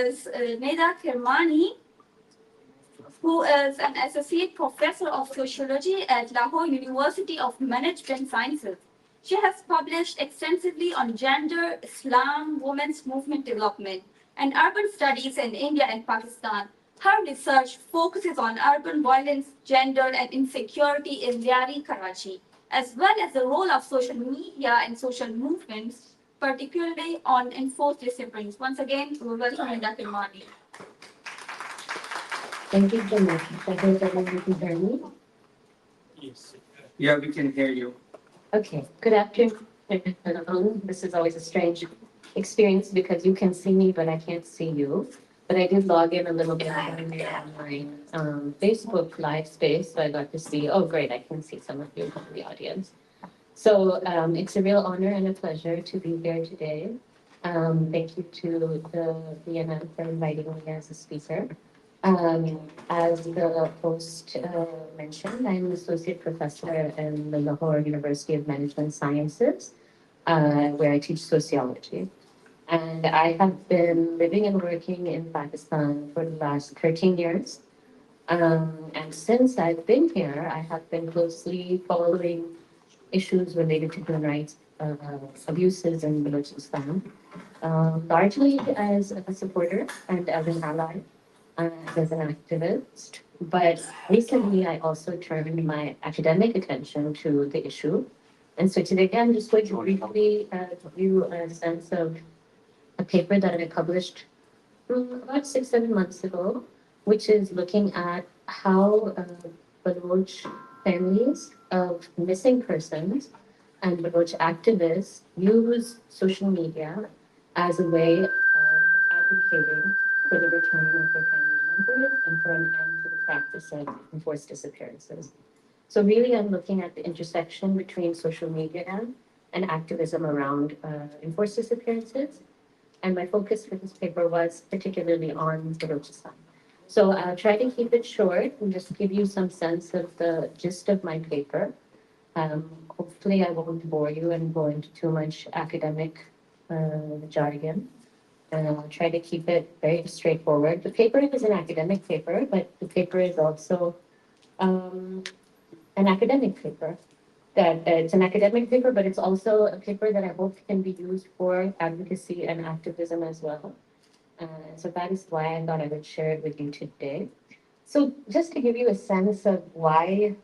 is Neda Kirmani, who is an associate professor of sociology at Lahore University of Management Sciences. She has published extensively on gender, Islam, women's movement development, and urban studies in India and Pakistan. Her research focuses on urban violence, gender, and insecurity in Lyari, Karachi, as well as the role of social media and social movements, particularly on enforced disciplines. Once again, we welcome Neda Kirmani. Thank you so much. I hope everyone can hear me. Yes. Yeah, we can hear you. Okay, good afternoon. This is always a strange experience because you can see me, but I can't see you. But I did log in a little bit on my Facebook live space, so I got to see, oh, great, I can see some of you in the audience. So it's a real honor and a pleasure to be here today. Thank you to the BNM for inviting me as a speaker. As the host mentioned, I'm an associate professor in the Lahore University of Management Sciences, where I teach sociology. And I have been living and working in Pakistan for the last 13 years. And since I've been here, I have been closely following issues related to human rights abuses in Balochistan, largely as a supporter and as an ally as an activist. But recently, I also turned my academic attention to the issue. And so today, I'm just going to briefly give you a sense of a paper that I published about 6-7 months ago, which is looking at how Baloch families of missing persons and Baloch activists use social media as a way of advocating for the return of their family members and for an end to the practice of enforced disappearances. So really, I'm looking at the intersection between social media and activism around enforced disappearances. And my focus for this paper was particularly on Balochistan. So I'll try to keep it short and just give you some sense of the gist of my paper. Hopefully, I won't bore you and go into too much academic jargon. And I'll try to keep it very straightforward. The paper is an academic paper, but the paper is also an academic paper. That it's an academic paper, but it's also a paper that I hope can be used for advocacy and activism as well. So that is why I thought I would share it with you today. So just to give you a sense of why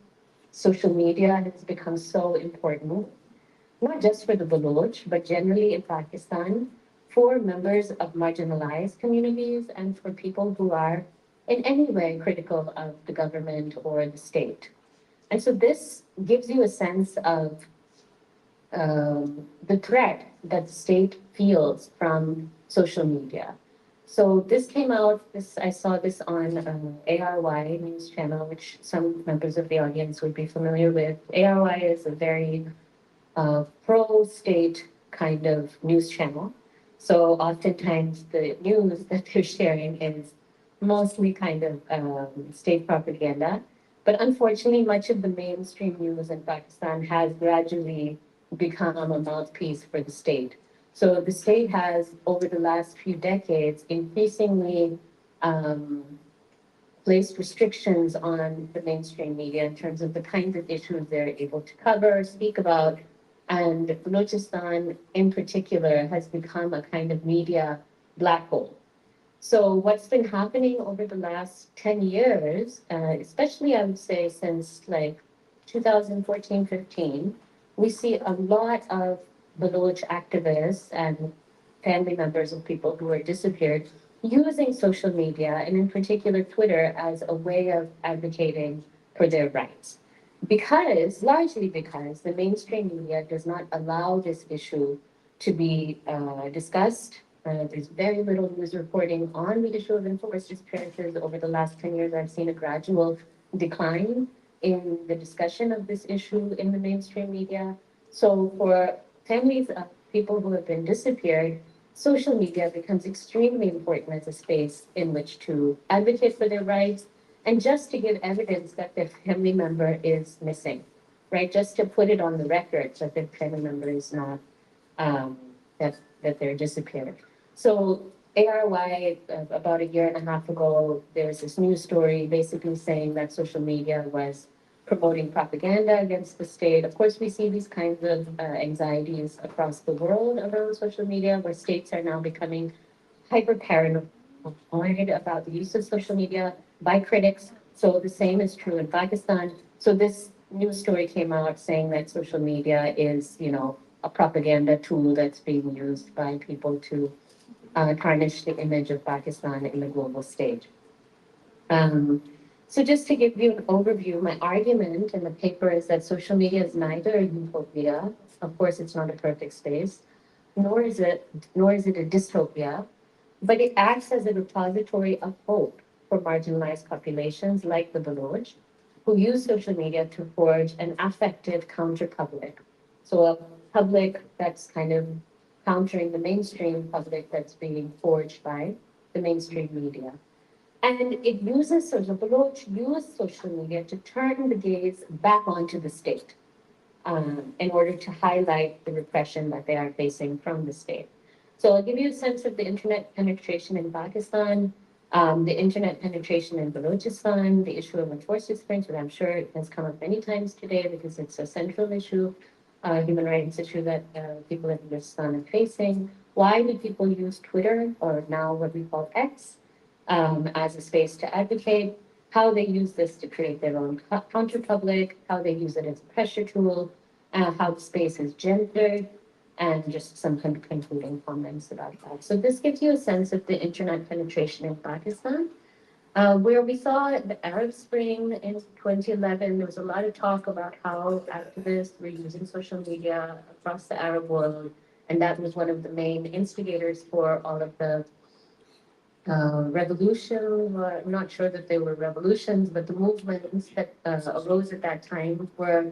social media has become so important, not just for the Baloch, but generally in Pakistan, for members of marginalized communities and for people who are in any way critical of the government or the state. And so this gives you a sense of the threat that the state feels from social media. So this came out, I saw this on ARY news channel, which some members of the audience would be familiar with. ARY is a very pro-state kind of news channel. So oftentimes the news that they're sharing is mostly kind of state propaganda. But unfortunately, much of the mainstream news in Pakistan has gradually become a mouthpiece for the state. So the state has, over the last few decades, increasingly placed restrictions on the mainstream media in terms of the kinds of issues they're able to cover, speak about. And Balochistan, in particular, has become a kind of media black hole. So what's been happening over the last 10 years, especially I would say since like 2014, 15, we see a lot of Baloch activists and family members of people who are disappeared using social media and in particular Twitter as a way of advocating for their rights. Largely because the mainstream media does not allow this issue to be discussed. There's very little news reporting on the issue of enforced disappearances. Over the last 10 years, I've seen a gradual decline in the discussion of this issue in the mainstream media. So for families of people who have been disappeared, social media becomes extremely important as a space in which to advocate for their rights and just to give evidence that their family member is missing, right? Just to put it on the record that their family member is not, that they're disappeared. So ARY, about a year and a half ago, there was this news story basically saying that social media was promoting propaganda against the state. Of course, we see these kinds of anxieties across the world around social media, where states are now becoming hyper paranoid about the use of social media by critics. So the same is true in Pakistan. So this news story came out saying that social media is, a propaganda tool that's being used by people to tarnish the image of Pakistan in the global stage. Um, so just to give you an overview, my argument in the paper is that social media is neither a utopia, of course it's not a perfect space, nor is it a dystopia, but it acts as a repository of hope for marginalized populations like the Baloch, who use social media to forge an affective counter-public. So a public that's kind of countering the mainstream public that's being forged by the mainstream media. And it uses social, Baloch use social media to turn the gaze back onto the state in order to highlight the repression that they are facing from the state. So I'll give you a sense of the internet penetration in Pakistan, the internet penetration in Balochistan, the issue of enforced disappearance, which I'm sure it has come up many times today because it's a central issue, human rights issue that people in Balochistan are facing. Why do people use Twitter, or now what we call X, as a space to advocate? How they use this to create their own counter-public, how they use it as a pressure tool, how the space is gendered, and just some concluding comments about that. So this gives you a sense of the internet penetration in Pakistan, where we saw the Arab Spring in 2011. There was a lot of talk about how activists were using social media across the Arab world, and that was one of the main instigators for all of the revolution. I'm not sure that they were revolutions, but the movements that arose at that time were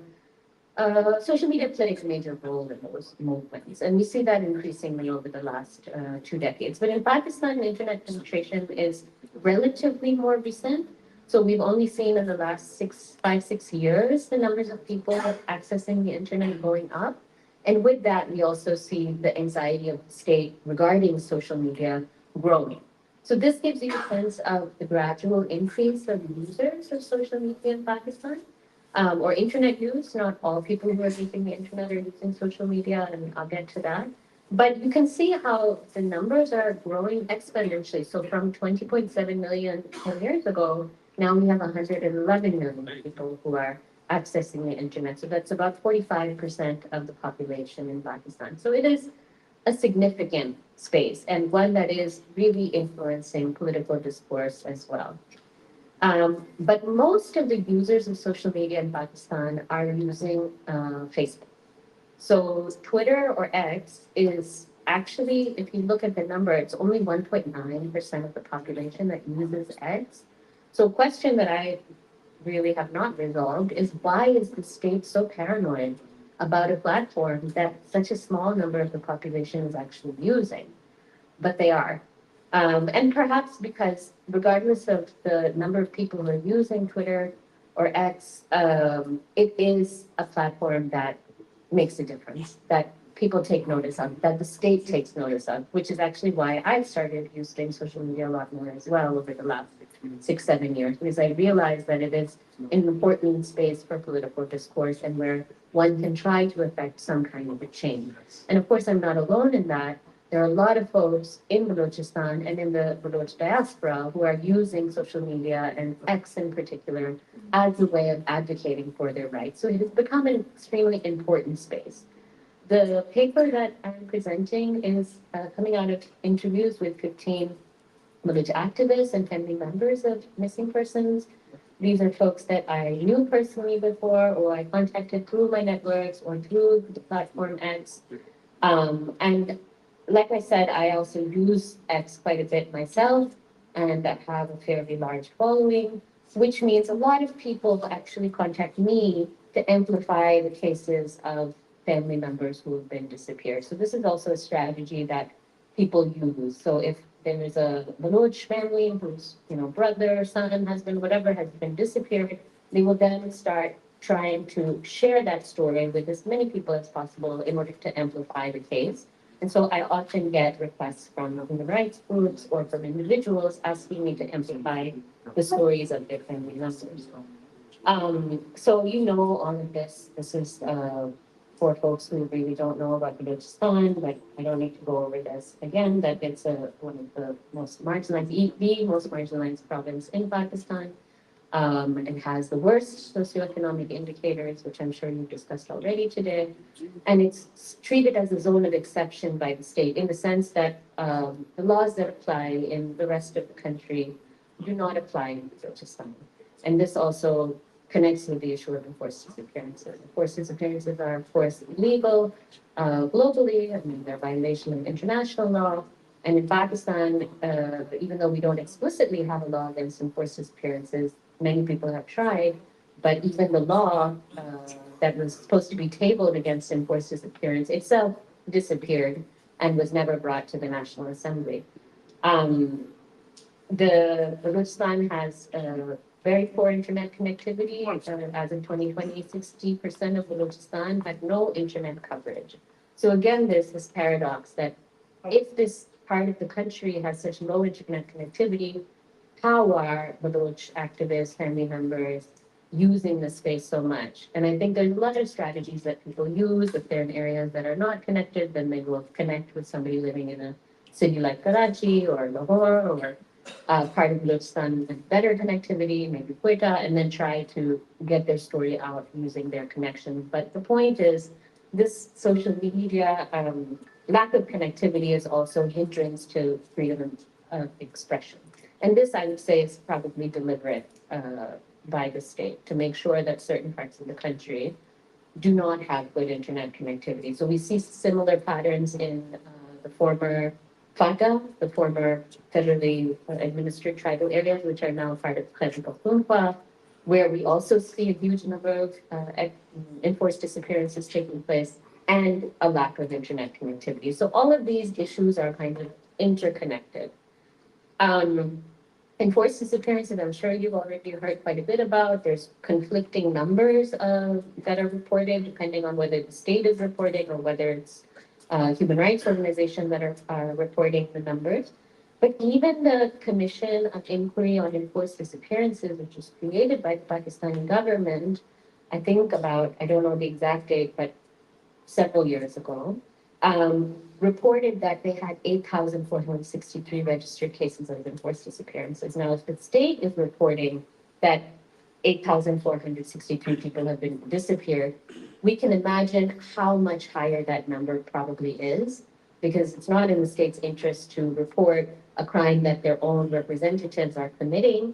social media played a major role in those movements, and we see that increasingly over the last 2 decades. But in Pakistan, internet penetration is relatively more recent. So we've only seen in the last 6 years the numbers of people accessing the internet going up. And with that, we also see the anxiety of the state regarding social media growing. So this gives you a sense of the gradual increase of users of social media in Pakistan, or internet use. Not all people who are using the internet are using social media, and I'll get to that. But you can see how the numbers are growing exponentially. So from 20.7 million 10 years ago, now we have 111 million people who are accessing the internet. So that's about 45% of the population in Pakistan. So it is a significant space, and one that is really influencing political discourse as well. But most of the users of social media in Pakistan are using Facebook. So Twitter, or X, is actually, if you look at the number, it's only 1.9% of the population that uses X. So a question that I really have not resolved is, why is the state so paranoid about a platform that such a small number of the population is actually using? But they are. And perhaps because regardless of the number of people who are using Twitter or X, it is a platform that makes a difference, that people take notice of, that the state takes notice of, which is actually why I started using social media a lot more as well over the last 6, 7 years, because I realized that it is an important space for political discourse and where one can try to affect some kind of a change. And of course, I'm not alone in that. There are a lot of folks in Balochistan and in the Baloch diaspora who are using social media, and X in particular, as a way of advocating for their rights. So it has become an extremely important space. The paper that I'm presenting is coming out of interviews with 15 Baloch activists and family members of missing persons. These are folks that I knew personally before, or I contacted through my networks or through the platform X. And like I said, I also use X quite a bit myself, and I have a fairly large following, which means a lot of people actually contact me to amplify the cases of family members who have been disappeared. So this is also a strategy that people use. So if there is a Baloch family whose, brother, son, husband, whatever has been disappeared, they will then start trying to share that story with as many people as possible in order to amplify the case. And so I often get requests from human rights groups or from individuals asking me to amplify the stories of their family members. So you know all of this. This is for folks who really don't know about Balochistan, but I don't need to go over this again, that it's one of the most marginalized, the most marginalized province in Pakistan. It has the worst socioeconomic indicators, which I'm sure you've discussed already today. And it's treated as a zone of exception by the state in the sense that the laws that apply in the rest of the country do not apply in Balochistan. And this also connects with the issue of enforced disappearances. Enforced disappearances are, of course, illegal globally. I mean, they're a violation of international law. And in Pakistan, even though we don't explicitly have a law against enforced disappearances, many people have tried, but even the law that was supposed to be tabled against enforced disappearance itself disappeared and was never brought to the National Assembly. Um, the Balochistan has very poor internet connectivity. As in 2020, 60% of Balochistan had no internet coverage. So again, there's this paradox that if this part of the country has such low internet connectivity, how are Baloch activists, family members using the space so much? And I think there's a lot of strategies that people use. If they're in areas that are not connected, then they will connect with somebody living in a city like Karachi or Lahore or part of Balochistan with better connectivity, maybe Quetta, and then try to get their story out using their connections. But the point is, this social media lack of connectivity is also a hindrance to freedom of expression. And this, I would say, is probably deliberate by the state to make sure that certain parts of the country do not have good internet connectivity. So we see similar patterns in the former FATA, the former federally administered tribal areas, which are now part of Conact, where we also see a huge number of enforced disappearances taking place and a lack of internet connectivity. So all of these issues are kind of interconnected. Um, Enforced disappearances, I'm sure you've already heard quite a bit about. There's conflicting numbers that are reported, depending on whether the state is reporting or whether it's human rights organizations that are reporting the numbers. But even the Commission of Inquiry on Enforced Disappearances, which was created by the Pakistani government, I think about, I don't know the exact date, but several years ago, reported that they had 8,463 registered cases of enforced disappearances. Now, if the state is reporting that 8,463 people have been disappeared, we can imagine how much higher that number probably is, because it's not in the state's interest to report a crime that their own representatives are committing,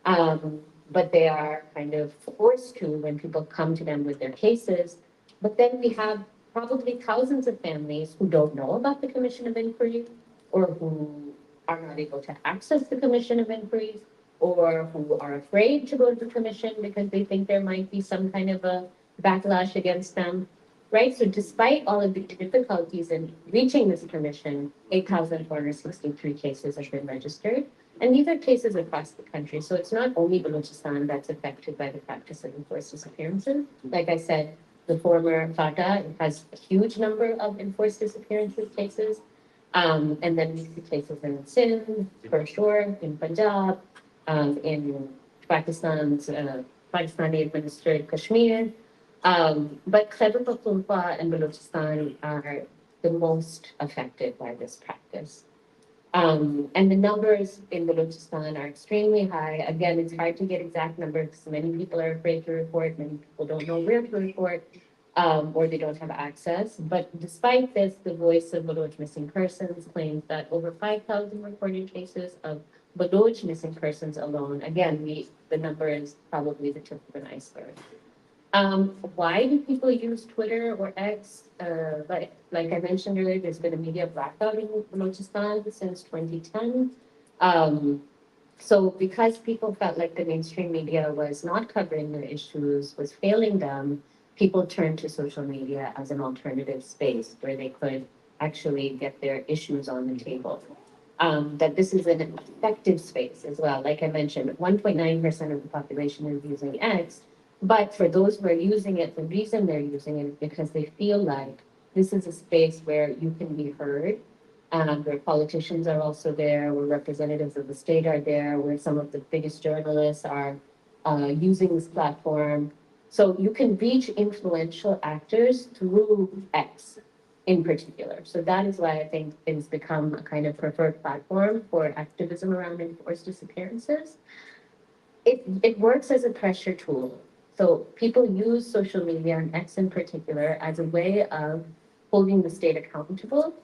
but they are kind of forced to when people come to them with their cases. But then we have probably thousands of families who don't know about the Commission of Inquiry or who are not able to access the Commission of Inquiries or who are afraid to go to the Commission because they think there might be some kind of a backlash against them, right? So despite all of the difficulties in reaching this Commission, 8,463 cases have been registered. And these are cases across the country. So it's not only Balochistan that's affected by the practice of enforced disappearances. Like I said, the former FATA has a huge number of enforced disappearances cases. And then we see cases in Sindh, for sure, in Punjab, in Pakistan's Pakistani administered Kashmir. But Khyber Pakhtunkhwa and Balochistan are the most affected by this practice. And the numbers in Balochistan are extremely high. Again, it's hard to get exact numbers because many people are afraid to report, many people don't know where to report, or they don't have access. But despite this, the Voice of Baloch Missing Persons claims that over 5,000 reported cases of Baloch missing persons alone. Again, the number is probably the tip of an iceberg. Why do people use Twitter or X? Like I mentioned earlier, there's been a media blackout in Balochistan since 2010. So because people felt like the mainstream media was not covering their issues, was failing them, people turned to social media as an alternative space where they could actually get their issues on the table. That this is an effective space as well. Like I mentioned, 1.9% of the population is using X, but for those who are using it, the reason they're using it is because they feel like this is a space where you can be heard, where politicians are also there, where representatives of the state are there, where some of the biggest journalists are using this platform. So you can reach influential actors through X in particular. So that is why I think it has become a kind of preferred platform for activism around enforced disappearances. It works as a pressure tool. So people use social media and X in particular as a way of holding the state accountable.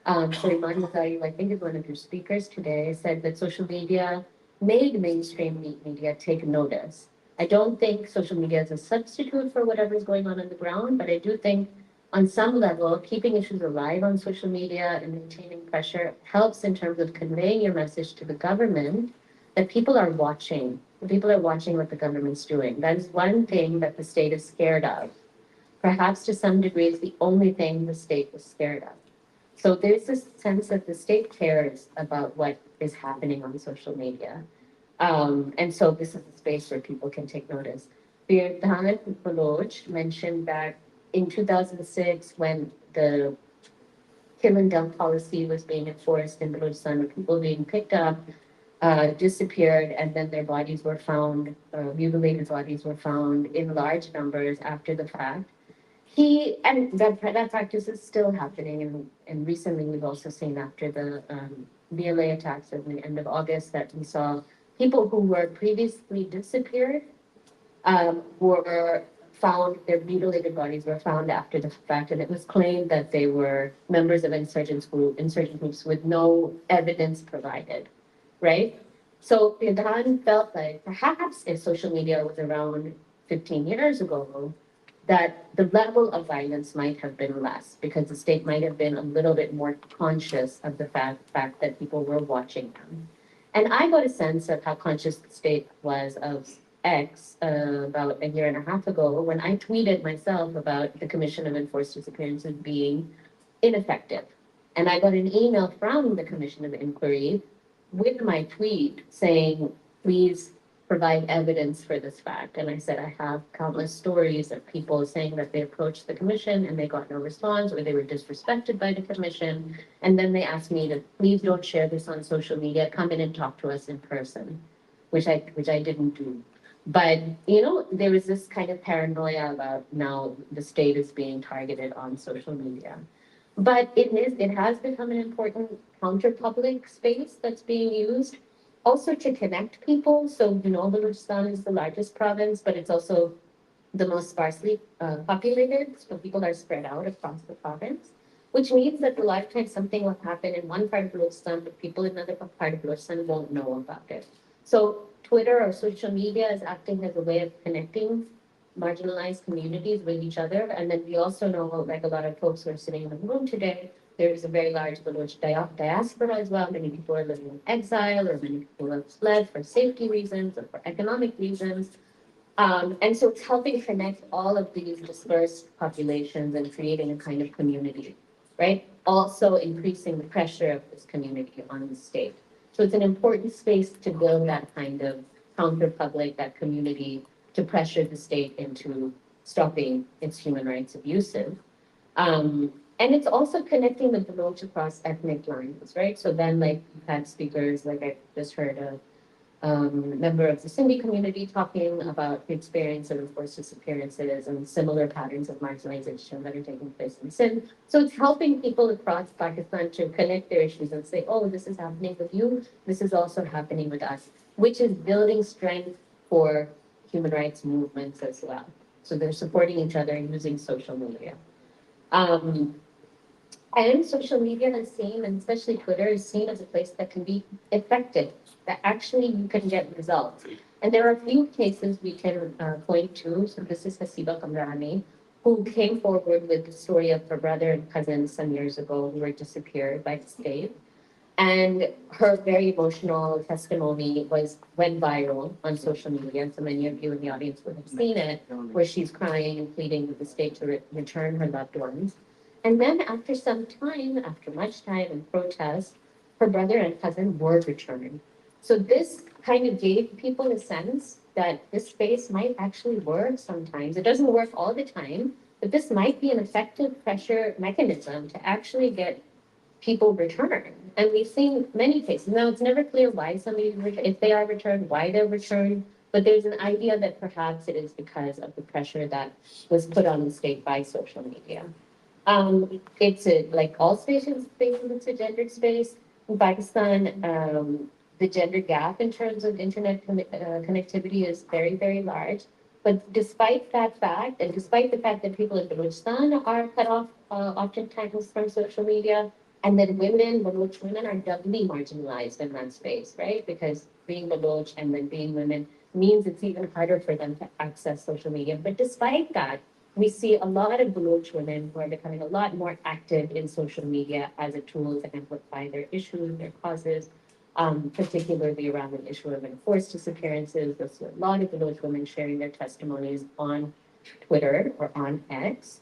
So Imani Zayu, I think is one of your speakers today, said that social media made mainstream media take notice. I don't think social media is a substitute for whatever is going on the ground, but I do think on some level, keeping issues alive on social media and maintaining pressure helps in terms of conveying your message to the government that people are watching. People are watching what the government's doing. That is one thing that the state is scared of. Perhaps to some degree, it's the only thing the state is scared of. So there's this sense that the state cares about what is happening on social media. And so this is a space where people can take notice. Birdhan Baloch mentioned that in 2006, when the kill and dump policy was being enforced in Balochistan, people being picked up, disappeared, and then their bodies were found, mutilated bodies were found in large numbers after the fact. That practice is still happening, and recently we've also seen after the BLA attacks at the end of August that we saw people who were previously disappeared were found, their mutilated bodies were found after the fact, and it was claimed that they were members of insurgent groups with no evidence provided, right? So Iran felt like perhaps if social media was around 15 years ago, that the level of violence might have been less because the state might have been a little bit more conscious of the fact that people were watching them. And I got a sense of how conscious the state was of X about a year and a half ago when I tweeted myself about the Commission of Enforced Disappearances being ineffective. And I got an email from the Commission of Inquiry with my tweet saying, please provide evidence for this fact. And I said, I have countless stories of people saying that they approached the commission and they got no response or they were disrespected by the commission. And then they asked me to please don't share this on social media, come in and talk to us in person, which I didn't do. But, there was this kind of paranoia about now the state is being targeted on social media. But it has become an important counter-public space that's being used also to connect people. So, Balochistan is the largest province, but it's also the most sparsely populated. So people are spread out across the province, which means that a lot of times something will happen in one part of Balochistan, but people in another part of Balochistan won't know about it. So Twitter or social media is acting as a way of connecting marginalized communities with each other. And then we also know, like a lot of folks who are sitting in the room today, there is a very large Baloch diaspora as well. Many people are living in exile, or many people have fled for safety reasons or for economic reasons. And so it's helping connect all of these dispersed populations and creating a kind of community, right? Also increasing the pressure of this community on the state. So it's an important space to build that kind of counter-public, that community, to pressure the state into stopping its human rights abuses. And it's also connecting the Baloch across ethnic lines, right? So then, like, you've had speakers, like I just heard a member of the Sindhi community talking about the experience of enforced disappearances and similar patterns of marginalization that are taking place in Sindh. So it's helping people across Pakistan to connect their issues and say, oh, this is happening with you, this is also happening with us, which is building strength for human rights movements as well. So they're supporting each other using social media. And social media is seen, and especially Twitter, is seen as a place that can be effective, that actually you can get results. And there are a few cases we can point to. So this is Hasiba Kamrani, who came forward with the story of her brother and cousin some years ago who were disappeared by the state. And her very emotional testimony went viral on social media. And so many of you in the audience would have seen it, where she's crying and pleading with the state to return her loved ones. And then after some time, after much time and protest, her brother and cousin were returned. So this kind of gave people a sense that this space might actually work sometimes. It doesn't work all the time, But this might be an effective pressure mechanism to actually get people returned. And we've seen many cases. Now, it's never clear why somebody, if they are returned, why they're returned. But there's an idea that perhaps it is because of the pressure that was put on the state by social media. Like all spaces, it's a gendered space. In Pakistan, the gender gap in terms of internet connectivity is very, very large. But despite that fact, and despite the fact that people in Balochistan are cut off oftentimes from social media, and that Baloch women are doubly marginalized in that space, right? Because being Baloch and then being women means it's even harder for them to access social media. But despite that, we see a lot of Baloch women who are becoming a lot more active in social media as a tool to amplify their issues, their causes, particularly around the issue of enforced disappearances. There's a lot of Baloch women sharing their testimonies on Twitter or on X,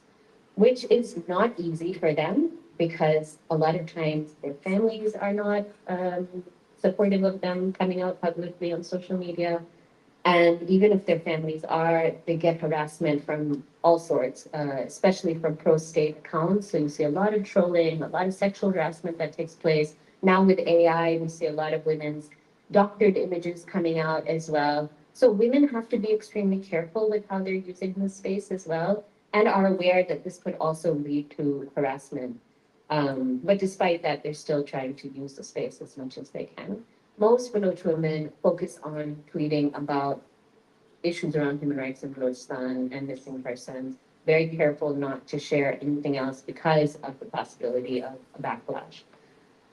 which is not easy for them because a lot of times their families are not supportive of them coming out publicly on social media. And even if their families are, they get harassment from all sorts, especially from pro-state accounts. So you see a lot of trolling, a lot of sexual harassment that takes place. Now with AI, we see a lot of women's doctored images coming out as well. So women have to be extremely careful with how they're using this space as well, and are aware that this could also lead to harassment. But despite that, they're still trying to use the space as much as they can. Most Baloch women focus on tweeting about issues around human rights in Balochistan and missing persons, very careful not to share anything else because of the possibility of a backlash.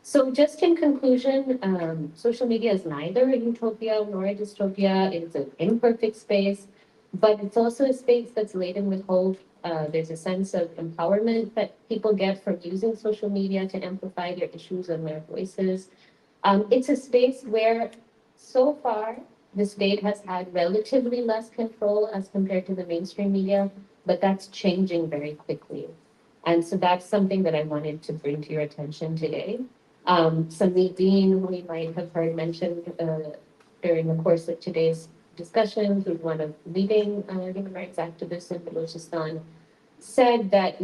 So just in conclusion, social media is neither a utopia nor a dystopia. It's an imperfect space, but it's also a space that's laden with hope. There's a sense of empowerment that people get from using social media to amplify their issues and their voices. It's a space where so far the state has had relatively less control as compared to the mainstream media, but that's changing very quickly. And so that's something that I wanted to bring to your attention today. Samit Dean, who we might have heard mentioned during the course of today's discussion, who's one of leading human rights activists in Balochistan, said that,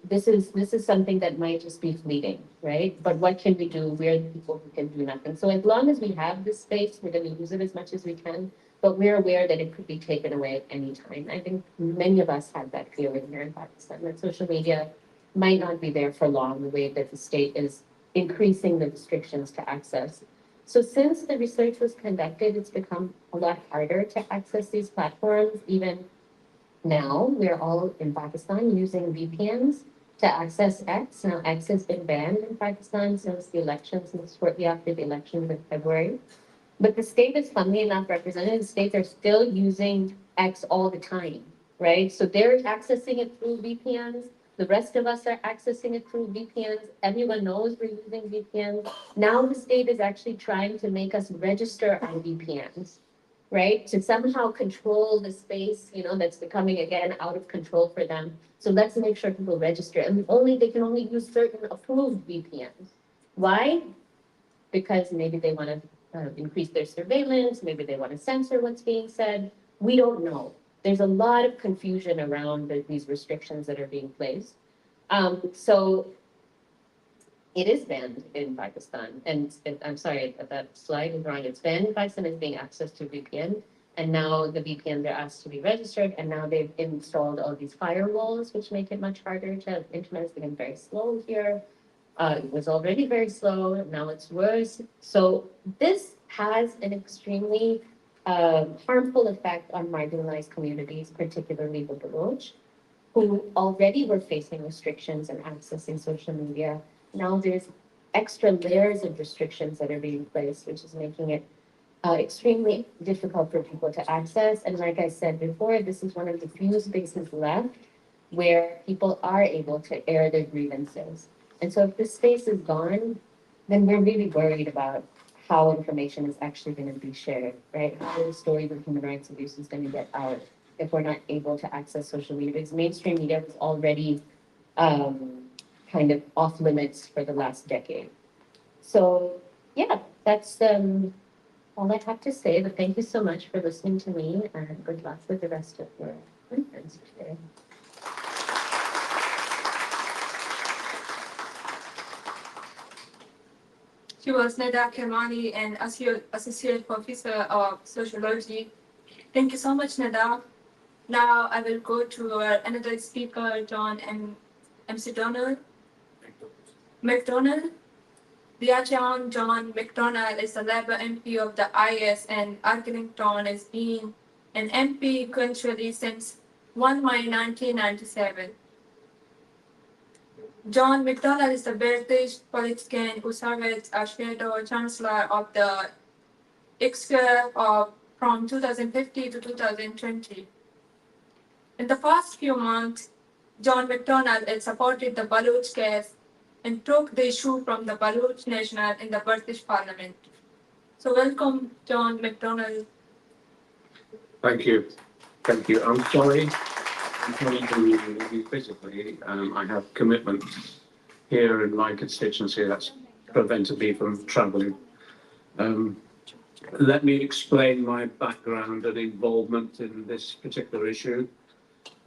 this is something that might just be fleeting, right? But what can we do? We're the people who can do nothing. So as long as we have this space, we're going to use it as much as we can, but we're aware that it could be taken away at any time. I think many of us have that feeling here in Pakistan, that social media might not be there for long, the way that the state is increasing the restrictions to access. So since the research was conducted, it's become a lot harder to access these platforms. Even now, we're all in Pakistan using VPNs to access X. Now, X has been banned in Pakistan since the elections, since shortly after the elections in February. But the state is, funnily enough, represented. The states are still using X all the time, right? So they're accessing it through VPNs. The rest of us are accessing it through VPNs. Everyone knows we're using VPNs. Now the state is actually trying to make us register on VPNs, right? To somehow control the space, that's becoming again out of control for them. So let's make sure people register. And they can only use certain approved VPNs. Why? Because maybe they want to increase their surveillance, maybe they want to censor what's being said. We don't know. There's a lot of confusion around these restrictions that are being placed. So it is banned in Pakistan. And I'm sorry, that slide is wrong. It's banned in Pakistan as being access to VPN. And now the VPNs are asked to be registered. And now they've installed all these firewalls, which make it much harder to, internet is getting very slow here. It was already very slow, now it's worse. So this has an extremely harmful effect on marginalized communities, particularly the Baloch, who already were facing restrictions and accessing social media. Now there's extra layers of restrictions that are being placed, which is making it extremely difficult for people to access. And like I said before, this is one of the few spaces left where people are able to air their grievances. And so if this space is gone, then we're really worried about how information is actually going to be shared, right? How the story of human rights abuse is going to get out if we're not able to access social media. Because mainstream media was already kind of off limits for the last decade. So yeah, that's all I have to say. But thank you so much for listening to me, and good luck with the rest of your conference today. She was Neda Kermani, an associate professor of sociology. Thank you so much, Neda. Now I will go to another speaker, John McDonald. Liachian John McDonald is a Labour MP of the IS and Arlington has been an MP eventually since 1 May 1997. John McDonald is a British politician who served as Shadow Chancellor of the Exchequer from 2050 to 2020. In the first few months, John McDonald had supported the Baloch case and took the issue from the Baloch National in the British Parliament. So welcome, John McDonald. Thank you. Thank you. I'm sorry. I'm coming to you physically. I have commitments here in my constituency that's prevented me from travelling. Let me explain my background and involvement in this particular issue.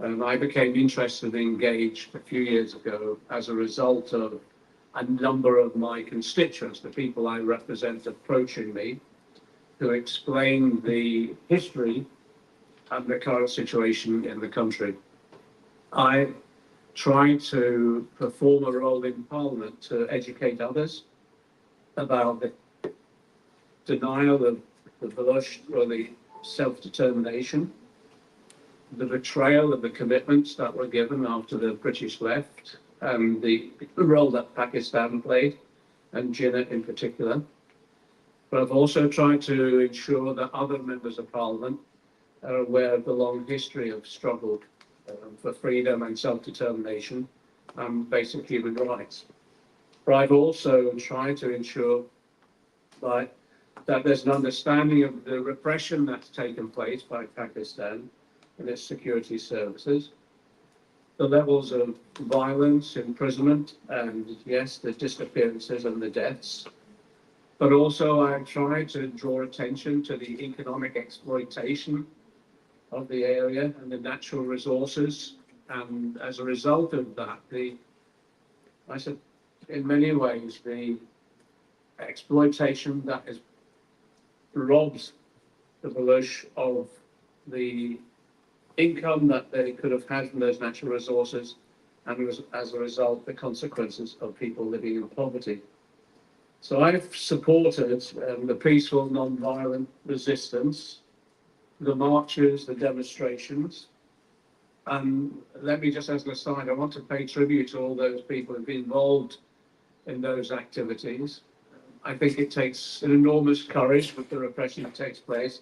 I became interested and engaged a few years ago as a result of a number of my constituents, the people I represent, approaching me to explain the history and the current situation in the country. I try to perform a role in Parliament to educate others about the denial of the Baloch or the self-determination, the betrayal of the commitments that were given after the British left, and the role that Pakistan played, and Jinnah in particular. But I've also tried to ensure that other members of Parliament are aware of the long history of struggle for freedom and self-determination and basic human rights. But I've also tried to ensure that there's an understanding of the repression that's taken place by Pakistan and its security services, the levels of violence, imprisonment, and yes, the disappearances and the deaths. But also I've tried to draw attention to the economic exploitation of the area and the natural resources. And as a result of that, I said, in many ways, the exploitation that is robs the Baloch of the income that they could have had from those natural resources, and as a result, the consequences of people living in poverty. So I've supported the peaceful, non-violent resistance, the marches, the demonstrations. And let me just, as an aside, I want to pay tribute to all those people who've been involved in those activities. I think it takes an enormous courage with the repression that takes place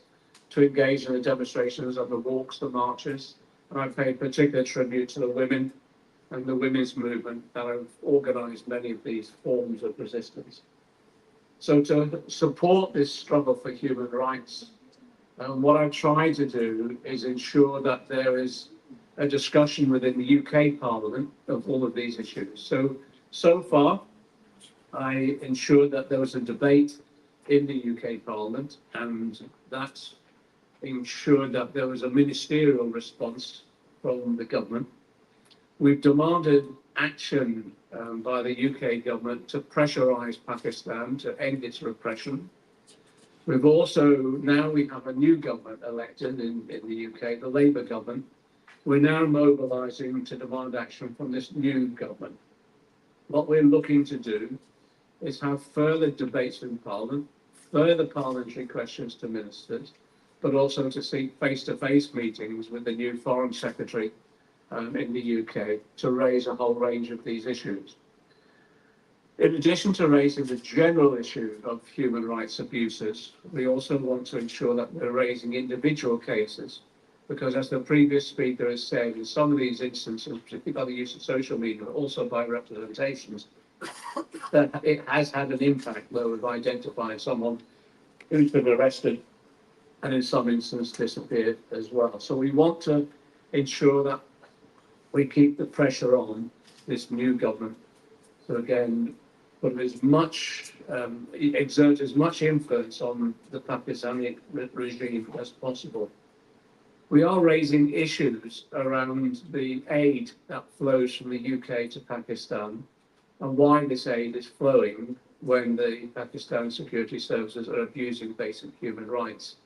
to engage in the demonstrations and the walks, the marches. And I pay particular tribute to the women and the women's movement that have organised many of these forms of resistance. So to support this struggle for human rights, what I've tried to do is ensure that there is a discussion within the UK Parliament of all of these issues. So far, I ensured that there was a debate in the UK Parliament, and that ensured that there was a ministerial response from the government. We've demanded action by the UK government to pressurise Pakistan to end its repression. We've also, now we have a new government elected in the UK, the Labour government. We're now mobilising to demand action from this new government. What we're looking to do is have further debates in Parliament, further parliamentary questions to ministers, but also to seek face-to-face meetings with the new Foreign Secretary in the UK to raise a whole range of these issues. In addition to raising the general issue of human rights abuses, we also want to ensure that we're raising individual cases, because as the previous speaker has said, in some of these instances, particularly by the use of social media, but also by representations, that it has had an impact where we've identified someone who's been arrested and in some instances disappeared as well. So we want to ensure that we keep the pressure on this new government. So again, put as much, exert as much influence on the Pakistani regime as possible. We are raising issues around the aid that flows from the UK to Pakistan and why this aid is flowing when the Pakistan security services are abusing basic human rights.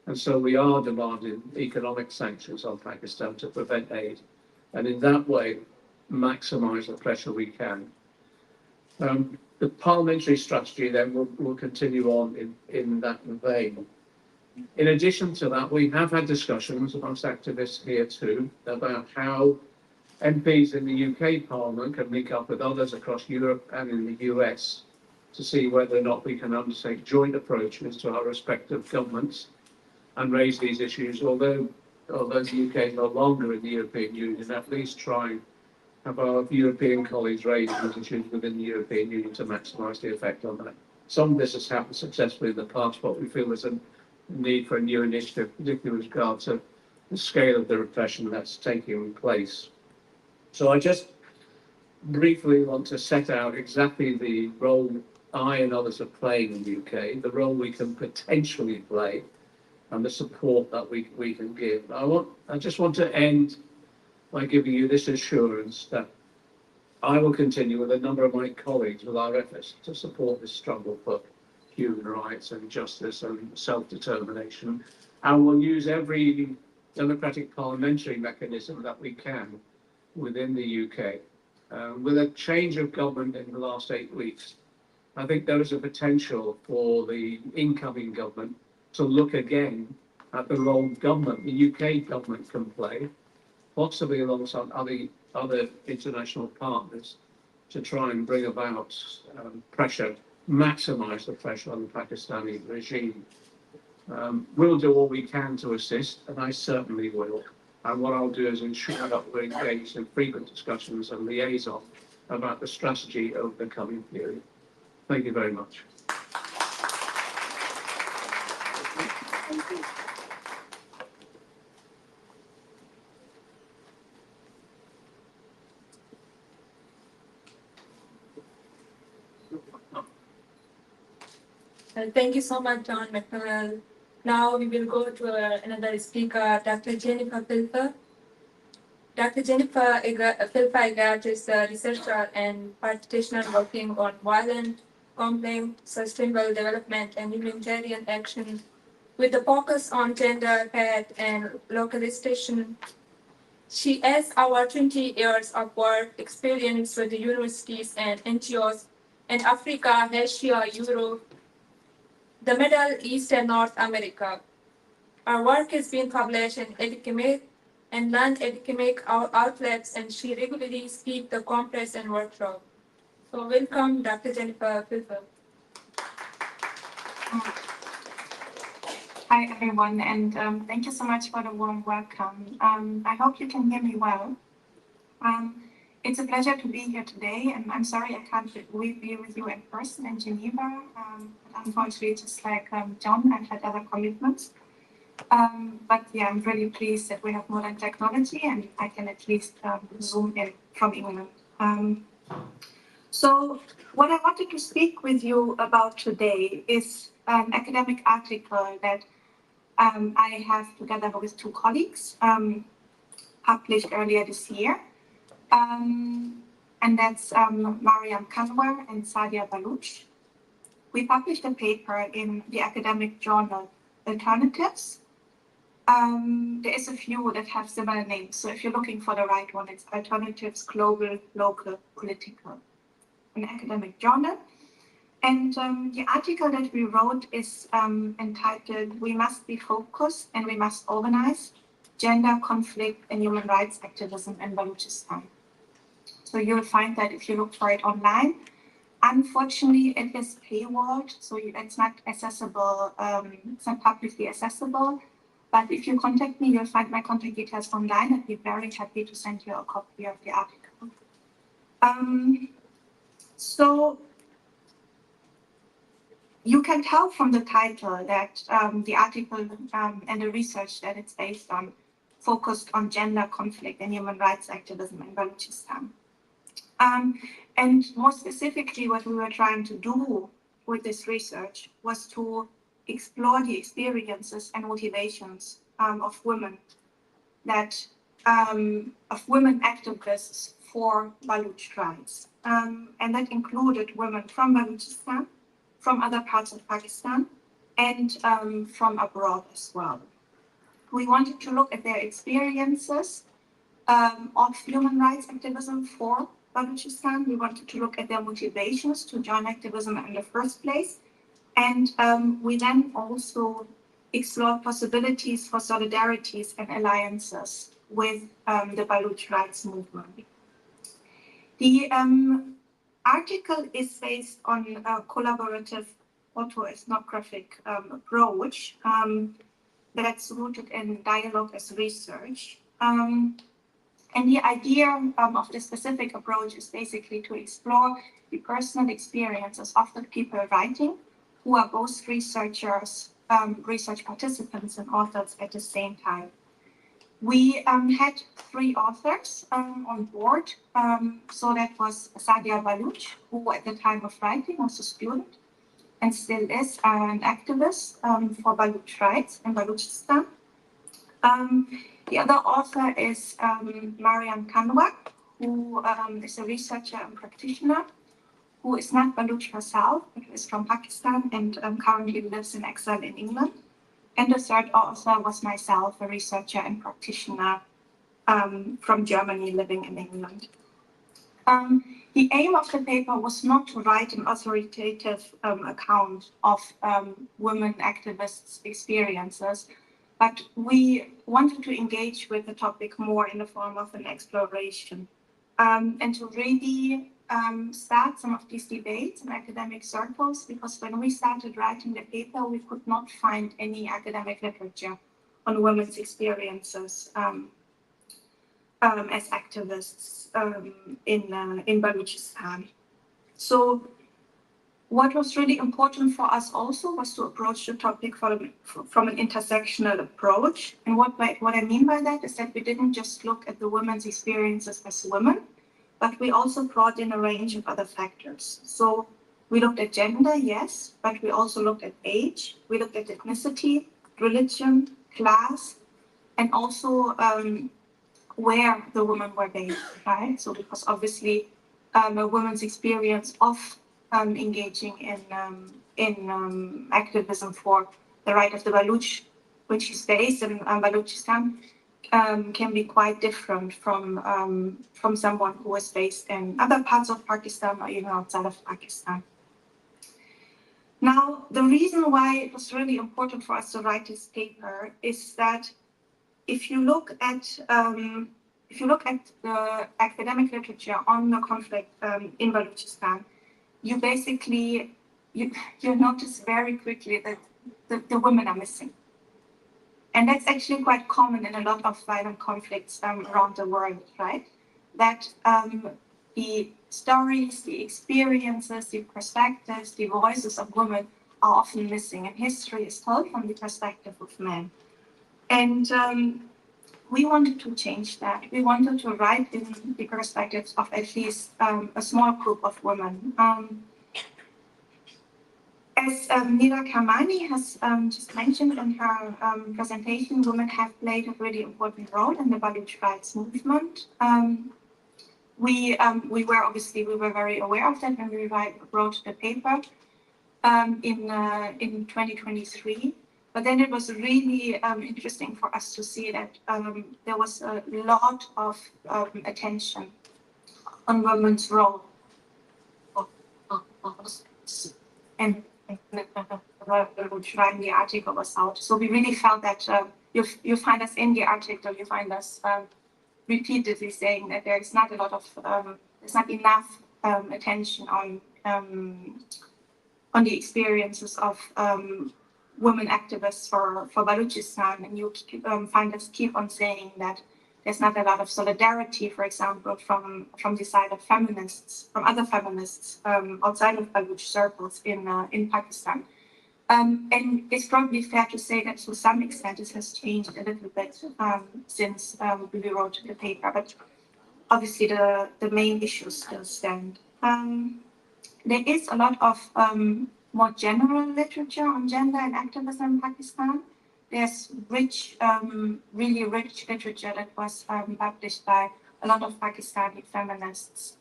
And so we are demanding economic sanctions on Pakistan to prevent aid, and in that way, maximise the pressure we can. The parliamentary strategy then will continue on in that vein. In addition to that, we have had discussions amongst activists here too about how MPs in the UK Parliament can link up with others across Europe and in the US to see whether or not we can undertake joint approaches to our respective governments and raise these issues, although the UK is no longer in the European Union, at least try and have our European colleagues raise these issues within the European Union to maximise the effect on that. Some of this has happened successfully in the past, but we feel there's a need for a new initiative, particularly with regard to the scale of the repression that's taking place. So I just briefly want to set out exactly the role I and others are playing in the UK, the role we can potentially play, and the support that we can give. I just want to end by giving you this assurance that I will continue with a number of my colleagues with our efforts to support this struggle for human rights and justice and self-determination, and we'll use every democratic parliamentary mechanism that we can within the UK. With a change of government in the last 8 weeks, I think there is a potential for the incoming government to look again at the role government, the UK government, can play, possibly alongside other international partners, to try and bring about pressure, maximise the pressure on the Pakistani regime. We'll do all we can to assist, and I certainly will. And what I'll do is ensure that we're engaged in frequent discussions and liaison about the strategy over the coming period. Thank you very much. Thank you so much, John McDonnell. Now we will go to another speaker, Dr. Jennifer Filfer. Dr. Jennifer Filfer is a researcher and practitioner working on violent, conflict, sustainable development, and humanitarian action with the focus on gender, faith, and localization. She has over 20 years of work experience with the universities and NGOs in Africa, Asia, Europe, the Middle East, and North America. Her work has been published in academic and non-academic outlets, and she regularly speaks the conference and workshop. So welcome, Dr. Jennifer Filfer. Hi, everyone, and thank you so much for the warm welcome. I hope you can hear me well. It's a pleasure to be here today, and I'm sorry I can't be with you in person in Geneva. But unfortunately, just like John, I've had other commitments. But yeah, I'm really pleased that we have modern technology and I can at least Zoom in from England. So what I wanted to speak with you about today is an academic article that I have together with two colleagues published earlier this year. And that's Mariam Kanwar and Sadia Baloch. We published a paper in the academic journal Alternatives. There is a few that have similar names. So if you're looking for the right one, it's Alternatives, Global, Local, Political, an academic journal. And the article that we wrote is entitled, We Must Be Focused and We Must Organize, Gender, Conflict, and Human Rights Activism in Balochistan. So you'll find that if you look for it online. Unfortunately, it is paywalled, so it's not accessible, it's not publicly accessible. But if you contact me, you'll find my contact details online. I'd be very happy to send you a copy of the article. So you can tell from the title that the article and the research that it's based on focused on gender, conflict, and human rights activism in Balochistan. And more specifically, what we were trying to do with this research was to explore the experiences and motivations of women of women activists for Baloch rights. and that included women from Balochistan, from other parts of Pakistan, and from abroad as well. We wanted to look at their experiences of human rights activism for Balochistan. We wanted to look at their motivations to join activism in the first place. And we then also explored possibilities for solidarities and alliances with the Baloch rights movement. The article is based on a collaborative autoethnographic approach that's rooted in dialogue as research. And the idea of the specific approach is basically to explore the personal experiences of the people writing, who are both researchers, research participants, and authors at the same time. We had 3 authors on board. So that was Sadia Baloch, who at the time of writing was a student and still is an activist for Baloch rights in Balochistan. The other author is Mariam Kanwar, who is a researcher and practitioner, who is not Baloch herself, but is from Pakistan and currently lives in exile in England. And the third author was myself, a researcher and practitioner from Germany living in England. The aim of the paper was not to write an authoritative account of women activists' experiences, but we wanted to engage with the topic more in the form of an exploration and to really start some of these debates in academic circles, because when we started writing the paper, we could not find any academic literature on women's experiences as activists in Balochistan. So what was really important for us also was to approach the topic from an intersectional approach. And what I mean by that is that we didn't just look at the women's experiences as women, but we also brought in a range of other factors. So we looked at gender, yes, but we also looked at age, we looked at ethnicity, religion, class, and also where the women were based, right? So because obviously a woman's experience of engaging in activism for the right of the Baloch, which is based in Balochistan, can be quite different from someone who is based in other parts of Pakistan or even outside of Pakistan. Now, the reason why it was really important for us to write this paper is that if you look at the academic literature on the conflict in Balochistan, you basically you notice very quickly that the women are missing. And that's actually quite common in a lot of violent conflicts around the world, right? That the stories, the experiences, the perspectives, the voices of women are often missing, and history is told from the perspective of men. And we wanted to change that. We wanted to write in the perspectives of at least a small group of women. As Nida Kamani has just mentioned in her presentation, women have played a really important role in the Baloch rights movement. We were very aware of that when we wrote the paper in 2023. But then it was really interesting for us to see that there was a lot of attention on women's role. And when the article was out. So we really felt that you find us in the article, you find us repeatedly saying that there is not a lot of, there's not enough attention on the experiences of women activists for Balochistan, and you find us keep on saying that there's not a lot of solidarity, for example, from the side of feminists, from other feminists outside of Baloch circles in Pakistan. And it's probably fair to say that to some extent it has changed a little bit since we wrote the paper, but obviously the main issues still stand. There is a lot of more general literature on gender and activism in Pakistan. There's rich, really rich literature that was published by a lot of Pakistani feminists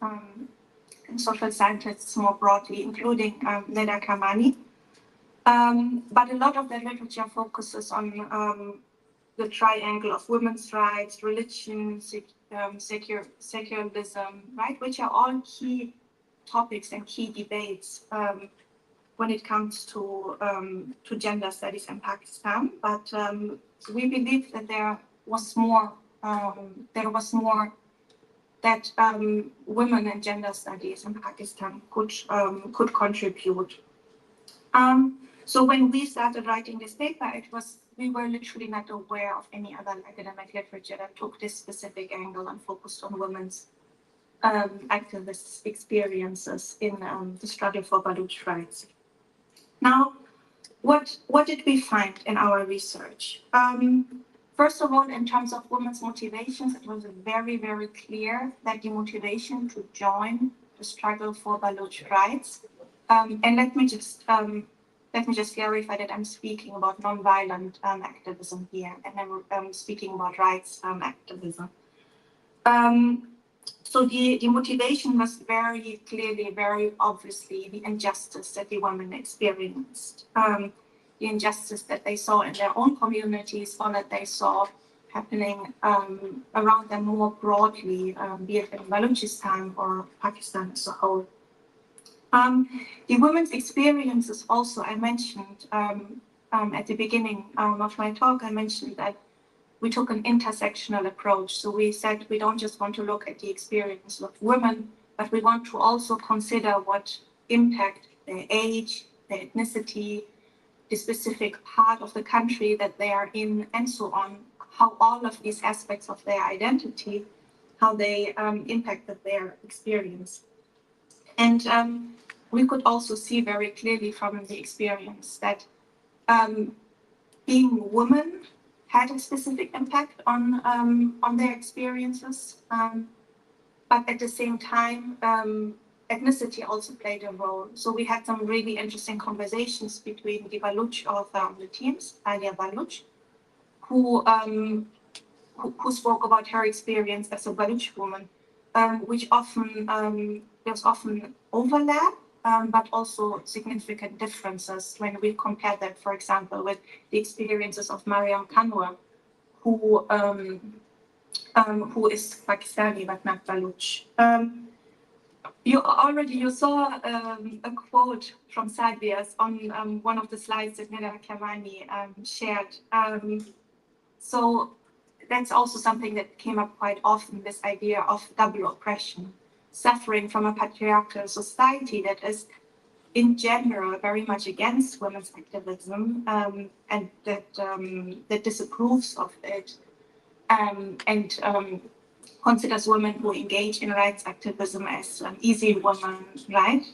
and social scientists more broadly, including Neda Kamani. But a lot of their literature focuses on the triangle of women's rights, religion, secularism, right, which are all key topics and key debates when it comes to gender studies in Pakistan. But we believe that there was more that women and gender studies in Pakistan could contribute. So when we started writing this paper, we were literally not aware of any other academic literature that took this specific angle and focused on women's activist experiences in the struggle for Baloch rights. Now, what did we find in our research? First of all, in terms of women's motivations, it was very, very clear that the motivation to join the struggle for Baloch rights, and let me just clarify that I'm speaking about nonviolent activism here, and I'm speaking about rights activism. So the motivation was very clearly, very obviously the injustice that the women experienced, the injustice that they saw in their own communities, or that they saw happening around them more broadly, be it in Balochistan or Pakistan as a whole. The women's experiences also, I mentioned at the beginning of my talk, I mentioned that we took an intersectional approach. So we said we don't just want to look at the experience of women, but we want to also consider what impact their age, their ethnicity, the specific part of the country that they are in, and so on, how all of these aspects of their identity, how they impacted their experience. And we could also see very clearly from the experience that being women had a specific impact on their experiences, but at the same time, ethnicity also played a role. So we had some really interesting conversations between the Baloch author on the teams, Alia Baloch, who spoke about her experience as a Baloch woman, which often there's often overlap, but also significant differences when we compare that, for example, with the experiences of Mariam Kanwar, who is Pakistani but not Baloch. You saw a quote from Sadvias on one of the slides that Neda Kamani shared. So that's also something that came up quite often, this idea of double oppression, suffering from a patriarchal society that is in general very much against women's activism, and that disapproves of it, and considers women who engage in rights activism as easy women, right?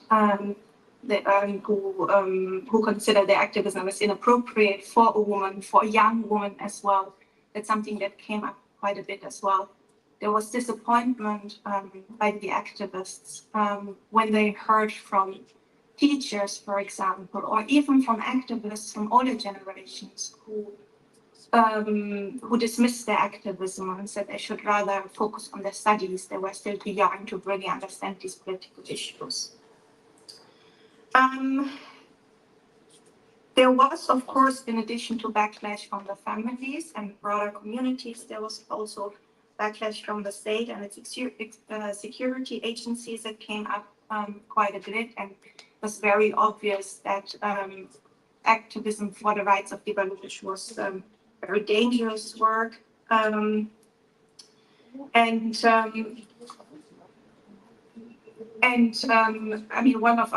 Who consider their activism as inappropriate for a woman, for a young woman as well. That's something that came up quite a bit as well. There was disappointment by the activists when they heard from teachers, for example, or even from activists from older generations who dismissed their activism and said they should rather focus on their studies. They were still too young to really understand these political issues. There was, of course, in addition to backlash from the families and broader communities, there was also backlash from the state and its security agencies that came up quite a bit, and it was very obvious that activism for the rights of the Baloch was very dangerous work. I mean, one of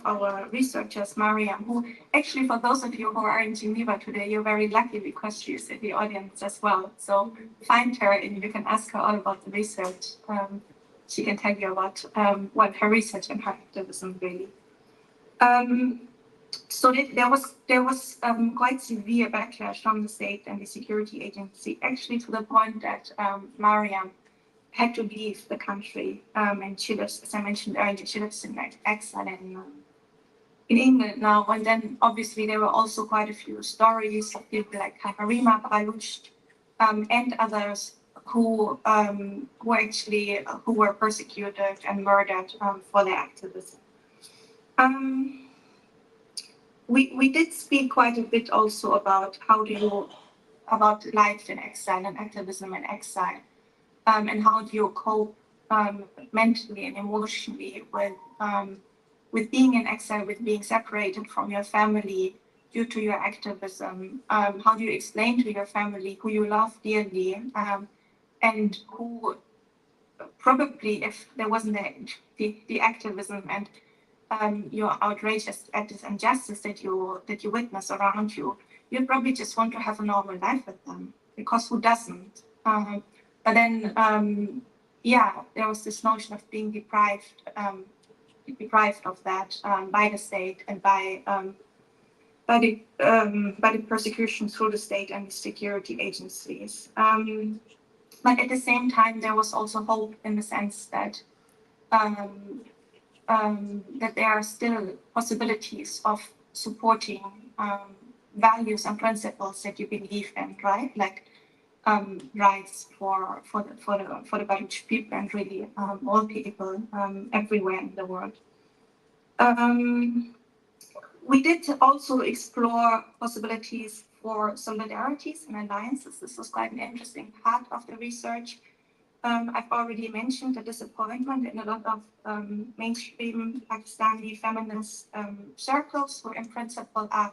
our researchers, Mariam, who actually, for those of you who are in Geneva today, you're very lucky because she's in the audience as well. So find her and you can ask her all about the research. She can tell you about what her research and her activism really. So there was quite severe backlash from the state and the security agency, actually to the point that Mariam had to leave the country, and she lives, as I mentioned earlier, she lives in exile in England now. And then obviously there were also quite a few stories of people like Karima Baloch and others who were persecuted and murdered for their activism. We did speak quite a bit also about about life in exile and activism in exile, and how do you cope mentally and emotionally with being in exile, with being separated from your family due to your activism. How do you explain to your family who you love dearly, and who probably, if there wasn't the activism and you're outraged at this injustice that you witness around you, you'd probably just want to have a normal life with them, because who doesn't? But then, there was this notion of being deprived of that by the state and by the persecution through the state and the security agencies. But at the same time, there was also hope in the sense that that there are still possibilities of supporting values and principles that you believe in, right? Like rights for the Baloch people and really all people everywhere in the world. We did also explore possibilities for solidarities and alliances. This was quite an interesting part of the research. I've already mentioned the disappointment in a lot of mainstream Pakistani feminist circles, who in principle are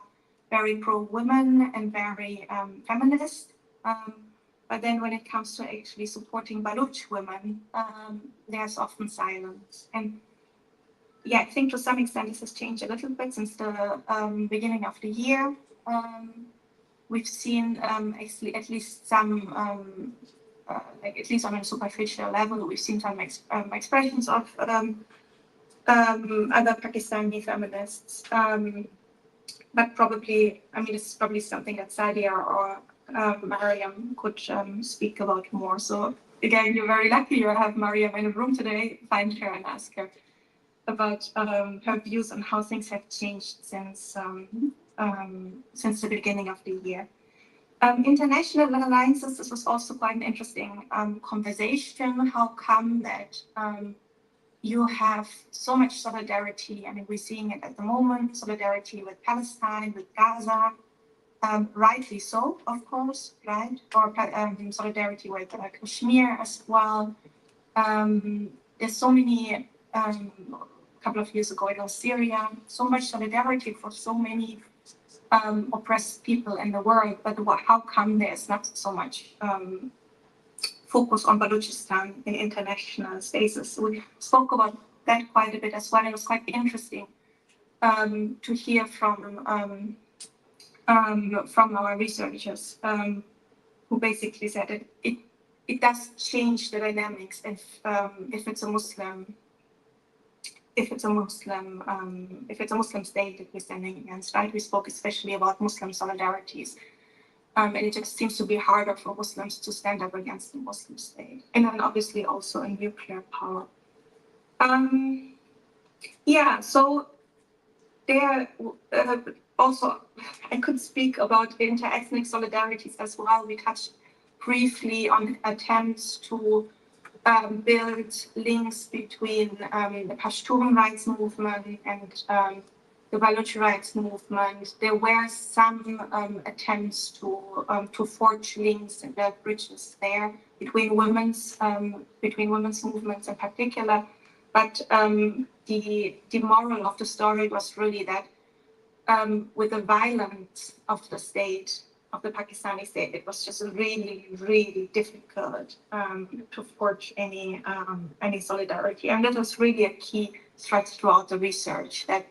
very pro-women and very feminist. But then when it comes to actually supporting Baloch women, there's often silence. And yeah, I think to some extent this has changed a little bit since the beginning of the year. We've seen actually at least some at least on a superficial level, we've seen some expressions of other Pakistani feminists. But probably, I mean, this is probably something that Sadia or Mariam could speak about more. So again, you're very lucky you have Mariam in the room today. Find her and ask her about her views on how things have changed since the beginning of the year. International alliances, this was also quite an interesting conversation. How come that you have so much solidarity? I mean, we're seeing it at the moment, solidarity with Palestine, with Gaza, rightly so, of course, right? Or solidarity with Kashmir as well. There's so many, a couple of years ago in Syria, so much solidarity for so many oppressed people in the world, but how come there's not so much focus on Balochistan in international spaces? We spoke about that quite a bit as well. It was quite interesting to hear from our researchers who basically said that it does change the dynamics if it's a Muslim state that we're standing against, right? We spoke especially about Muslim solidarities. And it just seems to be harder for Muslims to stand up against the Muslim state. And then obviously also a nuclear power. So there also, I could speak about inter-ethnic solidarities as well. We touched briefly on attempts to build links between the Pashtun rights movement and the Baloch rights movement. There were some attempts to forge links and build bridges there between women's movements in particular. But the moral of the story was really that with the violence of the state, of the Pakistani state, it was just really, really difficult to forge any solidarity. And that was really a key thread throughout the research that,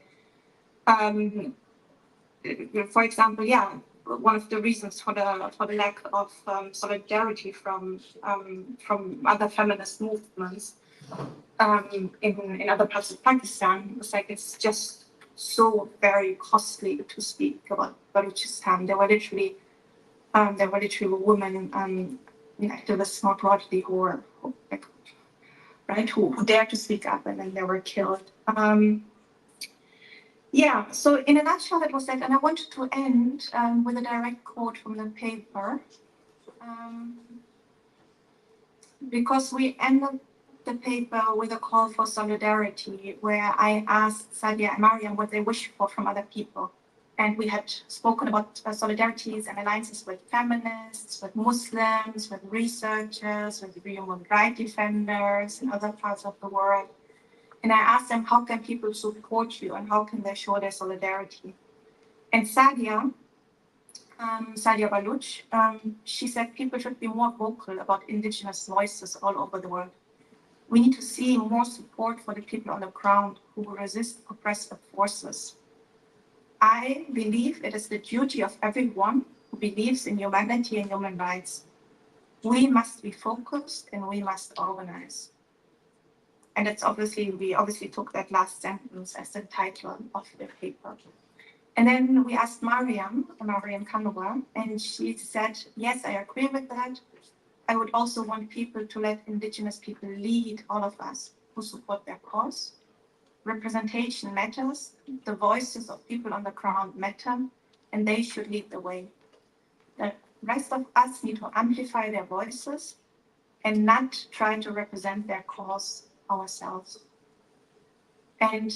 for example, one of the reasons for the lack of solidarity from other feminist movements in other parts of Pakistan was like it's just so very costly to speak about Balochistan. There were literally women activists more broadly who dared to speak up and then they were killed. So in a nutshell, that was that. And I wanted to end with a direct quote from the paper. because we ended the paper with a call for solidarity, where I asked Sadia and Mariam what they wish for from other people. And we had spoken about solidarities and alliances with feminists, with Muslims, with researchers, with human rights defenders in other parts of the world. And I asked them, how can people support you and how can they show their solidarity? And Sadia Baluch, she said people should be more vocal about indigenous voices all over the world. We need to see more support for the people on the ground who resist oppressive forces. I believe it is the duty of everyone who believes in humanity and human rights. We must be focused and we must organize. And it's we obviously took that last sentence as the title of the paper. And then we asked Mariam Kanwa, and she said, yes, I agree with that. I would also want people to let indigenous people lead all of us who support their cause. Representation matters, the voices of people on the ground matter, and they should lead the way. The rest of us need to amplify their voices and not try to represent their cause ourselves. And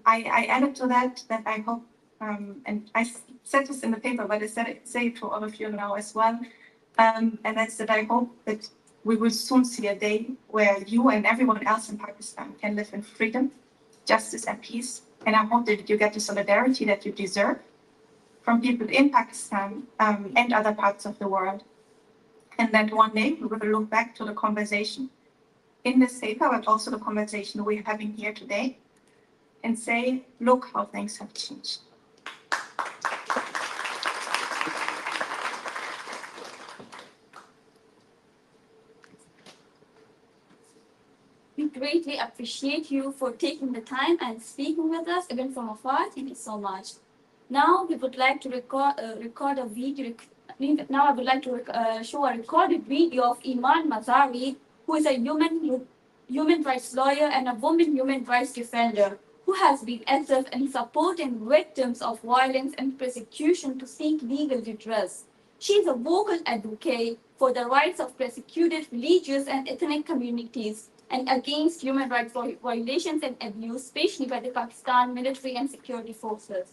I added to that I hope, and I said this in the paper, but I say it to all of you now as well, and that's that I hope that we will soon see a day where you and everyone else in Pakistan can live in freedom, justice and peace. And I hope that you get the solidarity that you deserve from people in Pakistan and other parts of the world. And that one day we will look back to the conversation in this paper, but also the conversation we're having here today, and say, look how things have changed. We greatly appreciate you for taking the time and speaking with us, even from afar. Thank you so much. Now we would like to record a video. Now I would like to show a recorded video of Iman Mazari, who is a human rights lawyer and a woman human rights defender, who has been active in supporting victims of violence and persecution to seek legal redress. She is a vocal advocate for the rights of persecuted religious and ethnic communities and against human rights violations and abuse, especially by the Pakistan military and security forces.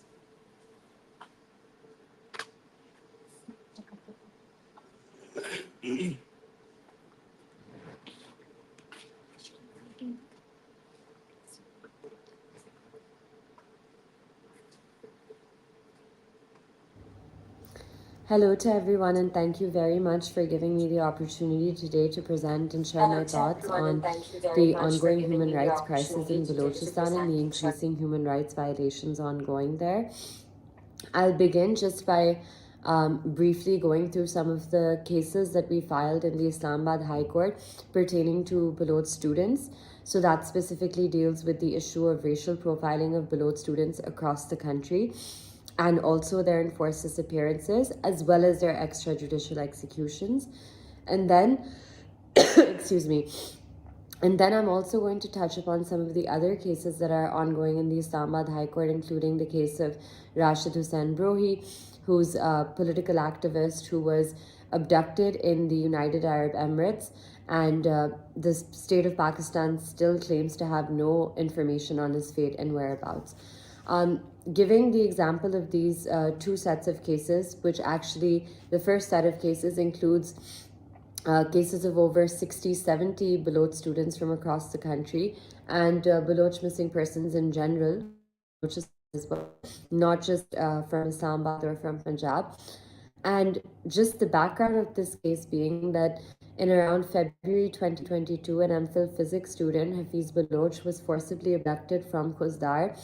Hello to everyone, and thank you very much for giving me the opportunity today to present and share my thoughts on the ongoing human rights crisis in Balochistan and the increasing human rights violations ongoing there. I'll begin just by briefly going through some of the cases that we filed in the Islamabad High Court pertaining to Baloch students. So that specifically deals with the issue of racial profiling of Baloch students across the country, and also their enforced disappearances, as well as their extrajudicial executions. And then, excuse me, and then I'm also going to touch upon some of the other cases that are ongoing in the Islamabad High Court, including the case of Rashid Hussain Brohi, who's a political activist who was abducted in the United Arab Emirates, and the state of Pakistan still claims to have no information on his fate and whereabouts. Giving the example of these two sets of cases, which actually the first set of cases includes cases of over 60-70 Baloch students from across the country, and Baloch missing persons in general, which is as well, not just from Islamabad or from Punjab. And just the background of this case being that in around February 2022, an MPhil physics student, Hafiz Baloch, was forcibly abducted from Khuzdar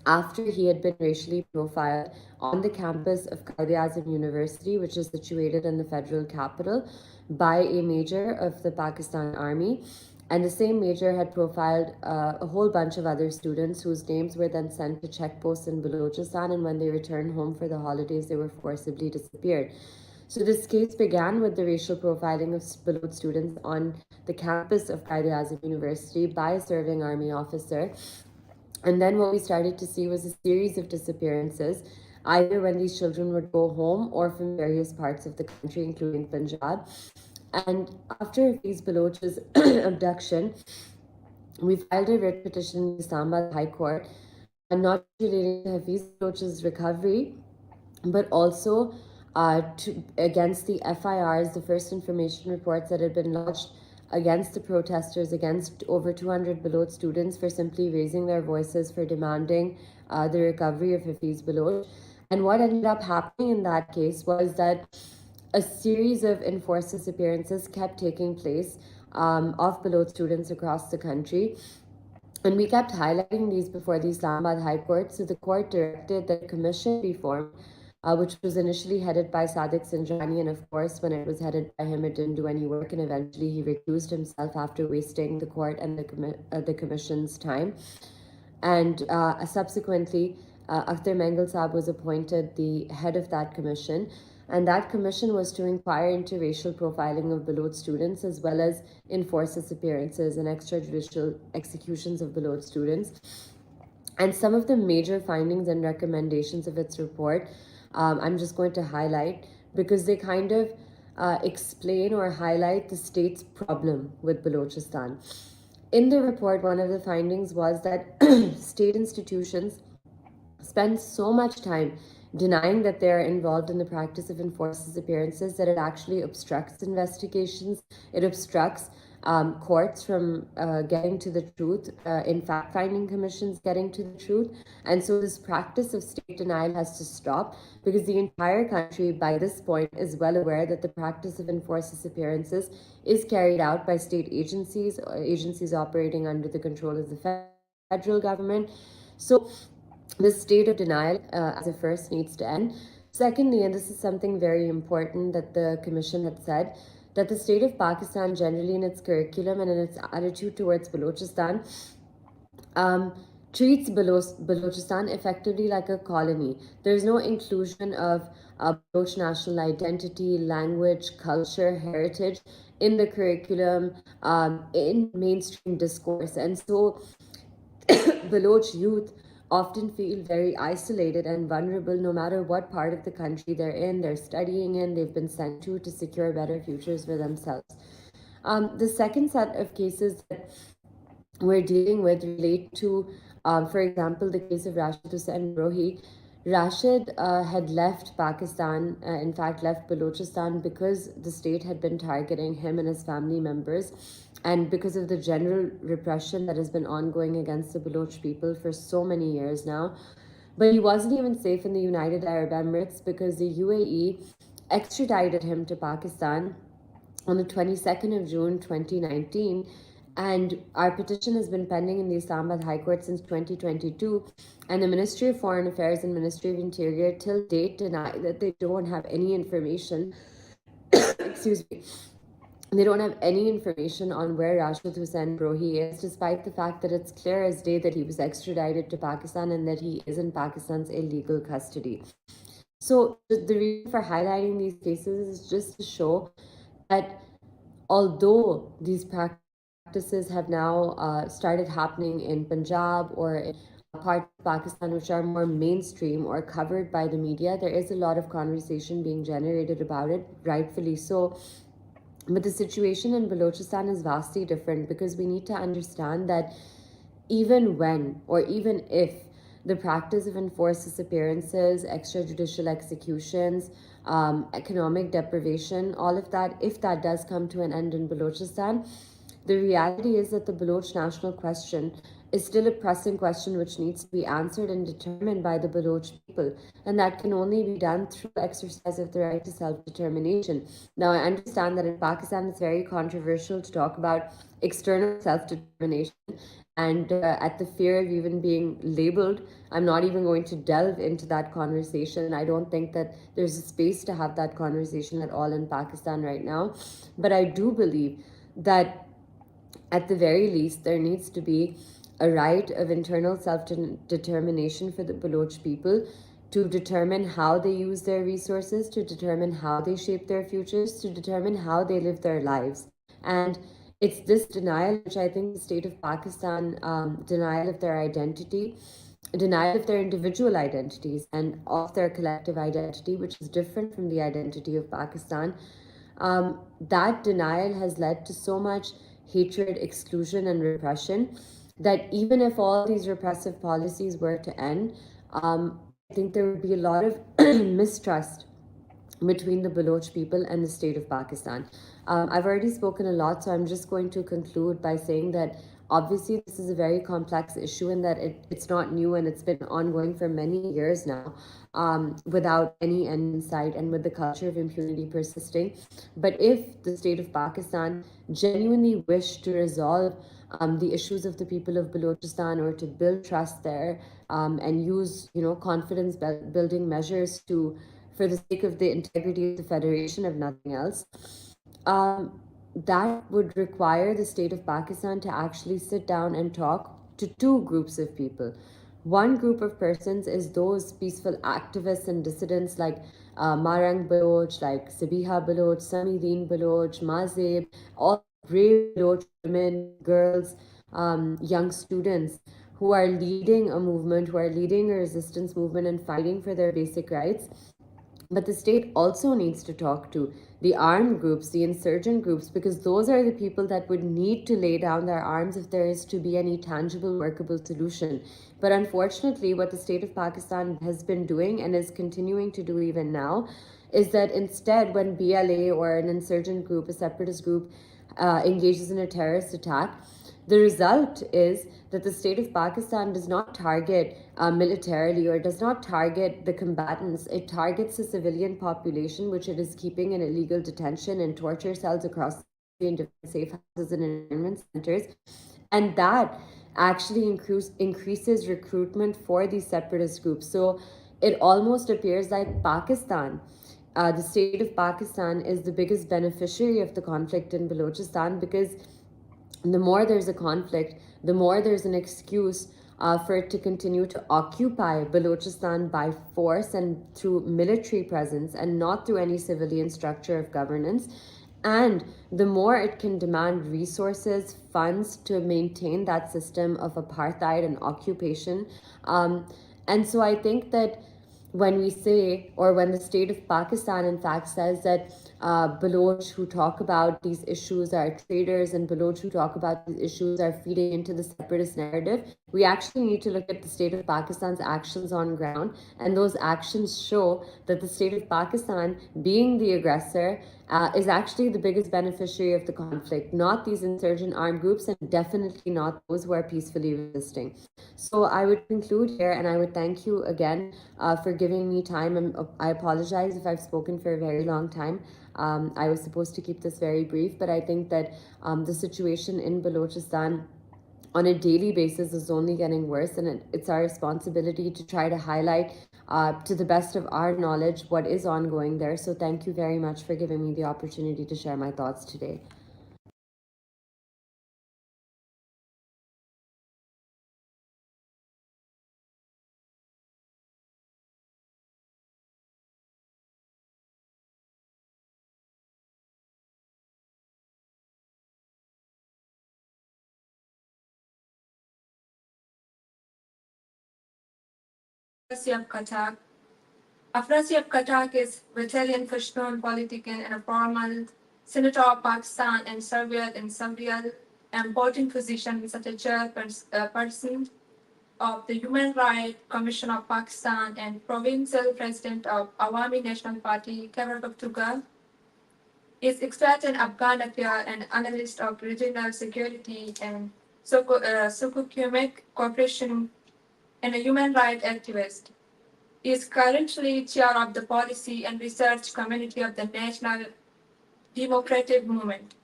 after he had been racially profiled on the campus of Quaid-e-Azam University, which is situated in the federal capital, by a major of the Pakistan Army. And the same major had profiled a whole bunch of other students whose names were then sent to checkposts in Balochistan, and when they returned home for the holidays, they were forcibly disappeared. So this case began with the racial profiling of Baloch students on the campus of Quaid-e-Azam University by a serving army officer. And then what we started to see was a series of disappearances, either when these children would go home or from various parts of the country, including Punjab. And after Hafiz Baloch's abduction, we filed a writ petition in Islamabad High Court, and not relating to Hafiz Baloch's recovery, but also against the FIRs, the first information reports that had been lodged against the protesters, against over 200 Baloch students for simply raising their voices for demanding the recovery of Hafiz Baloch. And what ended up happening in that case was that a series of enforced disappearances kept taking place of Baloch students across the country. And we kept highlighting these before the Islamabad High Court. So the court directed that a commission be formed, which was initially headed by Sadiq Sinjani. And of course, when it was headed by him, it didn't do any work. And eventually he recused himself after wasting the court and the commission's time. And subsequently, Akhtar Mengal Saab was appointed the head of that commission. And that commission was to inquire into racial profiling of Baloch students, as well as enforce disappearances and extrajudicial executions of Baloch students. And some of the major findings and recommendations of its report, I'm just going to highlight because they kind of explain or highlight the state's problem with Balochistan. In the report, one of the findings was that state institutions spend so much time denying that they are involved in the practice of enforced disappearances that it actually obstructs investigations. It obstructs courts from getting to the truth, in fact-finding commissions getting to the truth. And so this practice of state denial has to stop, because the entire country by this point is well aware that the practice of enforced disappearances is carried out by state agencies, agencies operating under the control of the federal government. So this state of denial, as a first, needs to end. Secondly, and this is something very important that the commission had said, that the state of Pakistan generally in its curriculum and in its attitude towards Balochistan treats Balochistan effectively like a colony. There's no inclusion of Baloch national identity, language, culture, heritage in the curriculum, in mainstream discourse. And so Baloch youth often feel very isolated and vulnerable no matter what part of the country they're in, they're studying in, they've been sent to secure better futures for themselves. The second set of cases that we're dealing with relate to, for example, the case of Rashid Hussain Rohi. Rashid had left Pakistan, in fact left Balochistan, because the state had been targeting him and his family members, and because of the general repression that has been ongoing against the Baloch people for so many years now. But he wasn't even safe in the United Arab Emirates because the UAE extradited him to Pakistan on the 22nd of June 2019. And our petition has been pending in the Islamabad High Court since 2022. And the Ministry of Foreign Affairs and Ministry of Interior till date deny that they don't have any information, excuse me, they don't have any information on where Rashid Hussain Rohi is, despite the fact that it's clear as day that he was extradited to Pakistan and that he is in Pakistan's illegal custody. So the reason for highlighting these cases is just to show that although these practices have now started happening in Punjab or in parts of Pakistan which are more mainstream or covered by the media, there is a lot of conversation being generated about it, rightfully so. But the situation in Balochistan is vastly different, because we need to understand that even when, or even if, the practice of enforced disappearances, extrajudicial executions, economic deprivation, all of that, if that does come to an end in Balochistan, the reality is that the Baloch national question is still a pressing question which needs to be answered and determined by the Baloch people. And that can only be done through exercise of the right to self-determination. Now, I understand that in Pakistan it's very controversial to talk about external self-determination. And at the fear of even being labeled, I'm not even going to delve into that conversation. I don't think that there's a space to have that conversation at all in Pakistan right now. But I do believe that at the very least, there needs to be a right of internal self-determination for the Baloch people to determine how they use their resources, to determine how they shape their futures, to determine how they live their lives. And it's this denial, which I think the state of Pakistan, denial of their identity, denial of their individual identities and of their collective identity, which is different from the identity of Pakistan, that denial has led to so much hatred, exclusion, and repression that even if all these repressive policies were to end, I think there would be a lot of mistrust between the Baloch people and the state of Pakistan. I've already spoken a lot, so I'm just going to conclude by saying that obviously this is a very complex issue and that it's not new and it's been ongoing for many years now, without any end in sight and with the culture of impunity persisting. But if the state of Pakistan genuinely wished to resolve the issues of the people of Balochistan or to build trust there, and use confidence building measures for the sake of the integrity of the federation, if nothing else, that would require the state of Pakistan to actually sit down and talk to two groups of people. One group of persons is those peaceful activists and dissidents like Marang Baloch, like Sabiha Baloch, Samideen Baloch, Mazeb, all brave Baloch women, girls, young students who are leading a movement, who are leading a resistance movement and fighting for their basic rights. But the state also needs to talk to the armed groups, the insurgent groups, because those are the people that would need to lay down their arms if there is to be any tangible, workable solution. But unfortunately, what the state of Pakistan has been doing and is continuing to do even now is that instead, when BLA or an insurgent group, a separatist group, engages in a terrorist attack, the result is that the state of Pakistan does not target militarily or does not target the combatants. It targets the civilian population, which it is keeping in illegal detention and torture cells across the in different safe houses and internment centers. And that actually increases recruitment for these separatist groups. So it almost appears like Pakistan, the state of Pakistan, is the biggest beneficiary of the conflict in Balochistan, because the more there's a conflict, the more there's an excuse for it to continue to occupy Balochistan by force and through military presence and not through any civilian structure of governance. And the more it can demand resources, funds to maintain that system of apartheid and occupation. And so I think that when we say, or when the state of Pakistan in fact says that Baloch who talk about these issues are traitors and Baloch who talk about these issues are feeding into the separatist narrative, we actually need to look at the state of Pakistan's actions on ground, and those actions show that the state of Pakistan, being the aggressor, is actually the biggest beneficiary of the conflict, not these insurgent armed groups, and definitely not those who are peacefully resisting. So I would conclude here, and I would thank you again for giving me time. I apologize if I've spoken for a very long time. I was supposed to keep this very brief, but I think that the situation in Balochistan on a daily basis is only getting worse, and it's our responsibility to try to highlight to the best of our knowledge what is ongoing there. So thank you very much for giving me the opportunity to share my thoughts today. Afrasiab Khatak is Italian first-known politician and a former Senator of Pakistan and served in several important positions such as chairperson of the Human Rights Commission of Pakistan and provincial president of Awami National Party, Khyber Pakhtunkhwa. Is expert in Afghan affairs and analyst of regional security and socio-economic cooperation and a human rights activist. He is currently chair of the policy and research committee of the National Democratic Movement.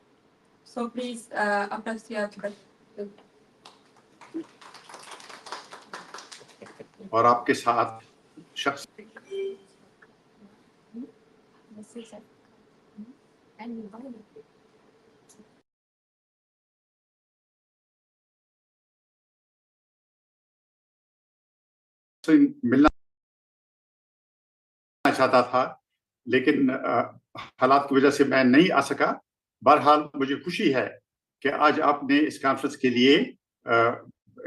So please, Afrasiab. और आपके साथ शख्स से मिलना चाहता था, लेकिन हालात की वजह से मैं नहीं आ सका। बहरहाल मुझे खुशी है कि आज आपने इस कॉन्फ्रेंस के लिए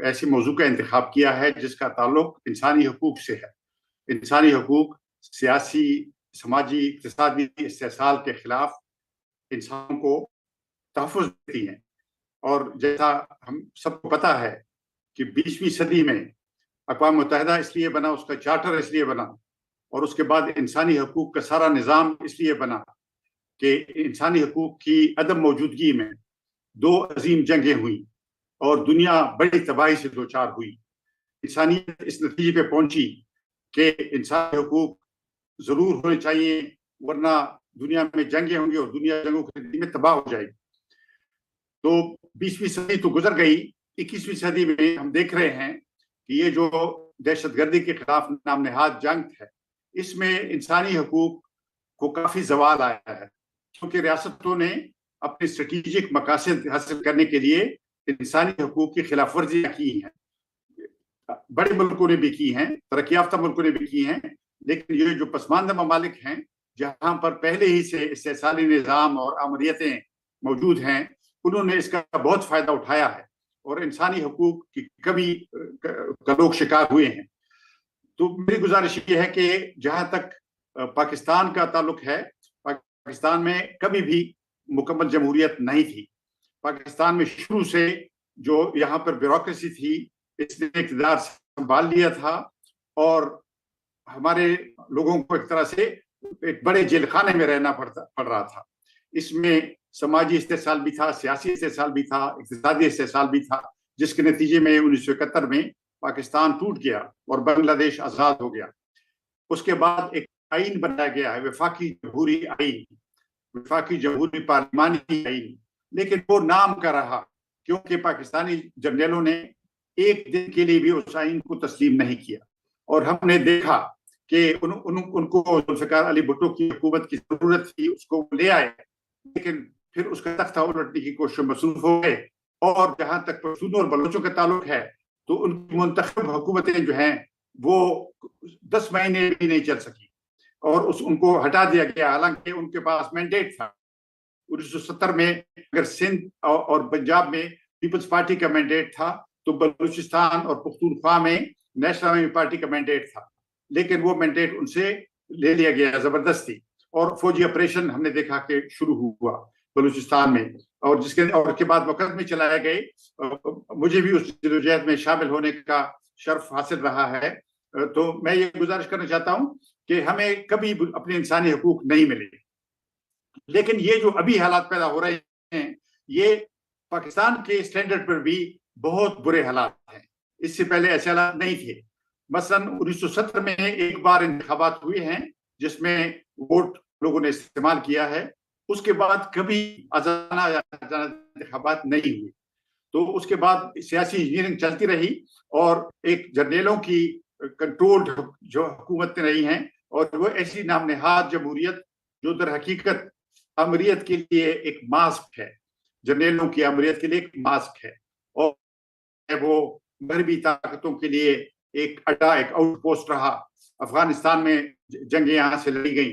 ऐसी मौजू का इंतखाब किया है जिसका ताल्लुक इंसानी हुकूक से है। इंसानी हुकूक सियासी, समाजी, इक़्तिसादी इस्तेहसाल के खिलाफ इंसानों को तहफ़्फ़ुज़ देती हैं। और जैसा हम सबको पता है कि 20वीं सदी में अक़वाम मुत्तहिदा इसलिए बना, उसका चार्टर इसलिए बना, और उसके बाद इंसानी हकूक़ का सारा निज़ाम इसलिए बना कि इंसानी हकूक़ की अदम मौजूदगी में 2 अज़ीम जंगें हुई और दुनिया बड़ी तबाही से दोचार हुई। इंसानियत इस नतीजे पे पहुंची कि इंसानी हकूक़ ज़रूर होने चाहिए, वरना दुनिया में जंगें होंगी और दुनिया जंगों के नतीजे में तबाह हो जाएगी। तो 20वीं सदी तो गुजर गई, 21वीं सदी में हम देख रहे हैं कि ये जो दहशतगर्दी के खिलाफ नाम नेहाद जंग है, इसमें इंसानी हकूक़ को काफ़ी ज़वाल आया है, क्योंकि रियासतों ने अपने स्ट्रेटेजिक मकासद हासिल करने के लिए इंसानी हकूक़ की खिलाफ वर्जियाँ की हैं। बड़े मुल्कों ने भी की हैं, तरक्की याफ्ता मुल्कों ने भी की हैं, लेकिन ये जो पसमानदा ममालिक हैं, जहाँ पर पहले ही से इस्तेसाली निज़ाम और आमरीतें मौजूद हैं, उन्होंने इसका बहुत फ़ायदा उठाया है और इंसानी हकूक़ की कमी का लोग शिकार हुए हैं। तो मेरी गुजारिश ये है कि जहाँ तक पाकिस्तान का ताल्लुक है, पाकिस्तान में कभी भी मुकम्मल जमहूरियत नहीं थी। पाकिस्तान में शुरू से जो यहाँ पर ब्यूरोक्रेसी थी, इसने इक़्तिदार संभाल लिया था और हमारे लोगों को एक तरह से एक बड़े जेल खाने में रहना पड़ रहा था। इसमें समाजी इस्तेसाल भी था, सियासी इस्तेसाल भी था, इक़्तिसादी इस्तेसाल भी था, जिसके नतीजे में 1971 में पाकिस्तान टूट गया और बांग्लादेश आज़ाद हो गया। उसके बाद एक आइन बनाया गया है, वफाकी जमहूरी आइन, वफाकी जमहूरी पार्लिमानी आइन, लेकिन वो नाम का रहा, क्योंकि पाकिस्तानी जर्नलों ने एक दिन के लिए भी उस आइन को तस्लीम नहीं किया। और हमने देखा कि उनको ज़ुल्फ़िकार अली भुट्टो की हुकूमत की ज़रूरत थी, उसको ले आए, लेकिन फिर उसका तख्ता उलटने की कोशिश में मसरूफ़ हो गए। और जहाँ तक पश्तूनों और बलोचों का ताल्लुक है, तो उनकी मुंतखब हुकूमतें जो हैं वो 10 महीने भी नहीं चल सकी और उनको हटा दिया गया, हालांकि उनके पास मैंडेट था। 1970 में अगर सिंध और पंजाब में पीपल्स पार्टी का मैंडेट था, तो बलूचिस्तान और पख्तूनख्वा में नेशनल अवामी पार्टी का मैंडेट था, लेकिन वो मैंडेट उनसे ले लिया गया ज़बरदस्ती और फौजी ऑपरेशन हमने देखा कि शुरू हुआ बलूचिस्तान में, और के बाद मुकदमे चलाए गए। मुझे भी उस जदोजहद में शामिल होने का शर्फ हासिल रहा है। तो मैं ये गुजारिश करना चाहता हूँ कि हमें कभी अपने इंसानी हकूक नहीं मिले, लेकिन ये जो अभी हालात पैदा हो रहे हैं, ये पाकिस्तान के स्टैंडर्ड पर भी बहुत बुरे हालात हैं। इससे पहले ऐसे हालात नहीं थे। मसलन 1970 में एक बार इंतखाबात हुए हैं जिसमें वोट लोगों ने इस्तेमाल किया है, उसके बाद कभी आज़ादाना इंतखाबात नहीं हुए। तो उसके बाद सियासी इंजीनियरिंग चलती रही और एक जर्नलों की कंट्रोल्ड जो हुकूमतें रही हैं, और वो ऐसी नाम नेहाद जमहूरियत जो दर हकीकत अमरीत के लिए एक मास्क है, जर्नलों की अमरीत के लिए एक मास्क है, और वो गरबी ताकतों के लिए एक अड्डा, एक आउटपोस्ट रहा। अफगानिस्तान में जंगें यहाँ से लड़ी गई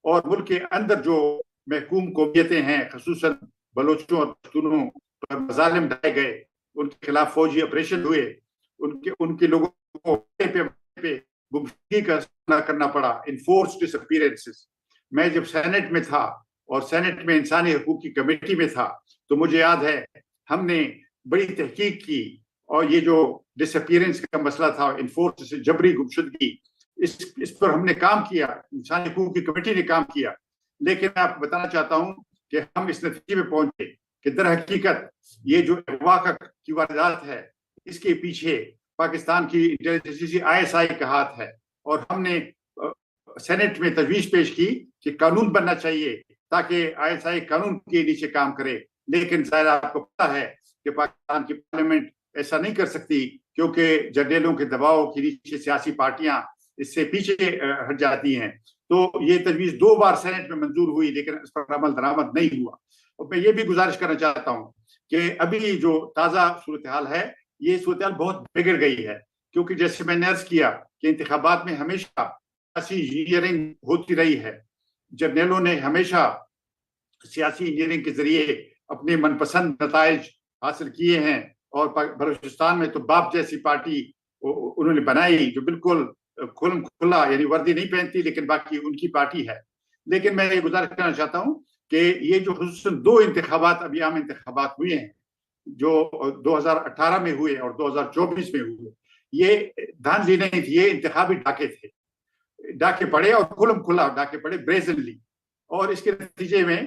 और मुल्क के अंदर जो महकूम कौमियतें हैं, खसूसन बलोचों और पश्तूनों पर मज़ालिम ढाए गए, उनके खिलाफ फौजी ऑपरेशन हुए, उनके लोगों को पे गुमशुदगी का सामना करना पड़ा, इनफोर्स डिसअपीयरेंसेस। मैं जब सेनेट में था और सेनेट में इंसानी हकूक की कमेटी में था, तो मुझे याद है हमने बड़ी तहकीक की और ये जो डिसअपीयरेंस का मसला था, इनफोर्स से जबरी गुमशुदगी, इस पर हमने काम किया, इंसानी हकूक की कमेटी ने काम किया। लेकिन मैं आपको बताना चाहता हूँ कि हम इस नतीजे में पहुंचे कि दर हकीकत ये जो अगवा की वारदात है, इसके पीछे पाकिस्तान की इंटेलिजेंस एजेंसी ISI का हाथ है। और हमने सेनेट में तजवीज़ पेश की कि कानून बनना चाहिए ताकि ISI कानून के नीचे काम करे, लेकिन ज़ाहिर आपको पता है कि पाकिस्तान की पार्लियामेंट ऐसा नहीं कर सकती, क्योंकि जर्नलों के दबाव के नीचे सियासी पार्टियां इससे पीछे हट जाती हैं। तो ये तजवीज़ 2 बार सेनेट में मंजूर हुई, लेकिन इस पर अमल दरामद नहीं हुआ। और मैं ये भी गुजारिश करना चाहता हूँ कि अभी जो ताज़ा सूरत हाल है, ये सूरत हाल बहुत बिगड़ गई है, क्योंकि जैसे मैंने अर्ज किया कि इंतखाबात में हमेशा सियासी इंजीनियरिंग होती रही है। जर्नलों ने हमेशा सियासी इंजीनियरिंग के जरिए अपने मनपसंद नताइज हासिल किए हैं, और बलूचिस्तान में तो बाप जैसी पार्टी उन्होंने बनाई जो बिल्कुल खुला, यानी वर्दी नहीं पहनती, लेकिन बाकी उनकी पार्टी है। लेकिन मैं ये गुजारिश करना चाहता हूँ کہ یہ جو خصوصاً 2 انتخابات ابھی عام انتخابات ہوئے ہیں جو 2018 میں ہوئے اور 2024 میں ہوئے، یہ دھاندلی نہیں تھی، یہ انتخابی ڈاکے تھے. ڈاکے پڑے اور کھلم کھلا ڈاکے پڑے بریزنلی، اور اس کے نتیجے میں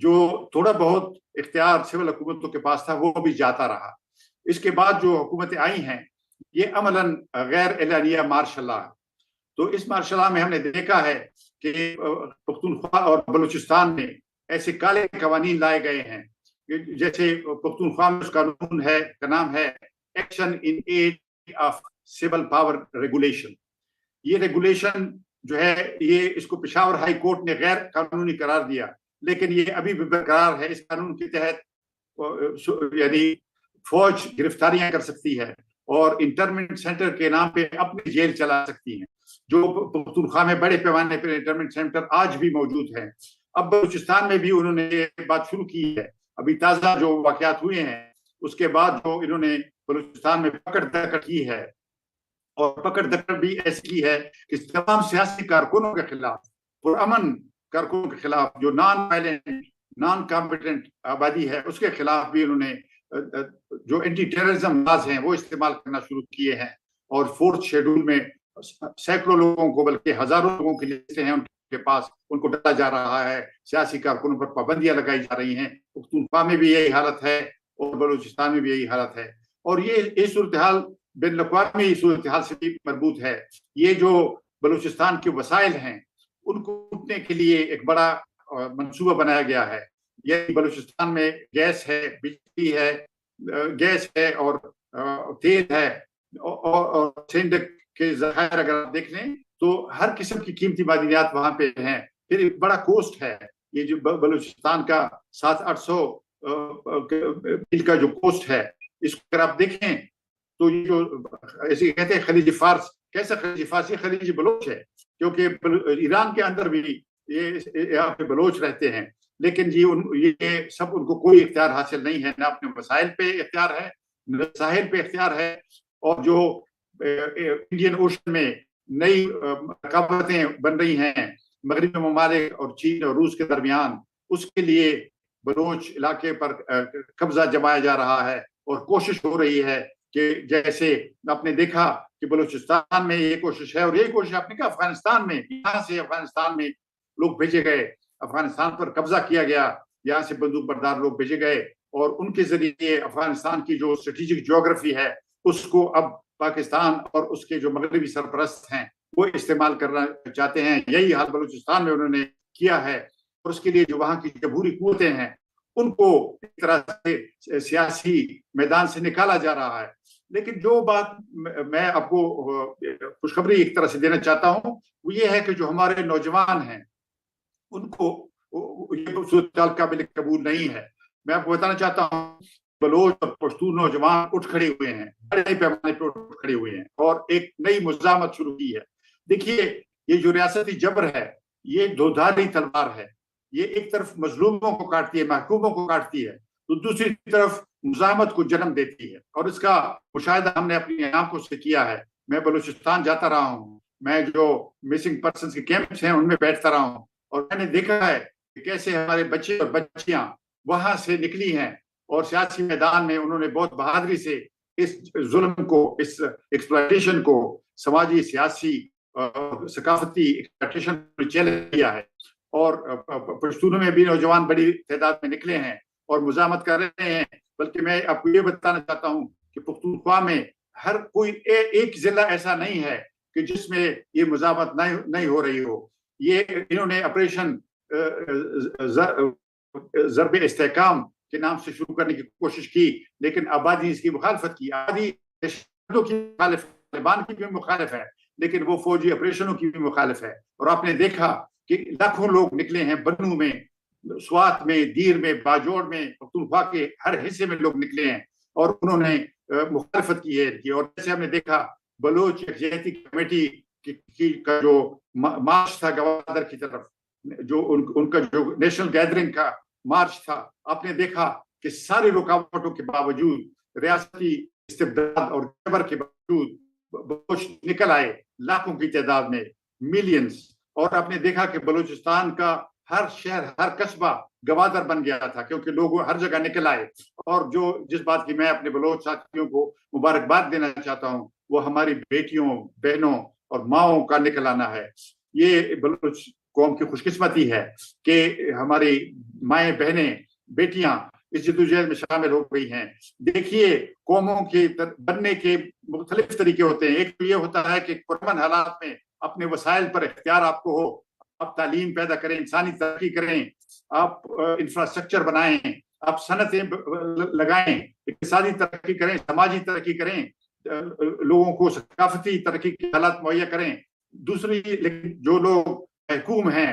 جو تھوڑا بہت اختیار سول حکومتوں کے پاس تھا وہ بھی جاتا رہا. اس کے بعد جو حکومتیں آئی ہیں یہ عملاً غیر اعلانیہ مارشل لا. تو اس مارشل لا میں ہم نے دیکھا ہے کہ پختونخوا اور بلوچستان میں ایسے کالے قوانین لائے گئے ہیں، جیسے پختونخوا میں اس قانون ہے کا نام ہے action in aid of civil power regulation. یہ ریگولیشن جو ہے یہ اس کو پشاور ہائی کورٹ نے غیر قانونی قرار دیا، لیکن یہ ابھی بھی برقرار ہے. اس قانون کے تحت یعنی فوج گرفتاریاں کر سکتی ہے اور انٹرمنٹ سینٹر کے نام پہ اپنی جیل چلا سکتی ہیں، جو پختونخوا میں بڑے پیمانے پر انٹرمنٹ سینٹر آج بھی موجود ہیں. اب بلوچستان میں بھی انہوں نے یہ بات شروع کی ہے. ابھی تازہ جو واقعات ہوئے ہیں اس کے بعد جو انہوں نے بلوچستان میں پکڑ دکڑ کی ہے، اور پکڑ دکڑ بھی ایسی کی ہے کہ تمام سیاسی کارکنوں کے خلاف، پرامن کارکنوں کے خلاف، جو نان وائلنٹ نان کمپیٹنٹ آبادی ہے اس کے خلاف بھی انہوں نے جو اینٹی ٹیررزم لاز ہیں وہ استعمال کرنا شروع کیے ہیں. اور 4th شیڈول میں سینکڑوں لوگوں کو بلکہ ہزاروں لوگوں کی لسٹیں ہیں ان کے پاس، ان کو ڈالا جا رہا ہے. سیاسی کارکنوں پر پابندیاں لگائی جا رہی ہیں. پختونخوا میں بھی یہی حالت ہے اور بلوچستان میں بھی یہی حالت ہے. اور یہ صورتحال بین الاقوامی صورتحال سے بھی مربوط ہے. یہ جو بلوچستان کے وسائل ہیں ان کو لوٹنے کے لیے ایک بڑا منصوبہ بنایا گیا ہے. یہ بلوچستان میں گیس ہے، بجلی ہے، گیس ہے اور تیل ہے اور سینڈک کے ذخائر اگر آپ دیکھ لیں تو ہر قسم کی قیمتی معدنیات وہاں پہ ہیں. پھر ایک بڑا کوسٹ ہے یہ جو بلوچستان کا 700-800 میل کا جو کوسٹ ہے، اس کو اگر آپ دیکھیں تو یہ جو ایسے کہتے ہیں خلیج فارس، کیسا خلیج فارس؟ یہ خلیج بلوچ ہے، کیونکہ ایران کے اندر بھی یہ یہاں پہ بلوچ رہتے ہیں. لیکن یہ سب ان کو کوئی اختیار حاصل نہیں ہے، نہ اپنے وسائل پہ اختیار ہے، نہ ساحل پہ اختیار ہے. اور جو انڈین اوشن میں نئی رکاوٹیں بن رہی ہیں مغربی ممالک اور چین اور روس کے درمیان، اس کے لیے بلوچ علاقے پر قبضہ جمایا جا رہا ہے. اور کوشش ہو رہی ہے کہ جیسے آپ نے دیکھا کہ بلوچستان میں یہ کوشش ہے، اور یہی کوشش آپ نے کہا افغانستان میں، یہاں سے افغانستان میں لوگ بھیجے گئے، افغانستان پر قبضہ کیا گیا، یہاں سے بندوق بردار لوگ بھیجے گئے اور ان کے ذریعے افغانستان کی جو اسٹریٹجک جیوگرافی ہے اس کو اب پاکستان اور اس کے جو مغربی سرپرست ہیں وہ استعمال کرنا چاہتے ہیں. یہی حال بلوچستان میں انہوں نے کیا ہے، اور اس کے لیے جو وہاں کی جمہوری قوتیں ہیں ان کو ایک طرح سے سیاسی میدان سے نکالا جا رہا ہے. لیکن جو بات میں آپ کو خوشخبری ایک طرح سے دینا چاہتا ہوں وہ یہ ہے کہ جو ہمارے نوجوان ہیں ان کو یہ صورتحال قابل قبول نہیں ہے. میں آپ کو بتانا چاہتا ہوں بلوچ اور پشتون نوجوان اٹھ کھڑے ہوئے ہیں، بڑے پیمانے پر اٹھ کھڑے ہوئے ہیں اور ایک نئی مزاحمت شروع کی ہے. دیکھیے یہ جو ریاستی جبر ہے یہ دودھاری تلوار ہے. یہ ایک طرف مظلوموں کو کاٹتی ہے، محکوموں کو کاٹتی ہے، تو دوسری طرف مزاحمت کو جنم دیتی ہے. اور اس کا مشاہدہ ہم نے اپنی آنکھوں سے کیا ہے. میں بلوچستان جاتا رہا ہوں، میں جو مسنگ پرسنز کے کیمپس ہیں ان میں بیٹھتا رہا ہوں، اور میں نے دیکھا ہے کہ کیسے ہمارے بچے اور بچیاں وہاں سے نکلی ہیں اور سیاسی میدان میں انہوں نے بہت بہادری سے اس ظلم کو، اس ایکسپلائٹیشن کو، سماجی سیاسی ثقافتی ایکسپلائٹیشن کو چیلنج کیا ہے. اور پشتونوں میں بھی نوجوان بڑی تعداد میں نکلے ہیں اور مزاحمت کر رہے ہیں. بلکہ میں آپ کو یہ بتانا چاہتا ہوں کہ پختونخوا میں ہر کوئی ایک ضلع ایسا نہیں ہے کہ جس میں یہ مزاحمت نہیں ہو رہی ہو. یہ انہوں نے آپریشن ضرب استحکام کے نام سے شروع کرنے کی کوشش کی، لیکن آبادی اس کی مخالفت کی. آبادی کی مخالف، طالبان کی بھی مخالف ہے، لیکن وہ فوجی آپریشنوں کی بھی مخالف ہے. اور آپ نے دیکھا کہ لاکھوں لوگ نکلے ہیں، بنو میں، سوات میں، دیر میں، باجوڑ میں، پختونخوا کے ہر حصے میں لوگ نکلے ہیں اور انہوں نے مخالفت کی ہے. اور جیسے ہم نے دیکھا بلوچ یکجہتی کمیٹی کا جو مارچ تھا گوادر کی طرف، جو ان کا جو نیشنل گیدرنگ کا مارچ تھا، آپ نے دیکھا کہ ساری رکاوٹوں کے باوجود، ریاستی استبداد اور جبر کے باوجود بلوچ نکل آئے لاکھوں کی تعداد میں، ملینز. اور آپ نے دیکھا کہ بلوچستان کا ہر شہر، ہر قصبہ गवादर बन गया था, क्योंकि लोग हर जगह निकल आए। और जिस बात की मैं अपने बलोच साथियों को मुबारकबाद देना चाहता हूँ, वो हमारी बेटियों, बहनों और माओं का निकल आना है। ये बलोच कौम की खुशकिस्मती है कि हमारी माएँ, बहनें, बेटियां इस जद्दोजहद में शामिल हो गई हैं। देखिए, कौमों के बनने के मुख्तलिफ तरीके होते हैं। एक तो ये होता है कि पुरअमन हालात में अपने वसाइल पर इख्तियार आपको हो, आप तालीम पैदा करें, इंसानी तरक्की करें, आप इंफ्रास्ट्रक्चर बनाएं, आप सनतें लगाएं, इक़्तिसादी तरक्की करें, समाजी तरक्की करें, लोगों को सकाफती तरक्की के हालात मुहैया करें। दूसरी, लेकिन जो लोग महकूम हैं,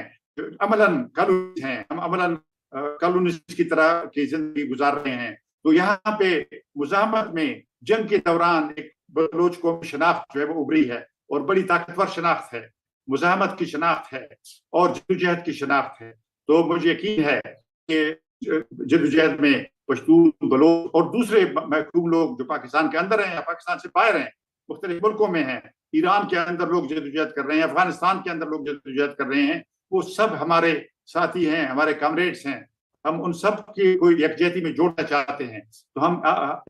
अमलन कॉलोनिस्ट हैं, हम अमलन कॉलोनिस्ट की तरह की जिंदगी गुजार रहे हैं, तो यहाँ पे मुज़ाहमत में जंग के दौरान एक बलोच कौम शनाख्त जो है वो उभरी है, और बड़ी ताकतवर शनाख्त है, मुज़ाहमत की शनाख्त है और जद्दोजहद की शनाख्त है। तो मुझे यकीन है कि जद्दोजहद में पश्तून, बलोच और दूसरे महकूम लोग जो पाकिस्तान के अंदर हैं या पाकिस्तान से बाहर हैं, मुख्तलिफ मुल्कों में हैं, ईरान के अंदर लोग जद्दोजहद कर रहे हैं, अफगानिस्तान के अंदर लोग जद्दोजहद कर रहे हैं, वो सब हमारे साथी हैं, हमारे कॉमरेड्स हैं। हम उन सब की कोई यकजहती में जोड़ना चाहते हैं, तो हम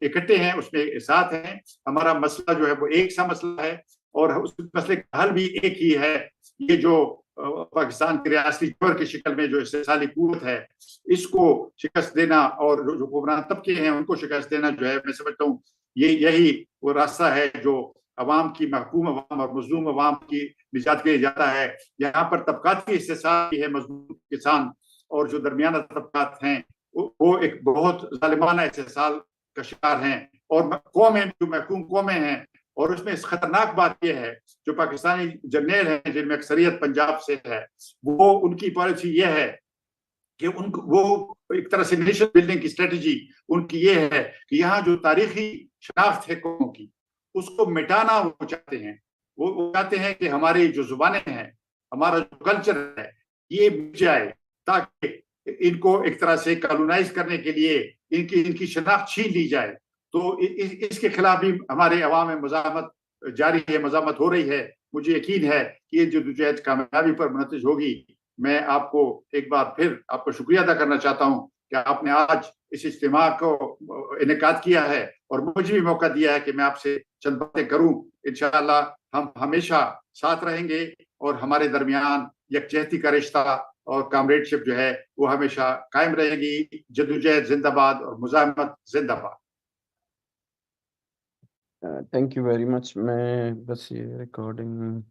इकट्ठे हैं, उसमें साथ हैं। हमारा मसला जो है वो एक सा मसला है, और उस मसले का हल भी एक ही है। ये जो पाकिस्तान की रियासती जबर की शक्ल में जो इस्तेसाली कुव्वत है, इसको शिकस्त देना, और जो हुक्मरान तबके हैं उनको शिकस्त देना, जो है मैं समझता हूँ यही वो रास्ता है जो अवाम की, महकूम अवाम और मजलूम अवाम की निजात के लिए जाता है। यहाँ पर तबकाती इस्तेसाल है, मजलूम किसान और जो दरमियाना तबकात हैं वो एक बहुत जालिमाना इस्तेसाल का शिकार हैं, और कौमें जो महकूम कौमें हैं। और उसमें खतरनाक बात यह है, जो पाकिस्तानी जर्नैल हैं जिनमें अक्सरियत पंजाब से है, वो उनकी पॉलिसी यह है कि वो एक तरह से नेशन बिल्डिंग की स्ट्रेटजी उनकी ये है कि यहाँ जो तारीखी शनाख्त है कौमों की, उसको मिटाना वो चाहते हैं। वो चाहते हैं कि हमारी जो जुबानें हैं, हमारा जो कल्चर है, ये मिट जाए, ताकि इनको एक तरह से कॉलोनाइज करने के लिए इनकी शनाख्त छीन ली जाए। तो इसके खिलाफ भी हमारे अवाम में मज़ाहमत जारी है, मज़ाहमत हो रही है। मुझे यकीन है कि ये जद्दोजहद कामयाबी पर मुनतिज होगी। मैं आपको एक बार फिर आपका शुक्रिया अदा करना चाहता हूँ कि आपने आज इस इज्तिमा को इनेकाद किया है, और मुझे भी मौका दिया है कि मैं आपसे चंद बातें करूँ। इंशाअल्लाह हम हमेशा साथ रहेंगे, और हमारे दरमियान यकजहती का रिश्ता और कॉमरेडशिप जो है वो हमेशा कायम रहेगी। जद्दोजहद जिंदाबाद और मुज़ाहमत जिंदाबाद। Thank you very much. मैं बस ये recording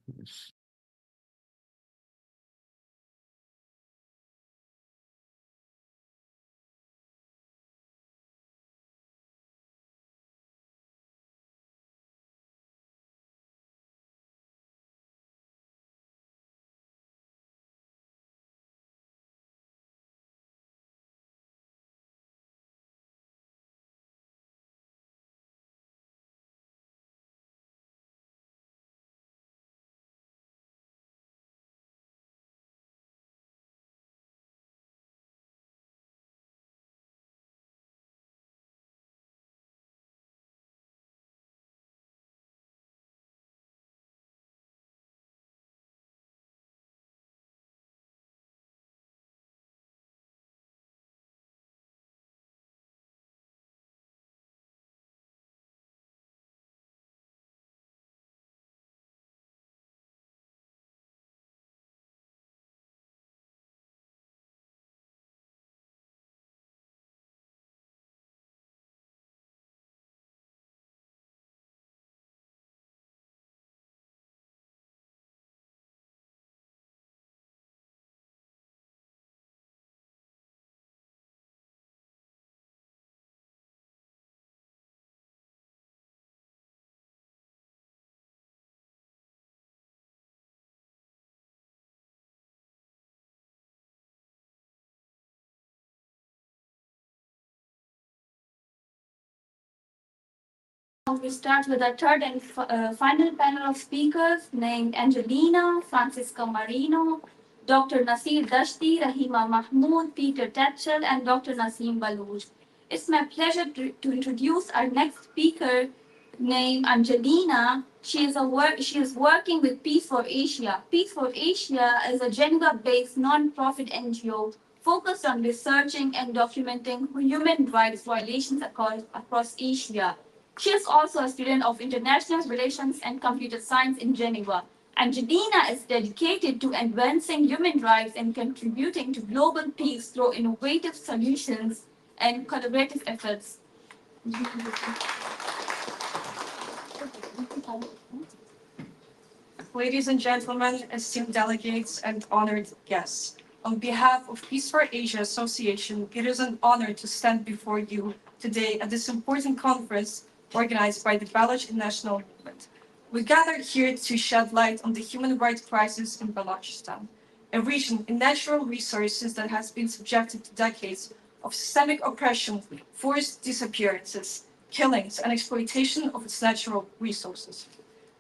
We start with our third and final panel of speakers named Angelina, Francisco Marino, Dr. Nasir Dashti, Rahima Mahmood, Peter Tatchell, and Dr. Naseem Baloch. It's my pleasure to introduce our next speaker named Angelina. She is working with Peace for Asia. Peace for Asia is a Geneva-based non-profit NGO focused on researching and documenting human rights violations across Asia. She is also a student of international relations and computer science in Geneva. And Jadina is dedicated to advancing human rights and contributing to global peace through innovative solutions and collaborative efforts. Ladies and gentlemen, esteemed delegates and honored guests, on behalf of Peace for Asia Association, it is an honor to stand before you today at this important conference organized by the Baloch National Movement. We gathered here to shed light on the human rights crisis in Balochistan, a region in natural resources that has been subjected to decades of systemic oppression, forced disappearances, killings, and exploitation of its natural resources.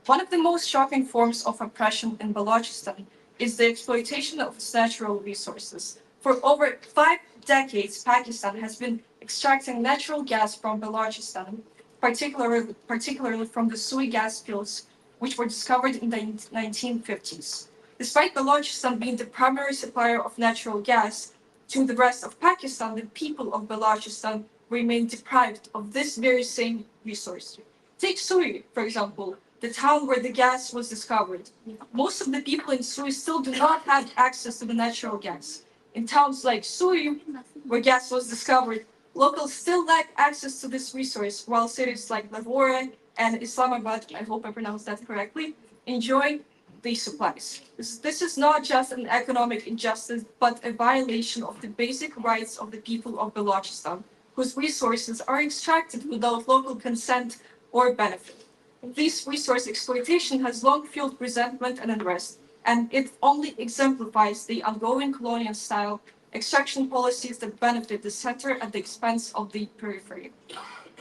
One of the most shocking forms of oppression in Balochistan is the exploitation of its natural resources. For over 5 decades, Pakistan has been extracting natural gas from Balochistan, particularly from the Sui gas fields, which were discovered in the 1950s. Despite Balochistan being the primary supplier of natural gas to the rest of Pakistan, the people of Balochistan remain deprived of this very same resource. Take Sui, for example, the town where the gas was discovered. Most of the people in Sui still do not have access to the natural gas. In towns like Sui, where gas was discovered, locals still lack access to this resource, while cities like Lahore and Islamabad, I hope I pronounced that correctly, enjoy these supplies. This is not just an economic injustice, but a violation of the basic rights of the people of Balochistan, whose resources are extracted without local consent or benefit. This resource exploitation has long fueled resentment and unrest, and it only exemplifies the ongoing colonial-style extraction policies that benefit the center at the expense of the periphery.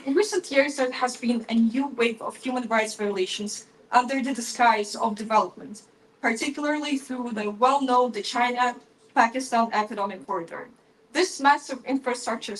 In recent years, there has been a new wave of human rights violations under the disguise of development, particularly through the well-known China-Pakistan Economic Corridor. This massive infrastructure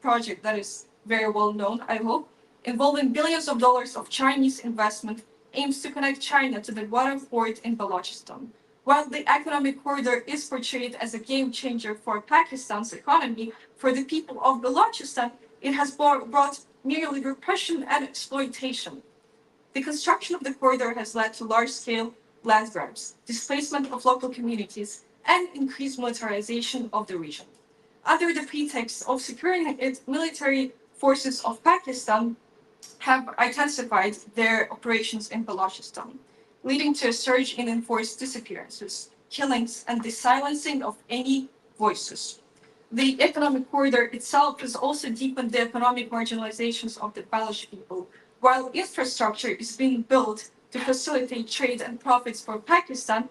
project that is very well known, I hope, involving billions of dollars of Chinese investment, aims to connect China to the water port in Balochistan. While the economic corridor is portrayed as a game changer for Pakistan's economy, for the people of Balochistan, it has brought merely repression and exploitation. The construction of the corridor has led to large-scale land grabs, displacement of local communities, and increased militarization of the region. Under the pretext of securing its military forces of Pakistan have intensified their operations in Balochistan, leading to a surge in enforced disappearances, killings, and the silencing of any voices. The economic corridor itself has also deepened the economic marginalizations of the Baloch people, while infrastructure is being built to facilitate trade and profits for Pakistan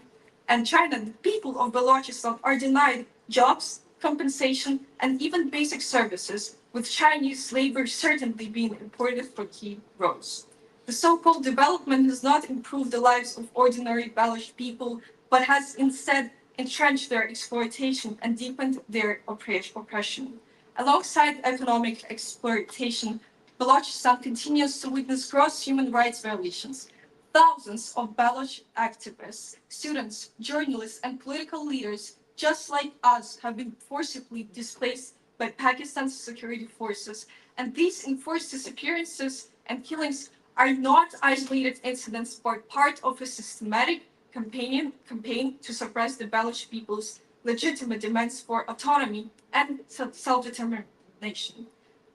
and China. The people of Balochistan are denied jobs, compensation, and even basic services, with Chinese labor certainly being imported for key roles. The so-called development has not improved the lives of ordinary Baloch people, but has instead entrenched their exploitation and deepened their oppression. Alongside economic exploitation, Balochistan continues to witness gross human rights violations. Thousands of Baloch activists, students, journalists, and political leaders, just like us, have been forcibly displaced by Pakistan's security forces, and these enforced disappearances and killings are not isolated incidents but part of a systematic campaign to suppress the Baloch people's legitimate demands for autonomy and self-determination.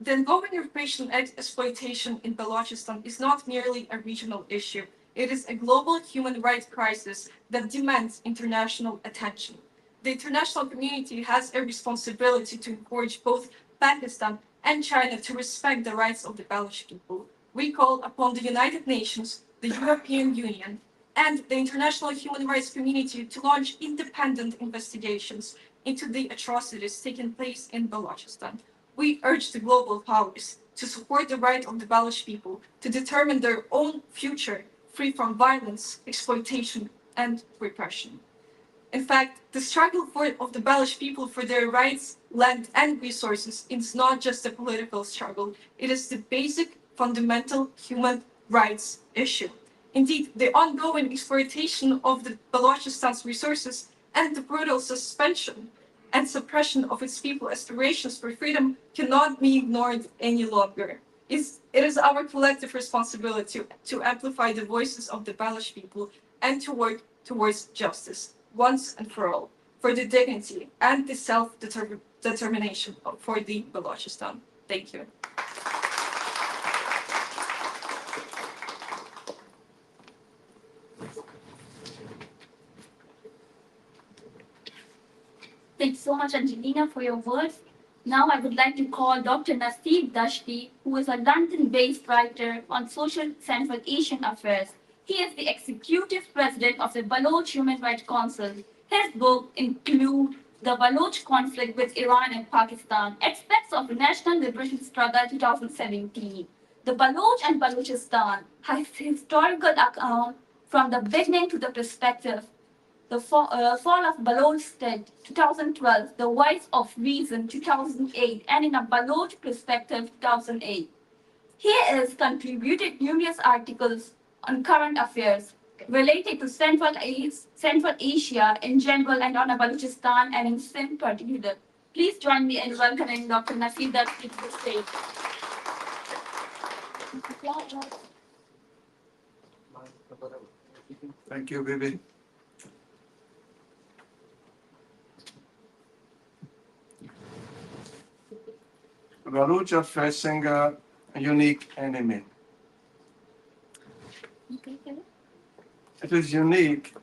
The ongoing repression and exploitation in Balochistan is not merely a regional issue. It is a global human rights crisis that demands international attention. The international community has a responsibility to encourage both Pakistan and China to respect the rights of the Baloch people. We call upon the United Nations, the European Union, and the international human rights community to launch independent investigations into the atrocities taking place in Balochistan. We urge the global powers to support the right of the Baloch people to determine their own future free from violence, exploitation, and repression. In fact, the struggle of the Baloch people for their rights, land, and resources is not just a political struggle. It is the basic, fundamental human rights issue. Indeed, the ongoing exploitation of the Balochistan's resources and the brutal suspension and suppression of its people's aspirations for freedom cannot be ignored any longer. It is our collective responsibility to amplify the voices of the Baloch people and to work towards justice, once and for all, for the dignity and the self-determination for the Balochistan. Thank you. Thanks so much, Angelina, for your words. Now I would like to call Dr. Naseeb Dashti, who is a London-based writer on social Central Asian affairs. He is the executive president of the Baloch Human Rights Council. His book includes The Baloch Conflict with Iran and Pakistan, Aspects of the National Liberation Struggle 2017. The Baloch and Balochistan has historical account from the beginning to the perspective. The Fall of Baloch State, 2012, The Voice of Reason, 2008, and In a Baloch Perspective, 2008. He has contributed numerous articles on current affairs related to Central Asia in general and on Balochistan and in Sindh particular. Please join me in welcoming Dr. Naseeb Dashti to the stage. Thank you, Bibi. Baloch are facing a unique enemy. It is unique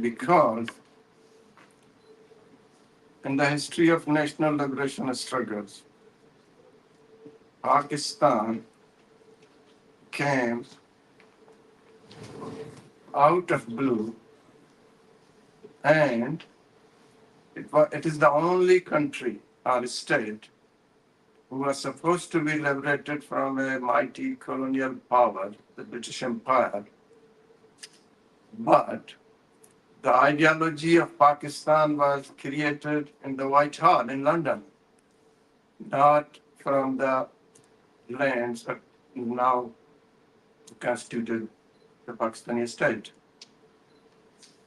because in the history of national liberation struggles, Pakistan came out of blue, and it is the only country or state who was supposed to be liberated from a mighty colonial power, the British Empire. But the ideology of Pakistan was created in the White Hall in London, not from the lands that now constituted the Pakistani state.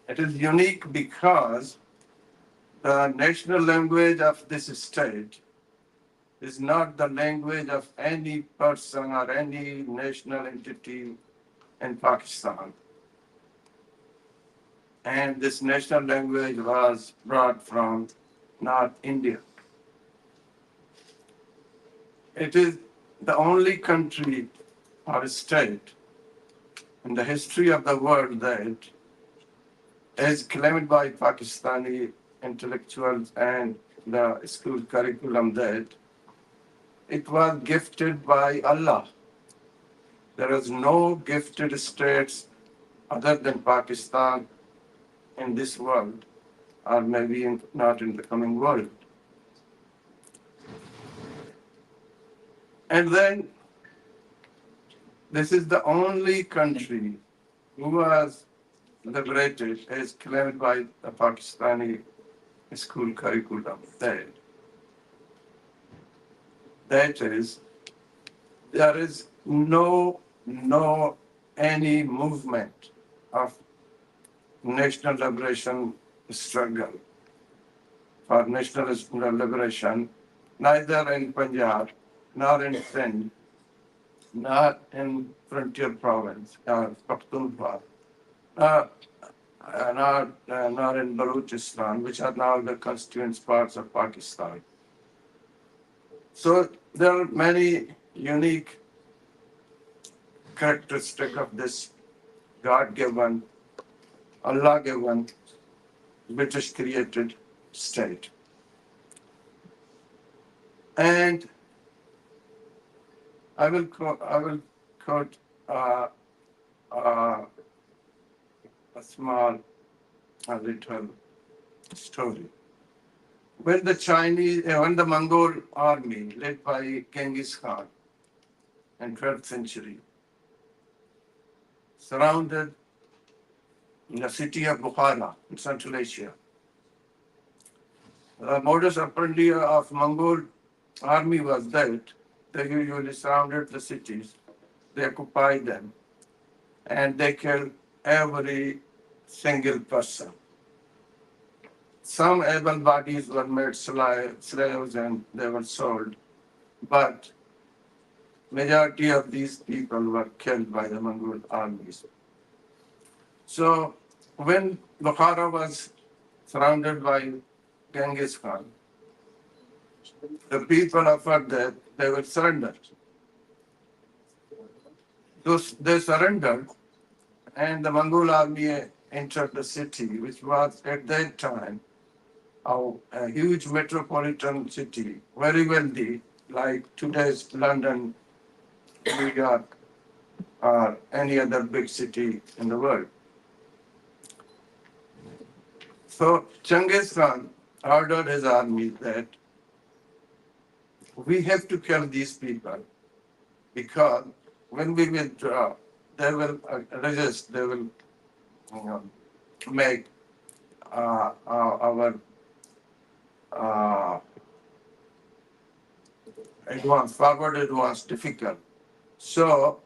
It is unique because the national language of this state is not the language of any person or any national entity in Pakistan. And this national language was brought from North India. It is the only country or state in the history of the world that is claimed by Pakistani intellectuals and the school curriculum that it was gifted by Allah. There is no gifted states other than Pakistan in this world, or maybe not in the coming world. And then this is the only country who was liberated as claimed by the Pakistani school curriculum. That is, there is no any movement of national liberation struggle for national liberation, neither in Punjab, nor in Sindh, nor in frontier province, Pakhtunkhwa, nor in Balochistan, which are now the constituent parts of Pakistan. So there are many unique characteristics of this God-given, Allah-given, British-created state. And I will quote a little story. When the Mongol army led by Genghis Khan in 12th century surrounded the city of Bukhara in Central Asia, the modus operandi of Mongol army was that they usually surrounded the cities, they occupied them, and they killed every single person. some able bodies were made slaves and they were sold, but majority of these people were killed by the Mongol armies. So when Bukhara was surrounded by Genghis Khan, the people offered that they would surrender. They surrendered, and the Mongol army entered the city, which was at that time a huge metropolitan city, very wealthy, like today's London, New York, or any other big city in the world. So Genghis Khan ordered his army that we have to kill these people because when we withdraw, they will resist, they will make our forward advance difficult. So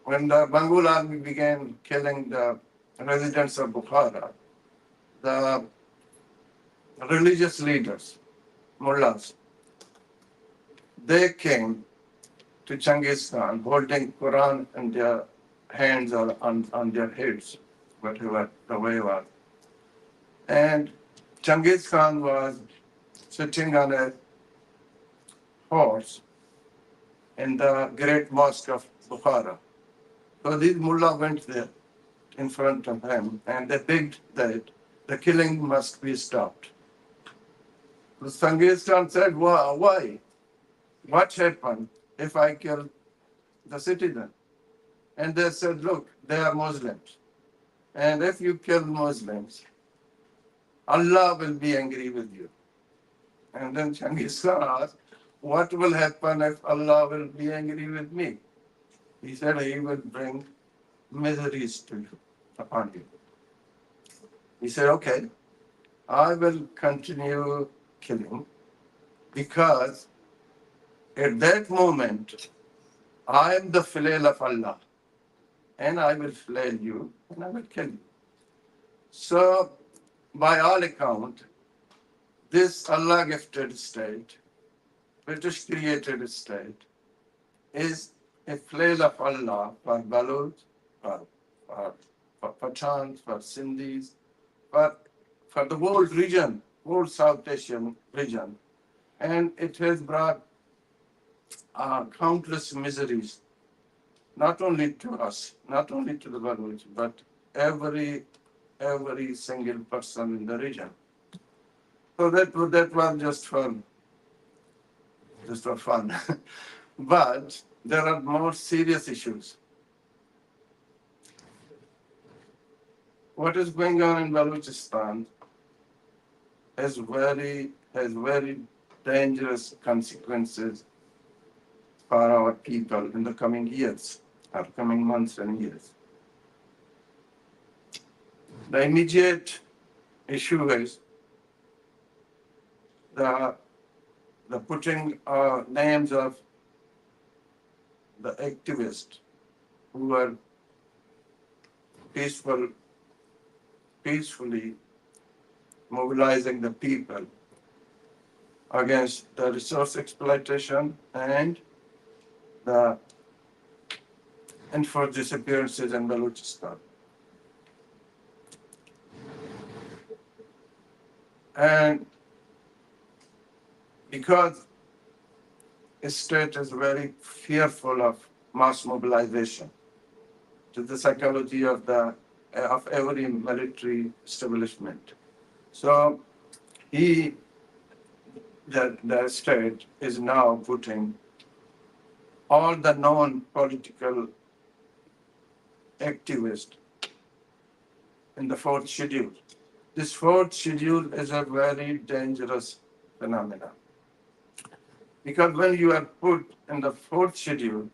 when the Mongol army began killing the residents of Bukhara, the religious leaders, mullahs, they came to Genghis Khan holding Quran in their hands or on their heads, whatever the way was. And Genghis Khan was sitting on a horse in the great mosque of Bukhara. So these mullah went there in front of him and they begged that the killing must be stopped. So Genghis Khan said, why? What happened if I kill the citizen? And they said, look, they are Muslims. And if you kill Muslims, Allah will be angry with you. And then Genghis Khan asked, what will happen if Allah will be angry with me? He said, he will bring miseries to you, upon you. He said, okay, I will continue killing because at that moment, I am the flail of Allah and I will flail you and I will kill you. So, by all account, this Allah gifted state, British created state, is a flail of Allah for Baloch, for Pathans, for Sindhis, for the whole region, whole South Asian region. And it has brought countless miseries, not only to us, not only to the Baloch, but every single person in the region. So that was just for fun. But there are more serious issues. What is going on in Balochistan has very dangerous consequences for our people in the coming years, or coming months and years. The immediate issue is the putting names of the activists who were peacefully mobilizing the people against the resource exploitation and the enforced disappearances in Balochistan. And because the state is very fearful of mass mobilization, to the psychology of every military establishment. So the state is now putting all the non-political activists in the fourth schedule. This fourth schedule is a very dangerous phenomenon. Because when you are put in the fourth schedule,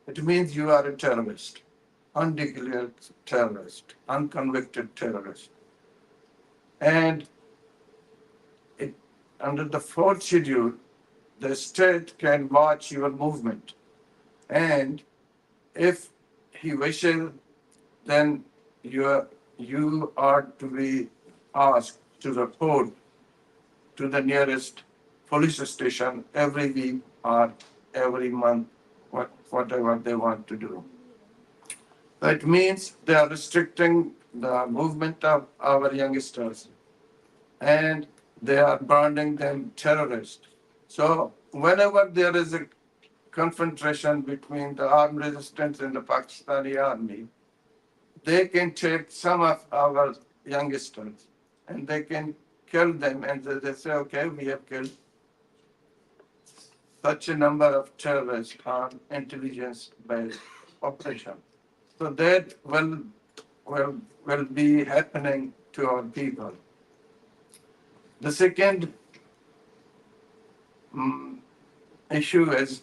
it means you are a terrorist, undeclared terrorist, unconvicted terrorist. And under the fourth schedule, the state can watch your movement. And if he wishes, then you are to be asked to report to the nearest police station every week or every month, whatever they want to do. That means they are restricting the movement of our youngsters and they are branding them terrorists. So whenever there is a confrontation between the armed resistance and the Pakistani army, they can take some of our youngsters and they can kill them, and they say, okay, we have killed such a number of terrorists on intelligence-based operation. So that will be happening to our people. The second issue is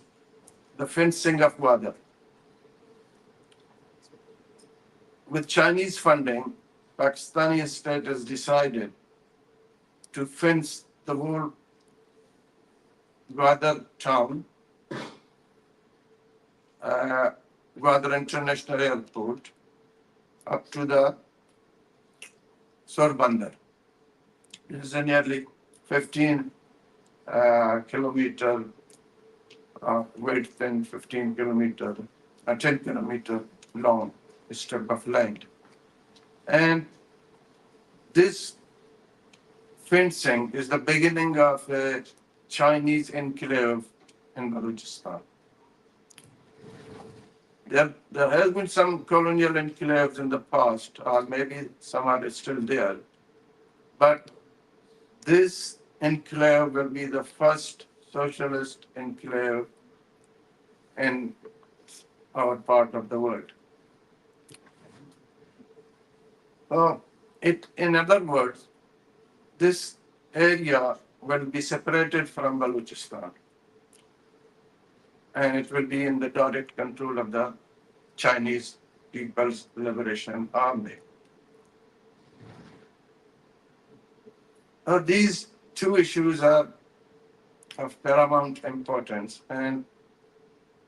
the fencing of water. With Chinese funding, Pakistani state has decided to fence the whole Gwadar town, Gwadar International Airport, up to the Sorbandar. It is a nearly 15 kilometer width and 15 kilometer, 10 kilometer long strip of land. And this fencing is the beginning of a Chinese enclave in Balochistan. There has been some colonial enclaves in the past, or maybe some are still there. But this enclave will be the first socialist enclave in our part of the world. So, in other words, this area will be separated from Balochistan, and it will be in the direct control of the Chinese People's Liberation Army. These two issues are of paramount importance, and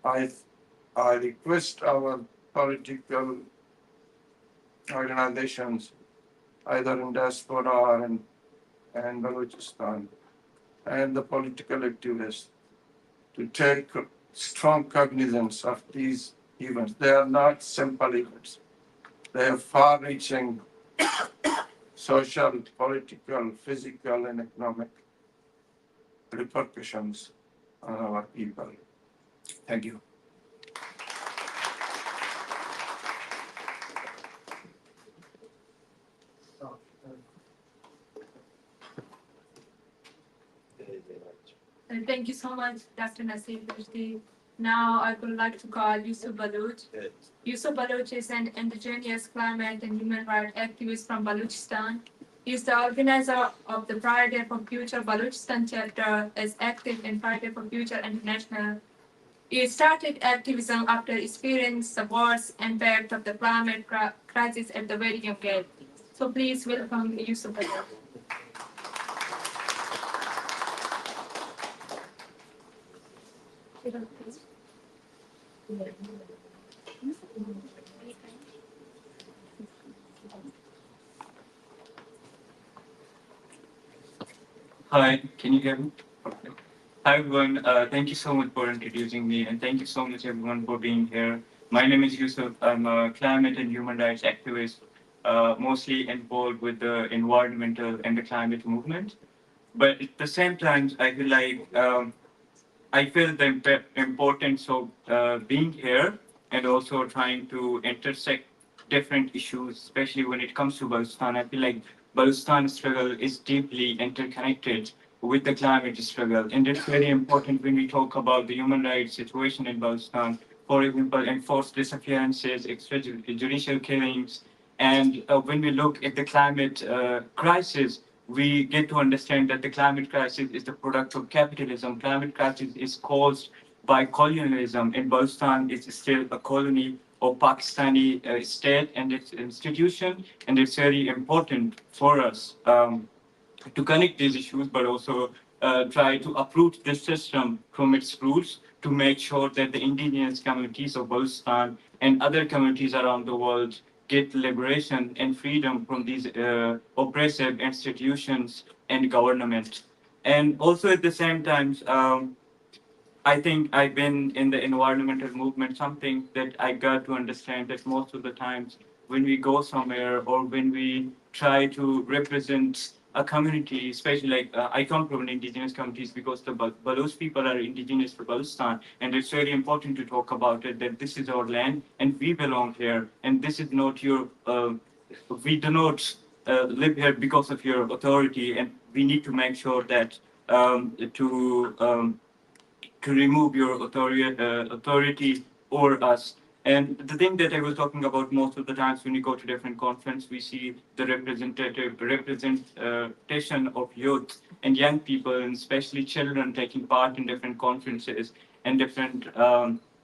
I request our political organizations, either in diaspora or in Balochistan, and the political activists to take strong cognizance of these events. They are not simple events. They have far-reaching social, political, physical, and economic repercussions on our people. Thank you. Thank you so much, Dr. Nasir Bajdi. Now I would like to call Yusuf Baloch. Yusuf Baloch is an indigenous climate and human rights activist from Balochistan. He is the organizer of the Friday for Future Balochistan chapter, is active in Friday for Future International. He started activism after experiencing the worst impact of the climate crisis at the very young age. So please welcome Yusuf Baloch. Hi, can you hear me? Okay. Hi everyone, thank you so much for introducing me, and thank you so much everyone for being here. My name is Yusuf. I'm a climate and human rights activist, mostly involved with the environmental and the climate movement. But at the same time, I feel like I feel the importance of being here and also trying to intersect different issues, especially when it comes to Balochistan. I feel like Balochistan struggle is deeply interconnected with the climate struggle, and it's very important when we talk about the human rights situation in Balochistan. For example, enforced disappearances, extrajudicial killings, and when we look at the climate crisis, we get to understand that the climate crisis is the product of capitalism. Climate crisis is caused by colonialism, and Balochistan is still a colony of Pakistani state and its institution, and it's very important for us to connect these issues, but also try to uproot the system from its roots to make sure that the indigenous communities of Balochistan and other communities around the world get liberation and freedom from these oppressive institutions and government. And also at the same time, I think I've been in the environmental movement, something that I got to understand that most of the times when we go somewhere or when we try to represent a community, especially like I come from an indigenous communities because the Baloch people are indigenous to Balochistan, and it's very important to talk about it that this is our land and we belong here, and this is not your. We do not live here because of your authority, and we need to make sure that to remove your authority over us. And the thing that I was talking about most of the times when we go to different conferences, we see the representation of youth and young people, and especially children, taking part in different conferences and different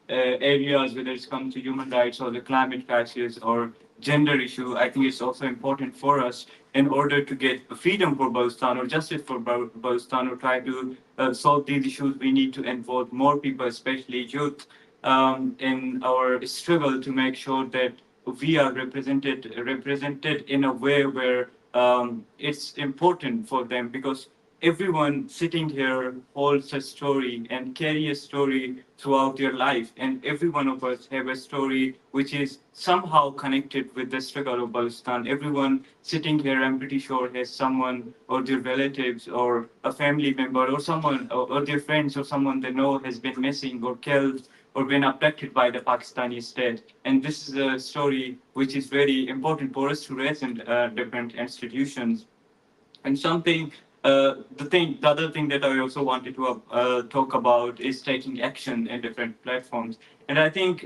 areas, whether it's come to human rights or the climate crisis or gender issue. I think it's also important for us in order to get freedom for Balochistan or justice for Balochistan or try to solve these issues. We need to involve more people, especially youth, in our struggle to make sure that we are represented in a way where it's important for them, because everyone sitting here holds a story and carry a story throughout their life, and every one of us have a story which is somehow connected with the struggle of Balochistan. Everyone sitting here, I'm pretty sure, has someone or their relatives or a family member or someone or their friends or someone they know has been missing or killed or been abducted by the Pakistani state. And this is a story which is very important for us to raise in different institutions. And something, the other thing that I also wanted to talk about is taking action in different platforms. And I think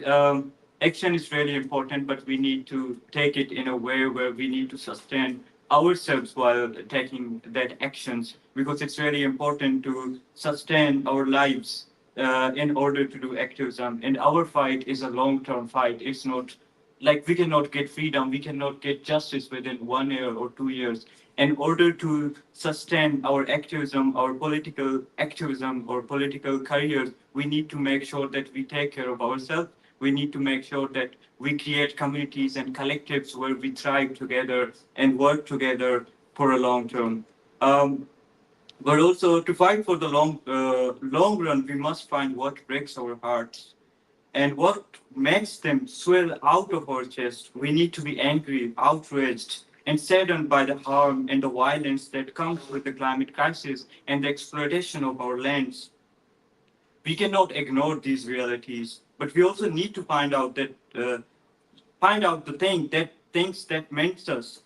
action is really important, but we need to take it in a way where we need to sustain ourselves while taking that actions, because it's really important to sustain our lives in order to do activism. And our fight is a long-term fight. It's not like we cannot get freedom, we cannot get justice within 1 year or 2 years. In order to sustain our activism, our political activism or political careers, we need to make sure that we take care of ourselves. We need to make sure that we create communities and collectives where we thrive together and work together for a long term. But also to fight for the long run, we must find what breaks our hearts and what makes them swell out of our chest. We need to be angry, outraged, and saddened by the harm and the violence that comes with the climate crisis and the exploitation of our lands. We cannot ignore these realities, but we also need to find out the things that makes us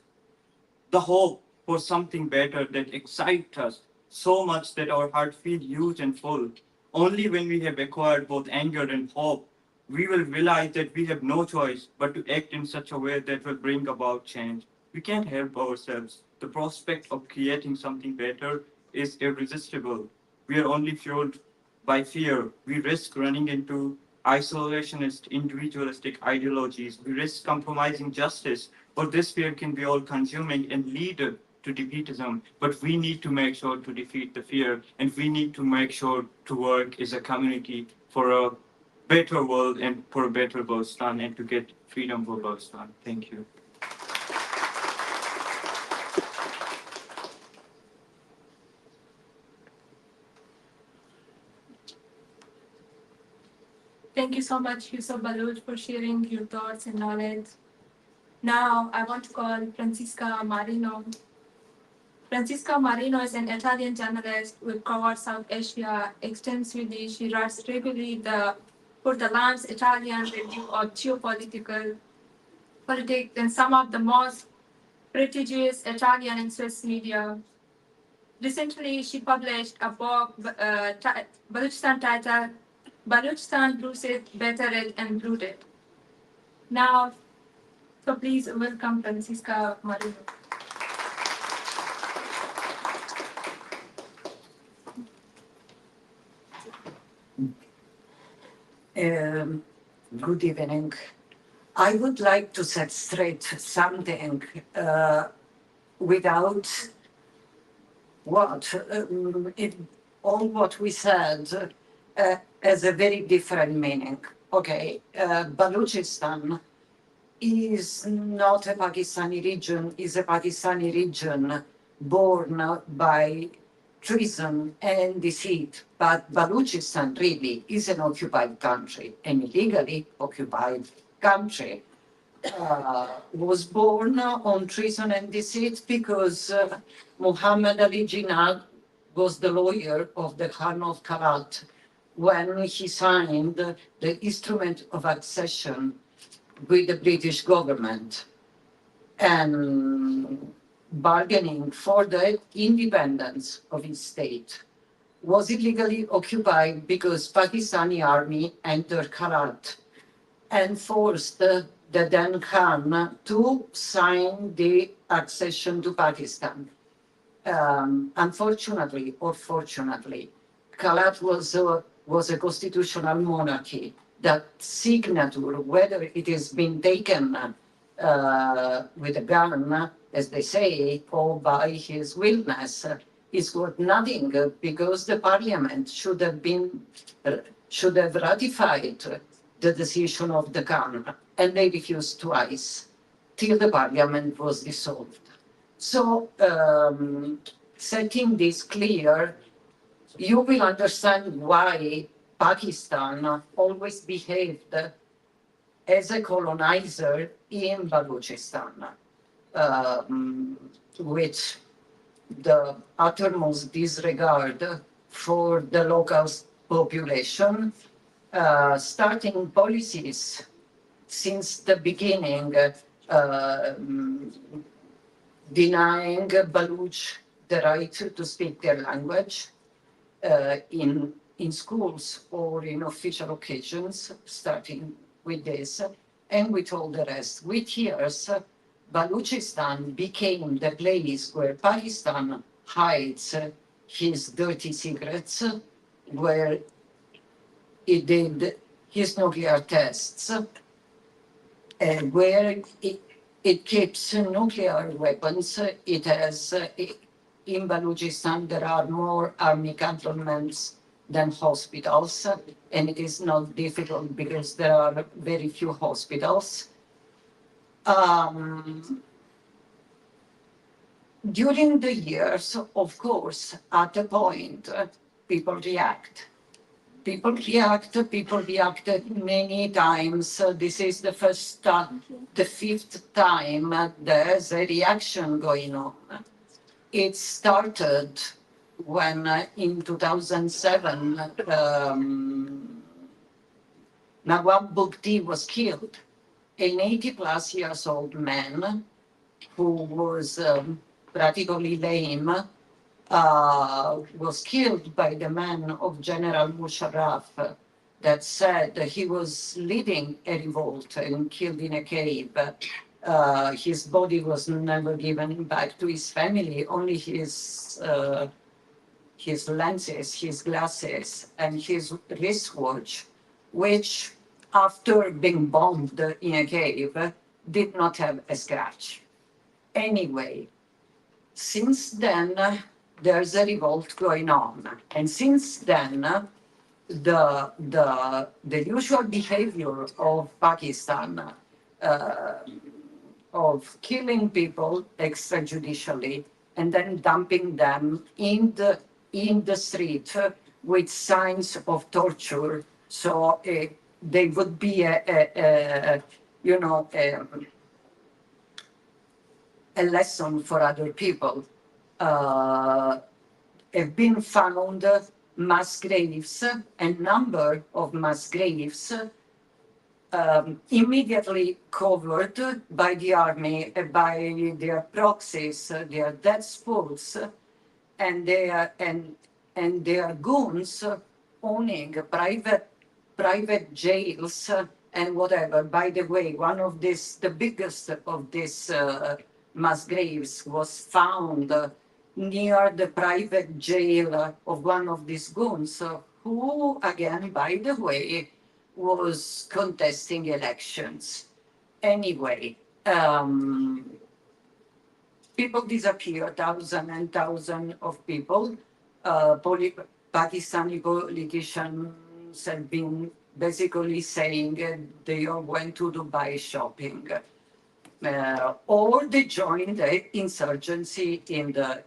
the hope for something better, that excites us so much that our heart feels huge and full. Only when we have acquired both anger and hope, we will realize that we have no choice but to act in such a way that will bring about change. We can't help ourselves. The prospect of creating something better is irresistible. We are only fueled by fear. We risk running into isolationist, individualistic ideologies. We risk compromising justice, or this fear can be all consuming and lead to defeatism. But we need to make sure to defeat the fear, and we need to make sure to work as a community for a better world and for a better Balochistan and to get freedom for Balochistan. Thank you. Thank you so much, Yusuf Baloch, for sharing your thoughts and knowledge. Now, I want to call Francisca Marino. Francisca Marino is an Italian journalist who covers South Asia extensively. She writes regularly for the Lamb's Italian review of geopolitical politics and some of the most prestigious Italian and Swiss media. Recently, she published a book, Balochistan titled Balochistan Bruised, Battered, and Brooded. Now, so please welcome Francisca Marino. Good evening. I would like to set straight something without all what we said has a very different meaning. Okay, Balochistan is not a Pakistani region, is a Pakistani region born by treason and deceit. But Balochistan really is an occupied country, an illegally occupied country. Was born on treason and deceit because Muhammad Ali Jinnah was the lawyer of the Khan of Karat when he signed the instrument of accession with the British government and bargaining for the independence of his state was illegally occupied because Pakistani army entered Karat and forced the then Khan to sign the accession to Pakistan. Unfortunately or fortunately, Karat was a constitutional monarchy. That signature, whether it has been taken with a gun, as they say, or by his willness, is worth nothing because the parliament should have ratified the decision of the Khan, and they refused twice till the parliament was dissolved. So, setting this clear, you will understand why Pakistan always behaved as a colonizer in Balochistan, with the uttermost disregard for the local population, starting policies since the beginning, denying Baloch the right to speak their language in schools or in official occasions, starting with this, and with all the rest. With years, Balochistan became the place where Pakistan hides his dirty secrets, where it did his nuclear tests, where it keeps nuclear weapons. It has, in Balochistan, there are more army cantonments than hospitals, and it is not difficult because there are very few hospitals. During the years, of course, at a point, people react. People reacted many times. This is the first time, the fifth time there's a reaction going on. It started when in 2007, Nawab Bugti was killed, an 80+ years old man who was practically lame, was killed by the men of General Musharraf that said he was leading a revolt and killed in a cave. His body was never given back to his family, only his lenses, his glasses, and his wristwatch, which after being bombed in a cave, did not have a scratch. Anyway, since then, there's a revolt going on. And since then, the usual behavior of Pakistan, of killing people extrajudicially and then dumping them in the street with signs of torture. So they would be a lesson for other people. Have been found mass graves, a number of mass graves, immediately covered by the army, by their proxies, their death spots, and their goons owning private jails and whatever. By the way, the biggest of these mass graves was found near the private jail of one of these goons, who, again, by the way, was contesting elections. Anyway, people disappear, thousands and thousands of people. Pakistani politicians have been basically saying they all went to Dubai shopping, or they joined the insurgency in the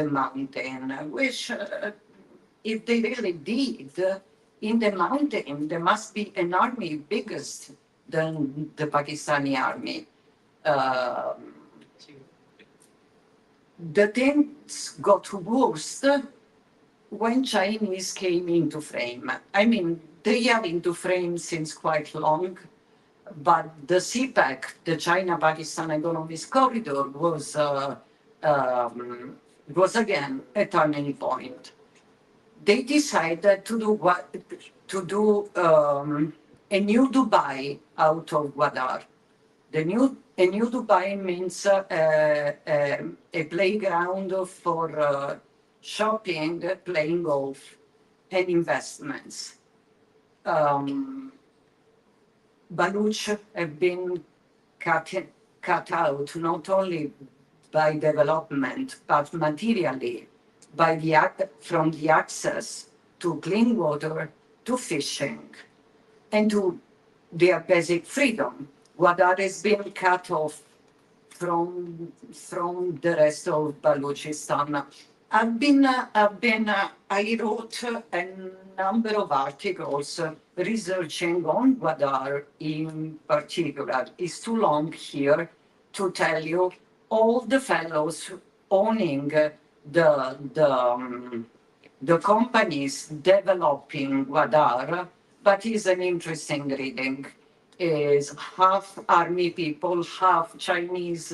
mountain, which if they really did, in the mountain there must be an army bigger than the Pakistani army. The things got worse when Chinese came into frame. I mean, they are into frame since quite long, but the CPEC, the China-Pakistan Economic Corridor, was again a turning point. They decided to do a new Dubai out of Gwadar. A new Dubai means a playground for shopping, playing golf, and investments. Baluch have been cut out not only by development, but materially from the access to clean water, to fishing, and to their basic freedom. Gwadar has been cut off from the rest of Balochistan. I wrote a number of articles researching on Gwadar in particular. It's too long here to tell you all the fellows owning the companies developing Gwadar, but it's an interesting reading. Is half army people, half Chinese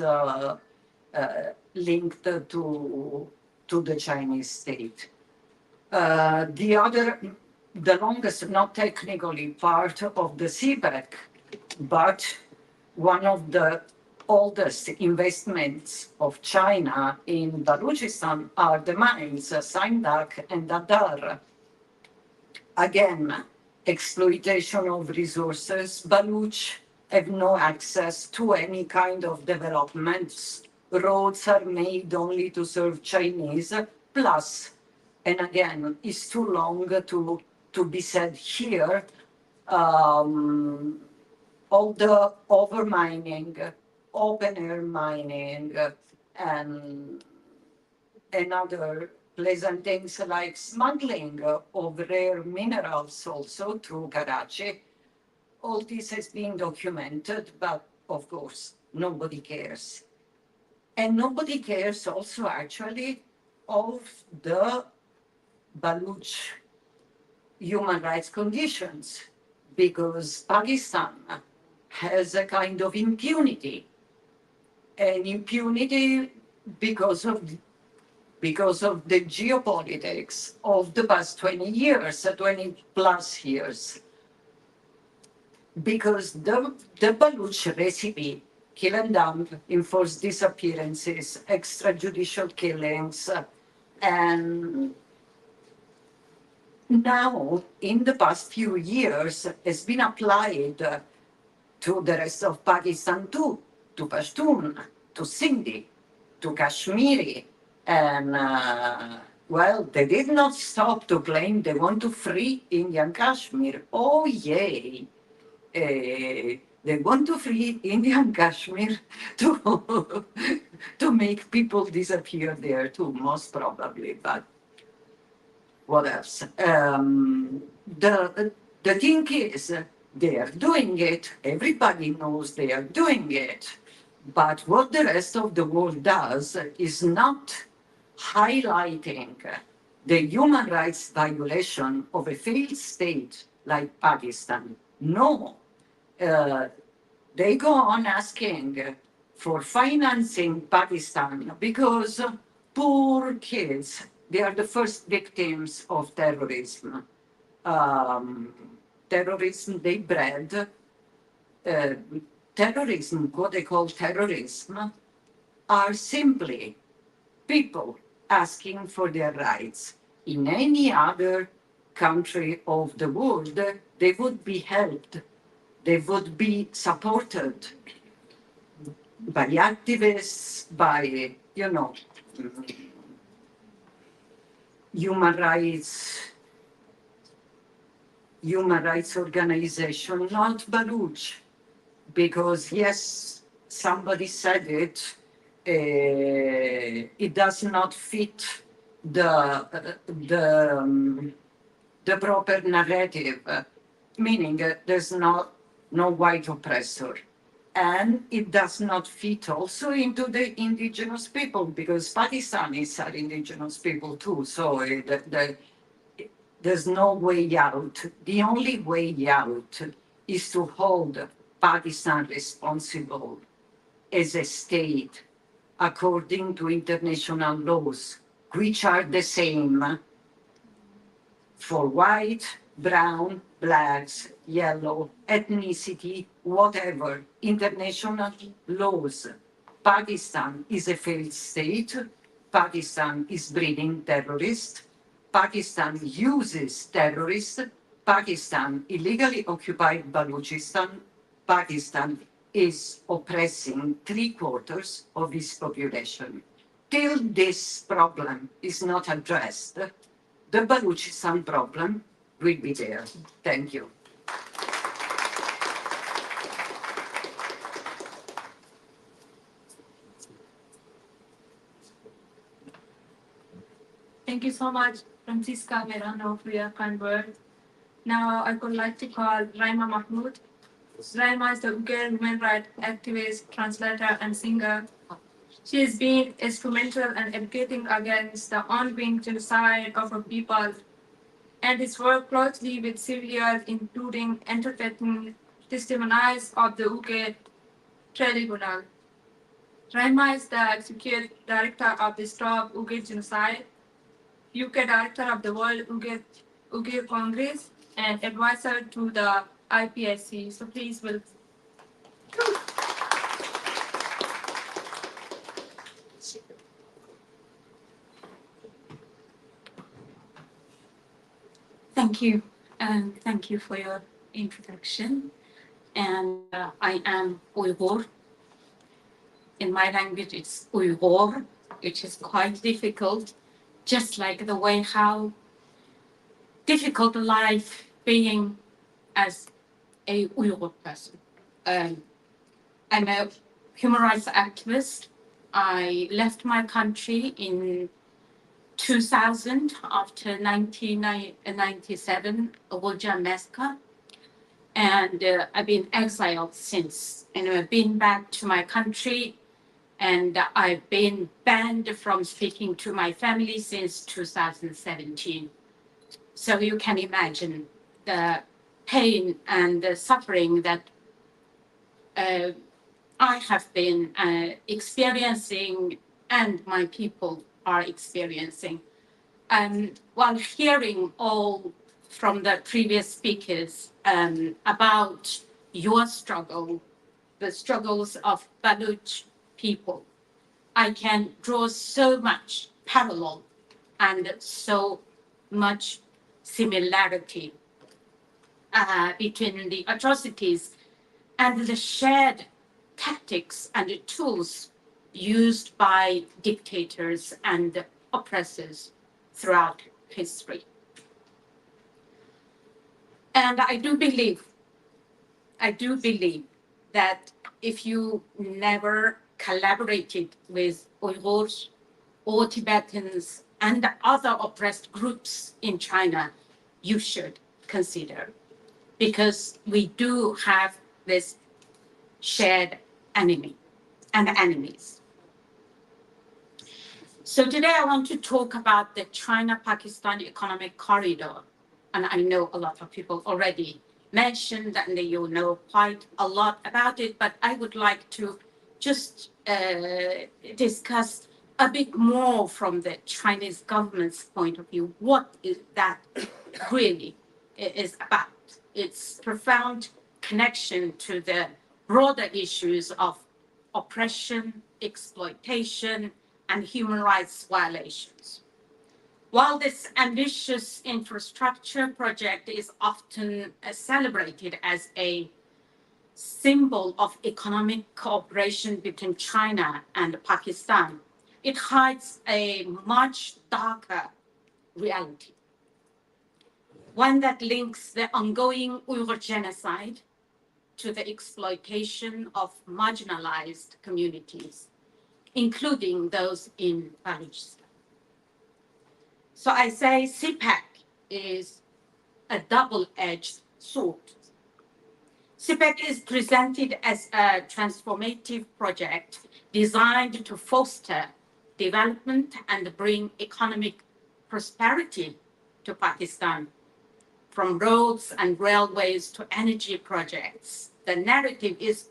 linked to the Chinese state. The longest, not technically part of the CPEC, but one of the oldest investments of China in Balochistan are the mines, Sindak and Dadar. Again, exploitation of resources. Baluch have no access to any kind of developments. Roads are made only to serve Chinese, plus, and again, it's too long to be said here, all the overmining, open air mining, and other pleasant things like smuggling of rare minerals also through Karachi. All this has been documented, but of course, nobody cares. And nobody cares also actually of the Baluch human rights conditions, because Pakistan has a kind of impunity, and impunity because of the geopolitics of the past 20 years, 20 plus years. Because the Baluch recipe, kill and dump, enforced disappearances, extrajudicial killings, and now, in the past few years, has been applied to the rest of Pakistan too, to Pashtun, to Sindhi, to Kashmiri, and well, they did not stop to claim they want to free Indian Kashmir. Oh yay! They want to free Indian Kashmir to make people disappear there too, most probably, but what else? The thing is, they are doing it, everybody knows they are doing it, but what the rest of the world does is not highlighting the human rights violation of a failed state like Pakistan. No. They go on asking for financing Pakistan because poor kids, they are the first victims of terrorism. Terrorism they bred. Terrorism, what they call terrorism, are simply people asking for their rights. In any other country of the world, they would be helped. They would be supported by activists, by, human rights human rights organization, not Baluch, because yes, somebody said it, it does not fit the proper narrative, meaning there's no white oppressor. And it does not fit also into the indigenous people, because Pakistanis are indigenous people too. So there's no way out. The only way out is to hold Pakistan responsible as a state according to international laws, which are the same for white, brown, blacks, yellow, ethnicity, whatever, international laws. Pakistan is a failed state. Pakistan is breeding terrorists. Pakistan uses terrorists. Pakistan illegally occupied Balochistan. Pakistan is oppressing 3/4 of its population. Till this problem is not addressed, the Balochistan problem will be there. Thank you. Thank you so much, Francisca Verano, for your kind words. Now I would like to call Raima Mahmood. Raima is the Uyghur human rights activist, translator, and singer. She has been instrumental in advocating against the ongoing genocide of her people and has worked closely with civilians, including interpreting testimonies of the Uyghur Tribunal. Raima is the executive director of the Stop Uyghur Genocide, UK director of the World Uyghur Congress, and advisor to the IPSC. So please welcome. Thank you, and thank you for your introduction. And I am Uyghur. In my language, it's Uyghur, which is quite difficult, just like the way how difficult life being as a Uyghur person. I'm a human rights activist. I left my country in 2000 after 1997 Volja massacre, and I've been exiled since. And I've been back to my country, and I've been banned from speaking to my family since 2017. So you can imagine the pain and the suffering that I have been experiencing and my people are experiencing. And while hearing all from the previous speakers about your struggle, the struggles of Baloch people, I can draw so much parallel and so much similarity between the atrocities and the shared tactics and the tools used by dictators and oppressors throughout history. And I do believe that if you never collaborated with Uyghurs or Tibetans and other oppressed groups in China, you should consider, because we do have this shared enemy and enemies. So today I want to talk about the China-Pakistan Economic Corridor. And I know a lot of people already mentioned and you know quite a lot about it, but I would like to just discuss a bit more from the Chinese government's point of view. What is that really is about? Its profound connection to the broader issues of oppression, exploitation, and human rights violations. While this ambitious infrastructure project is often celebrated as a symbol of economic cooperation between China and Pakistan, it hides a much darker reality. one that links the ongoing Uyghur genocide to the exploitation of marginalized communities, including those in Balochistan. So I say CPEC is a double-edged sword. CPEC is presented as a transformative project designed to foster development and bring economic prosperity to Pakistan, from roads and railways to energy projects. The narrative is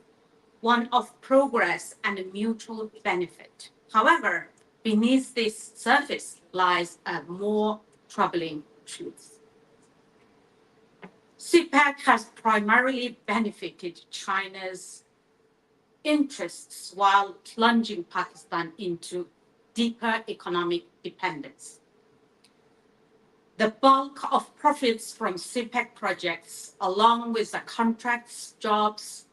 one of progress and mutual benefit. However, beneath this surface lies a more troubling truth. CPEC has primarily benefited China's interests while plunging Pakistan into deeper economic dependence. The bulk of profits from CPEC projects, along with the contracts, jobs,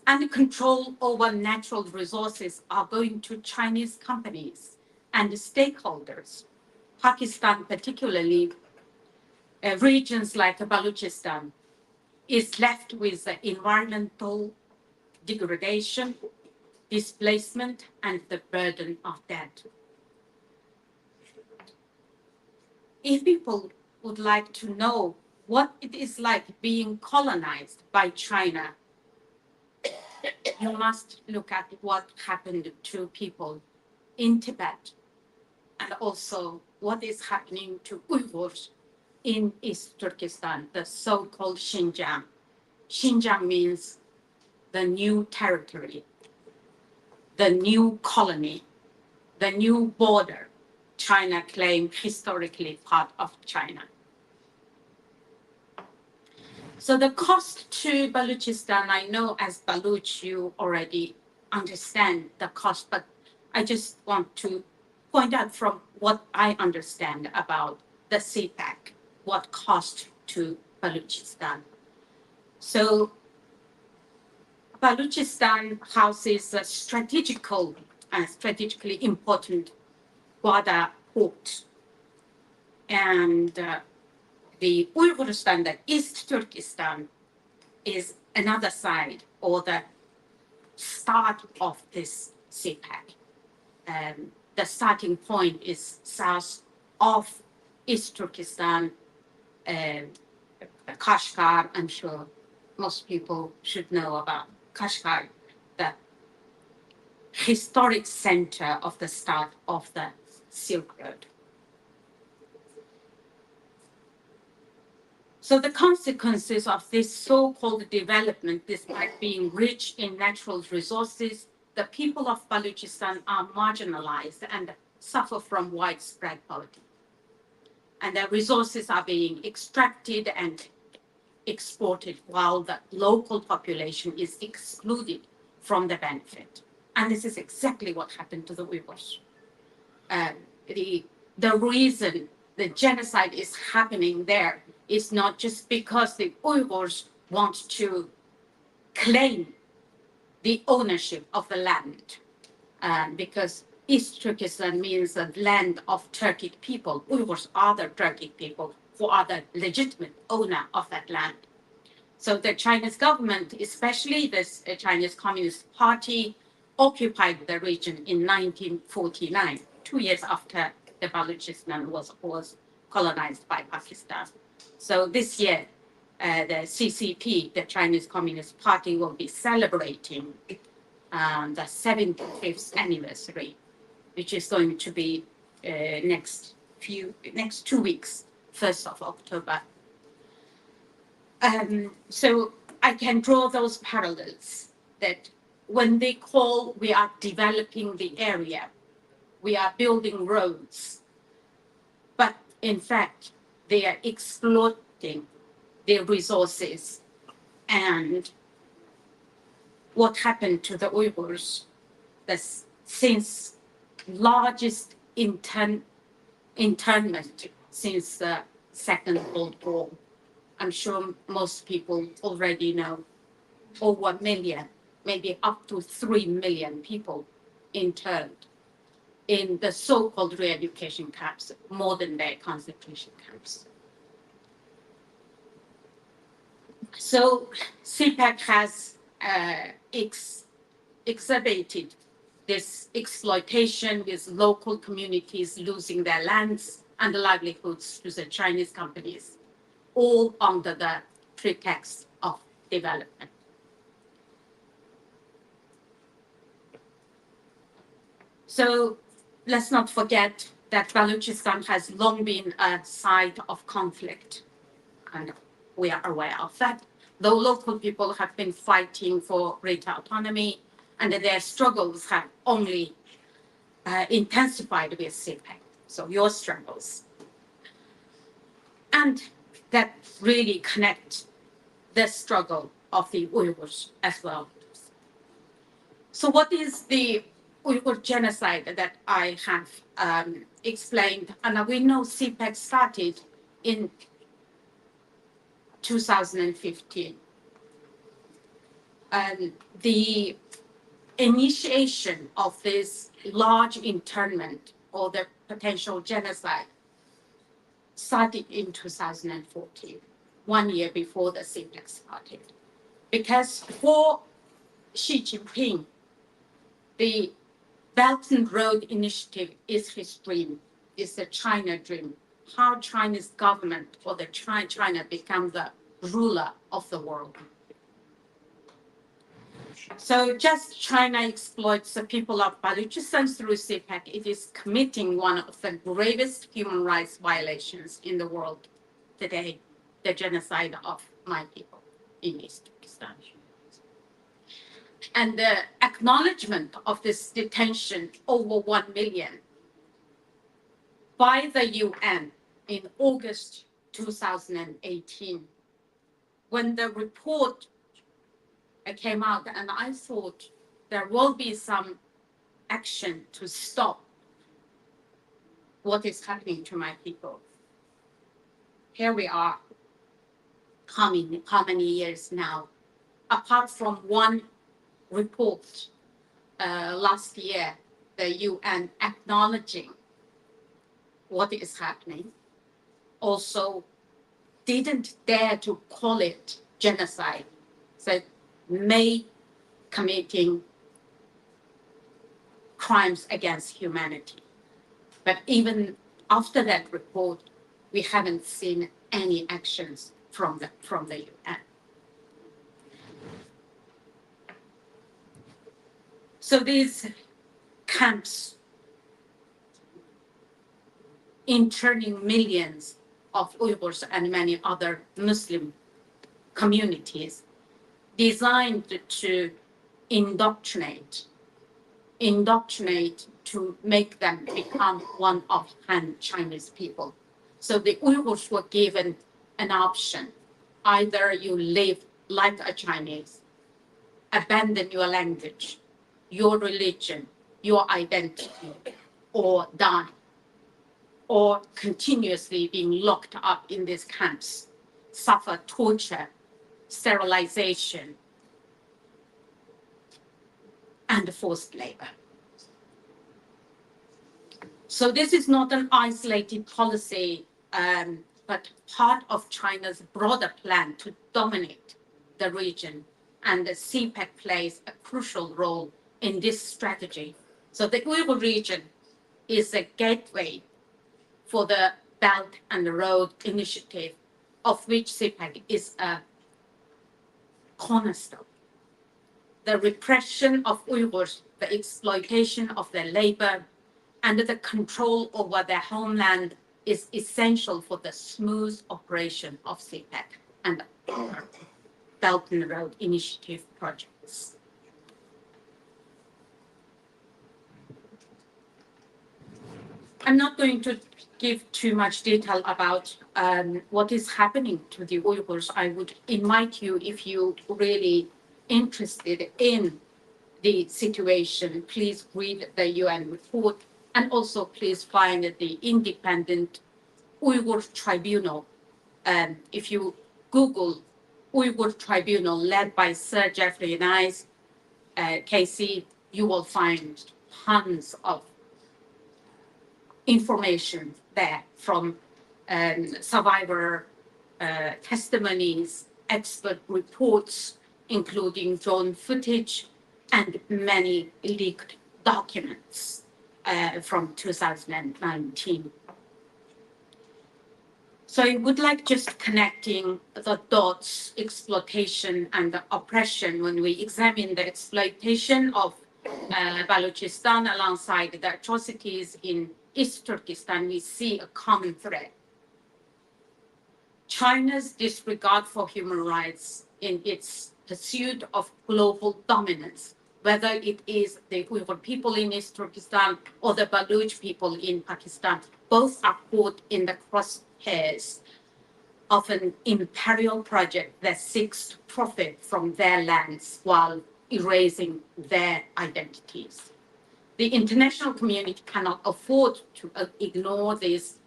and control over natural resources, are going to Chinese companies and stakeholders. Pakistan, particularly regions like Balochistan, is left with the environmental degradation, displacement, and the burden of debt. If people would like to know what it is like being colonized by China, you must look at what happened to people in Tibet and also what is happening to Uyghurs in East Turkestan, the so-called Xinjiang. Xinjiang means the new territory, the new colony, the new border China claimed historically part of China. So the cost to Balochistan, I know as Baloch you already understand the cost, but I just want to point out from what I understand about the CPEC, what cost to Balochistan. So Balochistan houses a strategically important Gwadar port, and the Uyghuristan, the East Turkestan, is another side or the start of this CPEC. The starting point is south of East Turkestan, Kashgar. I'm sure most people should know about Kashgar, the historic center of the start of the Silk Road. So the consequences of this so-called development, despite being rich in natural resources, the people of Balochistan are marginalized and suffer from widespread poverty. And their resources are being extracted and exported while the local population is excluded from the benefit. And this is exactly what happened to the Uyghurs. The reason the genocide is happening there is not just because the Uyghurs want to claim the ownership of the land, because East Turkestan means the land of Turkic people. Uyghurs are the Turkic people who are the legitimate owner of that land. So the Chinese government, especially the Chinese Communist Party, occupied the region in 1949, 2 years after the Balochistan was colonized by Pakistan. So this year, the CCP, the Chinese Communist Party, will be celebrating the 75th anniversary, which is going to be next 2 weeks, 1st of October. So I can draw those parallels that when they call, we are developing the area, we are building roads, but in fact, they are exploiting their resources. And what happened to the Uyghurs, the since largest internment since the Second World War. I'm sure most people already know, over 1 million, maybe up to 3 million people interned in the so-called re-education camps, modern day concentration camps. So CPEC has exacerbated this exploitation with local communities losing their lands and livelihoods to the Chinese companies, all under the pretext of development. So let's not forget that Balochistan has long been a site of conflict, and we are aware of that. Though local people have been fighting for greater autonomy, and their struggles have only intensified with CPEC. So your struggles. And that really connect the struggle of the Uyghurs as well. So what is the Uyghur genocide that I have explained? And we know CPEC started in 2015. And the initiation of this large internment or the potential genocide started in 2014, 1 year before the CPEC started. Because for Xi Jinping, the Belt and Road Initiative is his dream, is the China dream, how Chinese government or the China become the ruler of the world. So just China exploits the people of Balochistan through CPEC. It is committing one of the gravest human rights violations in the world today, the genocide of my people in East Pakistan. And the acknowledgement of this detention over 1 million by the UN in August 2018, when the report came out, and I thought there will be some action to stop what is happening to my people. Here we are, how many years now? Apart from one report last year, the UN acknowledging what is happening, also didn't dare to call it genocide, said may committing crimes against humanity. But even after that report, we haven't seen any actions from the UN. So these camps interning millions of Uyghurs and many other Muslim communities designed to indoctrinate to make them become one of Han Chinese people. So the Uyghurs were given an option. Either you live like a Chinese, abandon your language, your religion, your identity, or die, or continuously being locked up in these camps, suffer torture, sterilization, and forced labor. So this is not an isolated policy, but part of China's broader plan to dominate the region. And the CPEC plays a crucial role in this strategy. So the Uyghur region is a gateway for the Belt and Road Initiative, of which CPEC is a cornerstone. The repression of Uyghurs, the exploitation of their labor, and the control over their homeland is essential for the smooth operation of CPEC and Belt and Road Initiative projects. I'm not going to give too much detail about what is happening to the Uyghurs. I would invite you, if you really interested in the situation, please read the UN report, and also please find the independent Uyghur Tribunal. If you Google Uyghur Tribunal led by Sir Geoffrey Nice, KC, you will find tons of information there from survivor testimonies, expert reports, including drone footage and many leaked documents from 2019. So I would like just connecting the dots, exploitation and the oppression. When we examine the exploitation of Balochistan alongside the atrocities in East Turkestan, we see a common thread. China's disregard for human rights in its pursuit of global dominance, whether it is the Uyghur people in East Turkestan or the Baloch people in Pakistan, both are caught in the crosshairs of an imperial project that seeks to profit from their lands while erasing their identities. The international community cannot afford to ignore these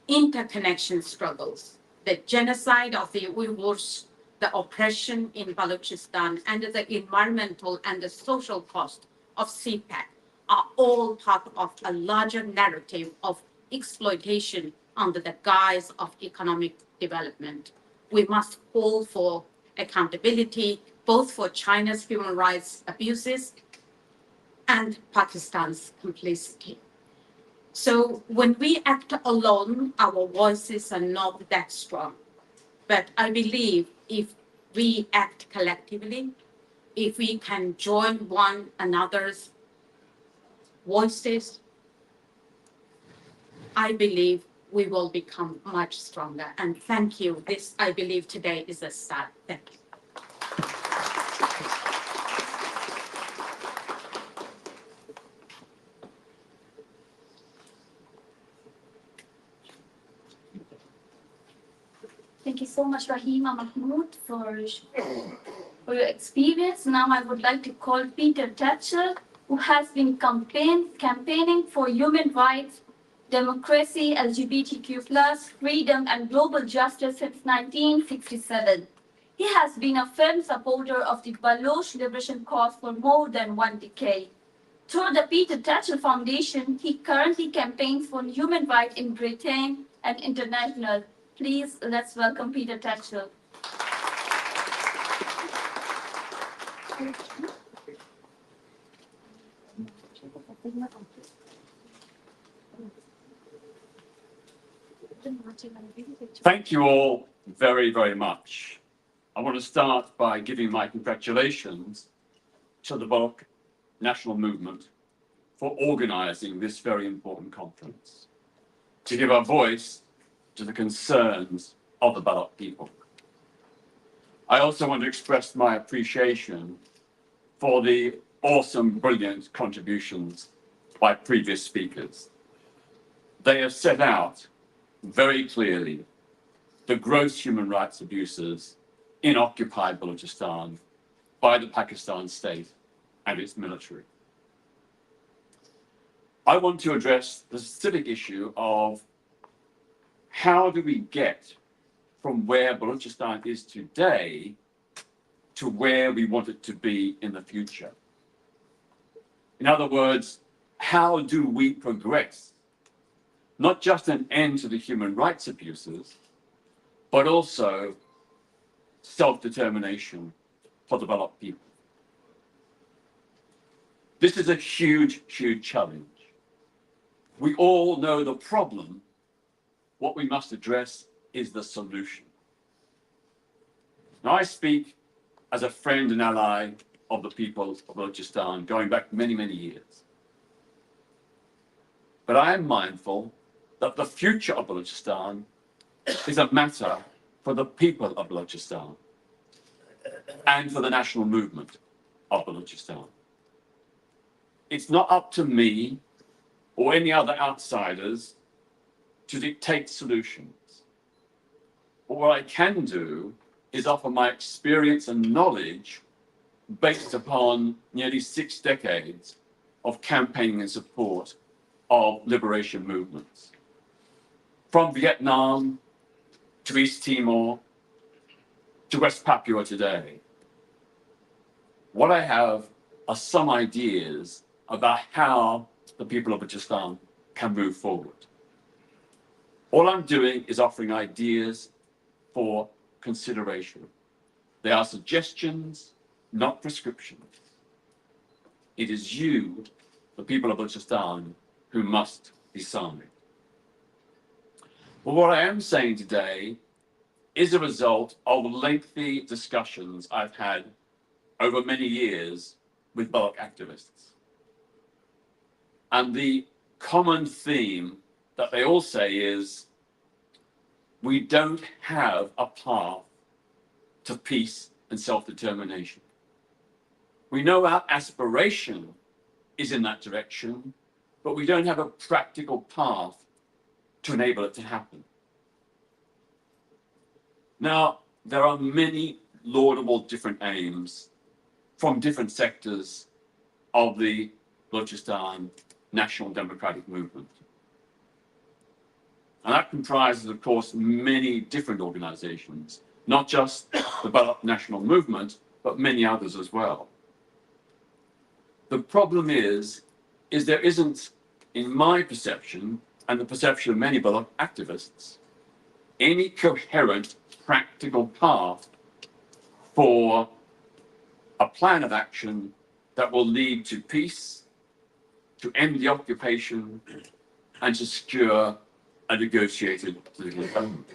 interconnection struggles. The genocide of the Uyghurs, the oppression in Balochistan, and the environmental and the social cost of CPEC are all part of a larger narrative of exploitation under the guise of economic development. We must call for accountability, both for China's human rights abuses and Pakistan's complicity. So when we act alone, our voices are not that strong. But I believe if we act collectively, if we can join one another's voices, I believe we will become much stronger. And thank you. This, I believe, today is a start. Thank you. Thank you so much, Rahima Mahmood, for your experience. Now I would like to call Peter Tatchell, who has been campaigning for human rights, democracy, LGBTQ+, freedom, and global justice since 1967. He has been a firm supporter of the Baloch liberation cause for more than 1 decade. Through the Peter Tatchell Foundation, he currently campaigns for human rights in Britain and international. Please, let's welcome Peter Tatchell. Thank you all very, very much. I want to start by giving my congratulations to the Baloch National Movement for organizing this very important conference, to give a voice to the concerns of the Baloch people. I also want to express my appreciation for the awesome, brilliant contributions by previous speakers. They have set out very clearly the gross human rights abuses in occupied Balochistan by the Pakistan state and its military. I want to address the specific issue of how do we get from where Balochistan is today to where we want it to be in the future. In other words, how do we progress not just an end to the human rights abuses, but also self-determination for the Baloch people? This is a huge, huge challenge. We all know the problem. What we must address is the solution. Now, I speak as a friend and ally of the people of Balochistan going back many, many years. But I am mindful that the future of Balochistan is a matter for the people of Balochistan and for the national movement of Balochistan. It's not up to me or any other outsiders to dictate solutions. But what I can do is offer my experience and knowledge based upon nearly 6 decades of campaigning and support of liberation movements. From Vietnam to East Timor to West Papua today. What I have are some ideas about how the people of Balochistan can move forward. All I'm doing is offering ideas for consideration. They are suggestions, not prescriptions. It is you, the people of Balochistan, who must decide. But what I am saying today is a result of lengthy discussions I've had over many years with Baloch activists. And the common theme that they all say is, we don't have a path to peace and self-determination. We know our aspiration is in that direction, but we don't have a practical path to enable it to happen. Now, there are many laudable different aims from different sectors of the Balochistan National Democratic Movement. And that comprises, of course, many different organizations, not just the Baloch National Movement, but many others as well. The problem is there isn't, in my perception, and the perception of many Baloch activists, any coherent, practical path for a plan of action that will lead to peace, to end the occupation, and to secure a negotiated political government.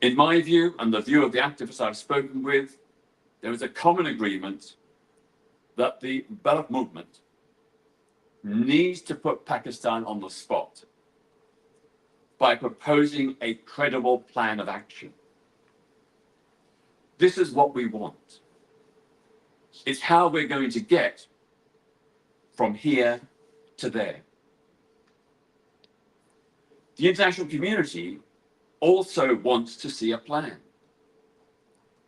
In my view, and the view of the activists I've spoken with, there is a common agreement that the Baloch movement needs to put Pakistan on the spot by proposing a credible plan of action. This is what we want. It's how we're going to get from here to there. The international community also wants to see a plan.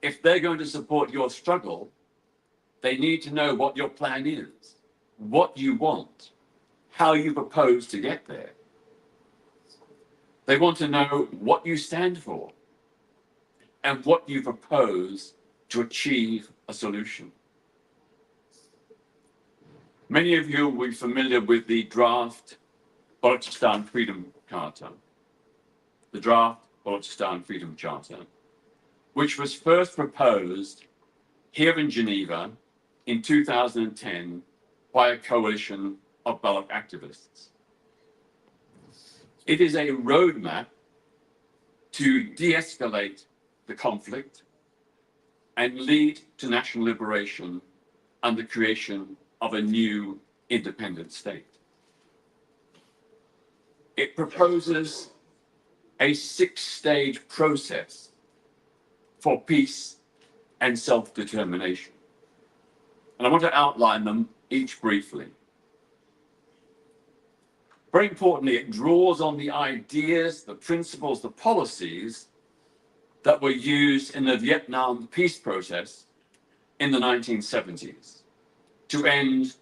If they're going to support your struggle, they need to know what your plan is, what you want, how you propose to get there. They want to know what you stand for and what you propose to achieve a solution. Many of you will be familiar with the draft Balochistan Freedom Charter, the draft Balochistan Freedom Charter, which was first proposed here in Geneva in 2010 by a coalition of Baloch activists. It is a roadmap to de-escalate the conflict and lead to national liberation and the creation of a new independent state. It proposes a 6-stage process for peace and self-determination. And I want to outline them each briefly. Very importantly, it draws on the ideas, the principles, the policies that were used in the Vietnam peace process in the 1970s to end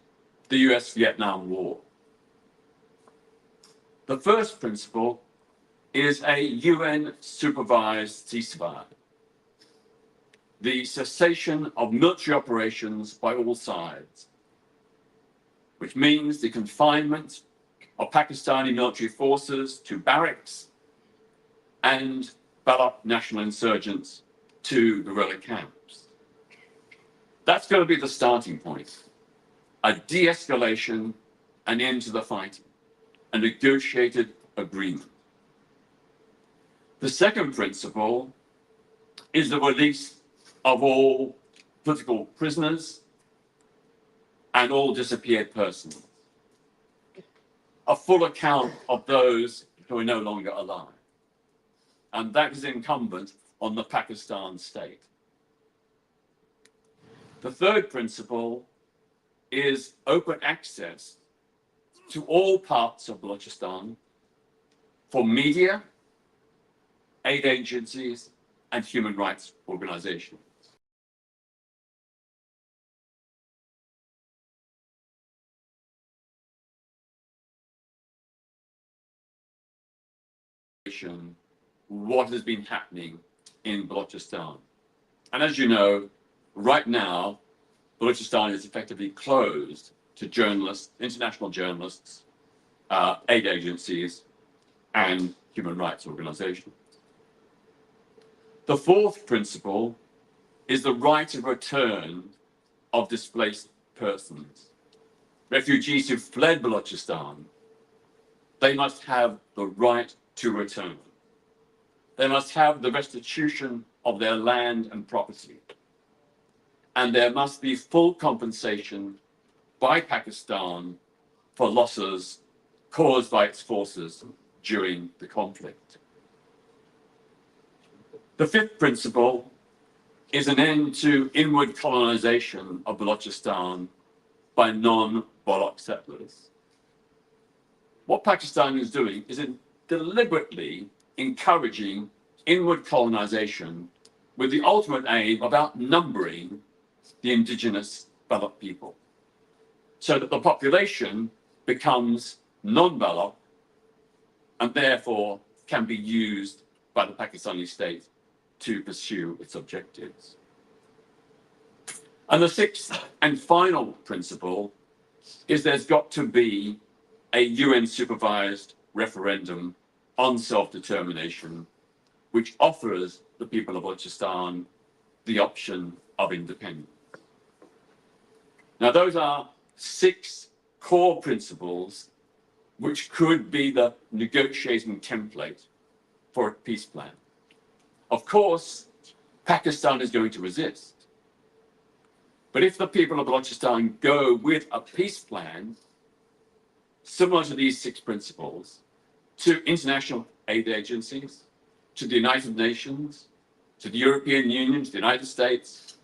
the US-Vietnam War. The first principle is a UN-supervised ceasefire, the cessation of military operations by all sides, which means the confinement of Pakistani military forces to barracks and Baloch national insurgents to guerrilla camps. That's going to be the starting point. A de-escalation, an end to the fighting, a negotiated agreement. The second principle is the release of all political prisoners and all disappeared persons. A full account of those who are no longer alive. And that is incumbent on the Pakistan state. The third principle is open access to all parts of Balochistan for media, aid agencies, and human rights organizations. What has been happening in Balochistan. And as you know, right now, Balochistan is effectively closed to journalists, international journalists, aid agencies, and human rights organizations. The fourth principle is the right of return of displaced persons. Refugees who fled Balochistan, they must have the right to return. They must have the restitution of their land and property. And there must be full compensation by Pakistan for losses caused by its forces during the conflict. The fifth principle is an end to inward colonization of Balochistan by non-Baloch settlers. What Pakistan is doing is deliberately encouraging inward colonization with the ultimate aim of outnumbering the indigenous Baloch people, so that the population becomes non-Baloch and therefore can be used by the Pakistani state to pursue its objectives. And the sixth and final principle is there's got to be a UN-supervised referendum on self-determination, which offers the people of Balochistan the option of independence. Now, those are 6 core principles which could be the negotiating template for a peace plan. Of course, Pakistan is going to resist. But if the people of Balochistan go with a peace plan similar to these 6 principles to international aid agencies, to the United Nations, to the European Union, to the United States,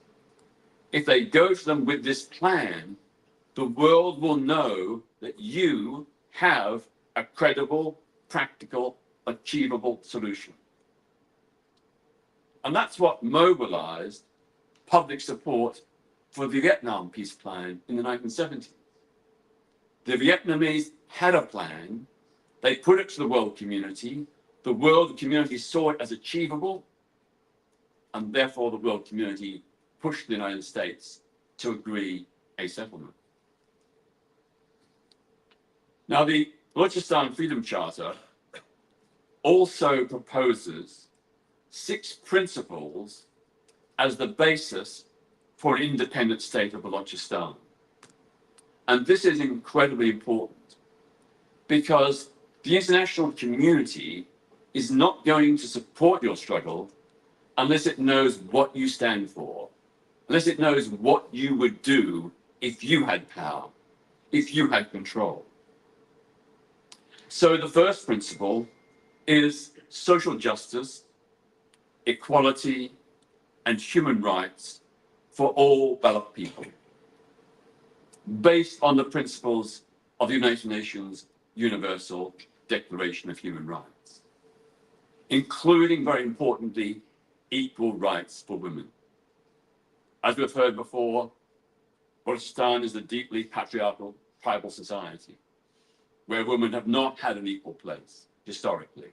if they go to them with this plan, the world will know that you have a credible, practical, achievable solution. And that's what mobilized public support for the Vietnam peace plan in the 1970s. The Vietnamese had a plan, they put it to the world community saw it as achievable, and therefore the world community pushed the United States to agree a settlement. Now, the Balochistan Freedom Charter also proposes 6 principles as the basis for an independent state of Balochistan. And this is incredibly important because the international community is not going to support your struggle unless it knows what you stand for, unless it knows what you would do if you had power, if you had control. So the first principle is social justice, equality, and human rights for all Baloch people, based on the principles of the United Nations Universal Declaration of Human Rights, including, very importantly, equal rights for women. As we've heard before, Balochistan is a deeply patriarchal tribal society where women have not had an equal place historically.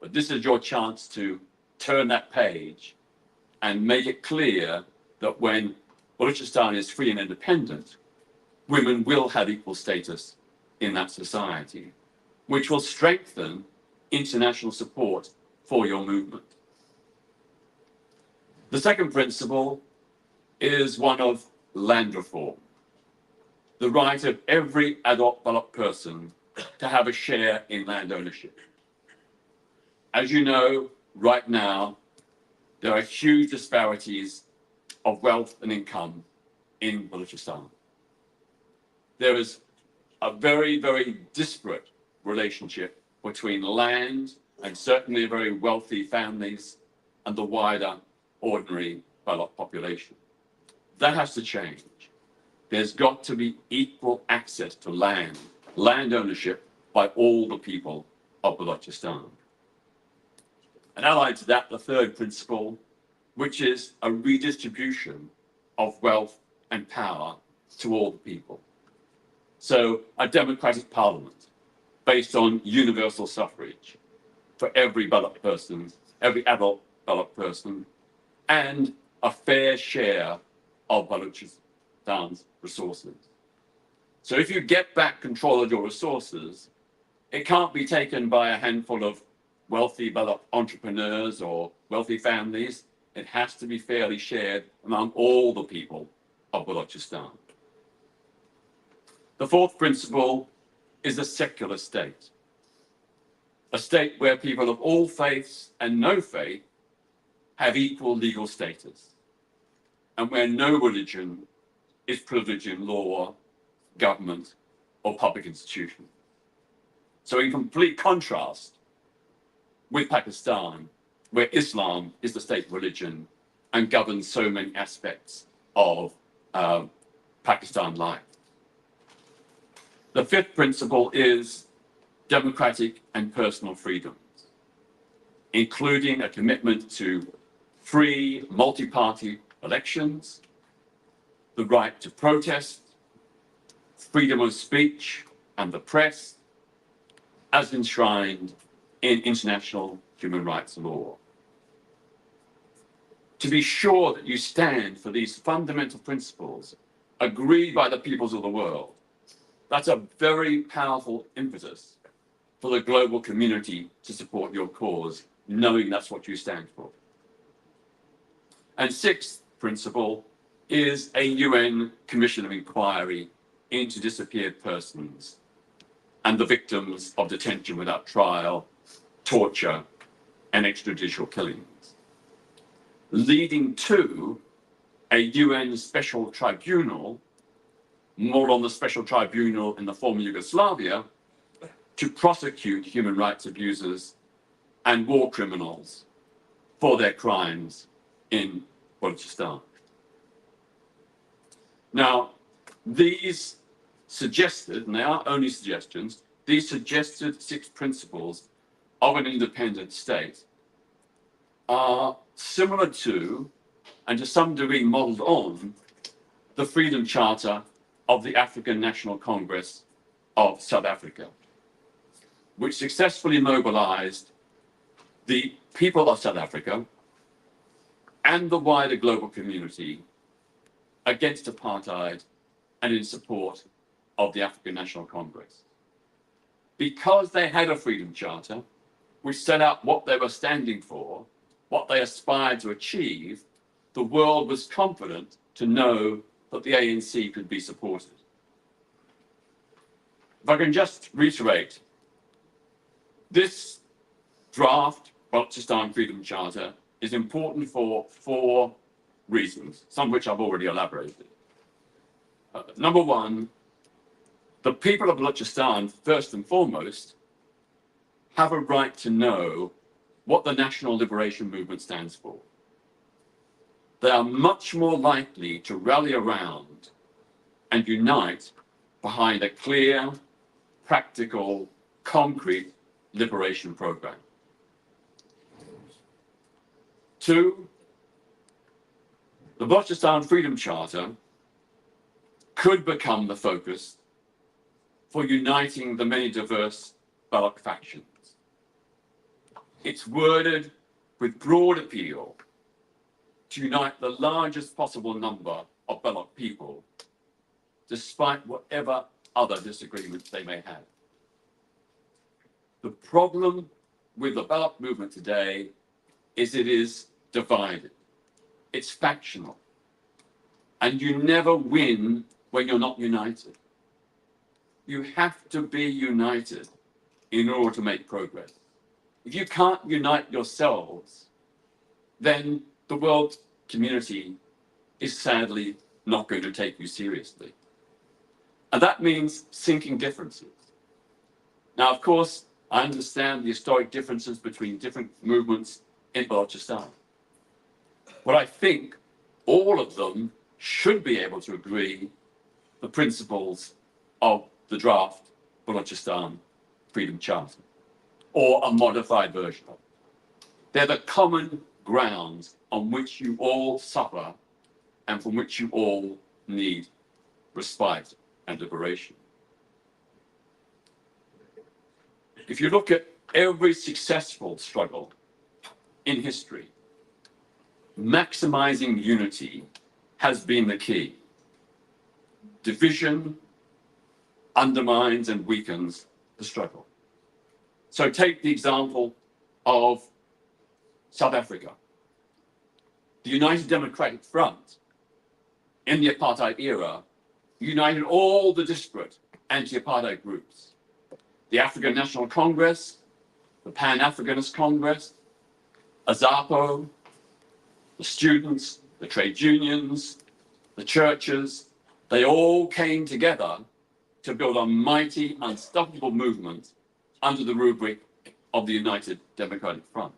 But this is your chance to turn that page and make it clear that when Balochistan is free and independent, women will have equal status in that society, which will strengthen international support for your movement. The second principle is one of land reform, the right of every adult Baloch person to have a share in land ownership. As you know, right now, there are huge disparities of wealth and income in Balochistan. There is a very, very disparate relationship between land and certainly very wealthy families and the wider ordinary Baloch population. That has to change. There's got to be equal access to land ownership by all the people of Balochistan. And allied to that, the third principle, which is a redistribution of wealth and power to all the people. So a democratic parliament based on universal suffrage for every Baloch person, every adult Baloch person, and a fair share of Balochistan's resources. So if you get back control of your resources, it can't be taken by a handful of wealthy Baloch entrepreneurs or wealthy families. It has to be fairly shared among all the people of Balochistan. The fourth principle is a secular state, a state where people of all faiths and no faith have equal legal status, and where no religion is privileged in law, government, or public institution. So in complete contrast with Pakistan, where Islam is the state religion and governs so many aspects of Pakistan life. The fifth principle is democratic and personal freedoms, including a commitment to free multi-party elections, the right to protest, freedom of speech and the press, as enshrined in international human rights law. To be sure that you stand for these fundamental principles agreed by the peoples of the world, that's a very powerful impetus for the global community to support your cause, knowing that's what you stand for. And sixth principle is a UN Commission of Inquiry into disappeared persons and the victims of detention without trial, torture, and extrajudicial killings, leading to a UN special tribunal, more on the special tribunal in the former Yugoslavia, to prosecute human rights abusers and war criminals for their crimes in Balochistan. Now, these suggested, and they are only suggestions, these suggested 6 principles of an independent state are similar to, and to some degree modeled on, the Freedom Charter of the African National Congress of South Africa, which successfully mobilized the people of South Africa and the wider global community against apartheid and in support of the African National Congress. Because they had a Freedom Charter, which set out what they were standing for, what they aspired to achieve, the world was confident to know that the ANC could be supported. If I can just reiterate, this draft Balochistan Freedom Charter is important for 4 reasons, some of which I've already elaborated. Number one, the people of Balochistan, first and foremost, have a right to know what the National Liberation Movement stands for. They are much more likely to rally around and unite behind a clear, practical, concrete liberation program. 2, the Balochistan Freedom Charter could become the focus for uniting the many diverse Baloch factions. It's worded with broad appeal to unite the largest possible number of Baloch people, despite whatever other disagreements they may have. The problem with the Baloch movement today is it is divided. It's factional. And you never win when you're not united. You have to be united in order to make progress. If you can't unite yourselves, then the world community is sadly not going to take you seriously. And that means sinking differences. Now, of course, I understand the historic differences between different movements in Balochistan. But I think all of them should be able to agree the principles of the draft Balochistan Freedom Charter, or a modified version of it. They're the common grounds on which you all suffer and from which you all need respite and liberation. If you look at every successful struggle in history, maximizing unity has been the key. Division undermines and weakens the struggle. So take the example of South Africa. The United Democratic Front, in the apartheid era, united all the disparate anti-apartheid groups. The African National Congress, the Pan-Africanist Congress, AZAPO, the students, the trade unions, the churches, they all came together to build a mighty, unstoppable movement under the rubric of the United Democratic Front.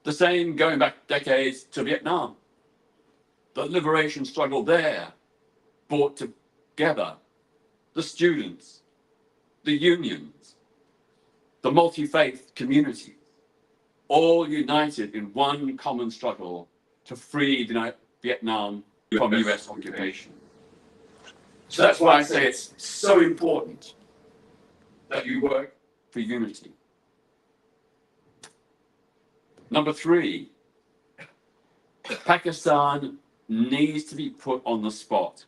The same going back decades to Vietnam. The liberation struggle there brought together the students, the unions, the multi-faith communities, all united in one common struggle to free Vietnam from US occupation. So that's why I say it's so important that you work for unity. Number 3, Pakistan needs to be put on the spot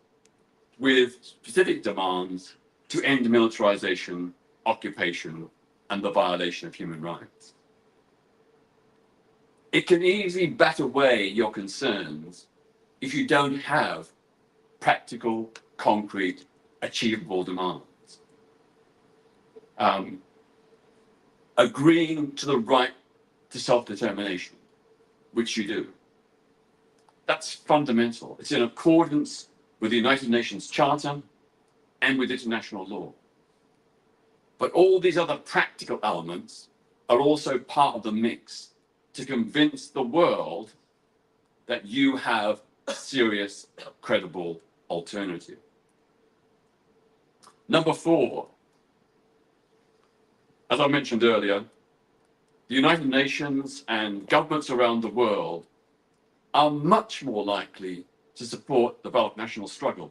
with specific demands to end militarization, occupation, and the violation of human rights. It can easily bat away your concerns if you don't have practical, concrete, achievable demands. Agreeing to the right to self-determination, which you do. That's fundamental. It's in accordance with the United Nations Charter and with international law. But all these other practical elements are also part of the mix to convince the world that you have a serious, credible alternative. Number 4, as I mentioned earlier, the United Nations and governments around the world are much more likely to support the Baloch national struggle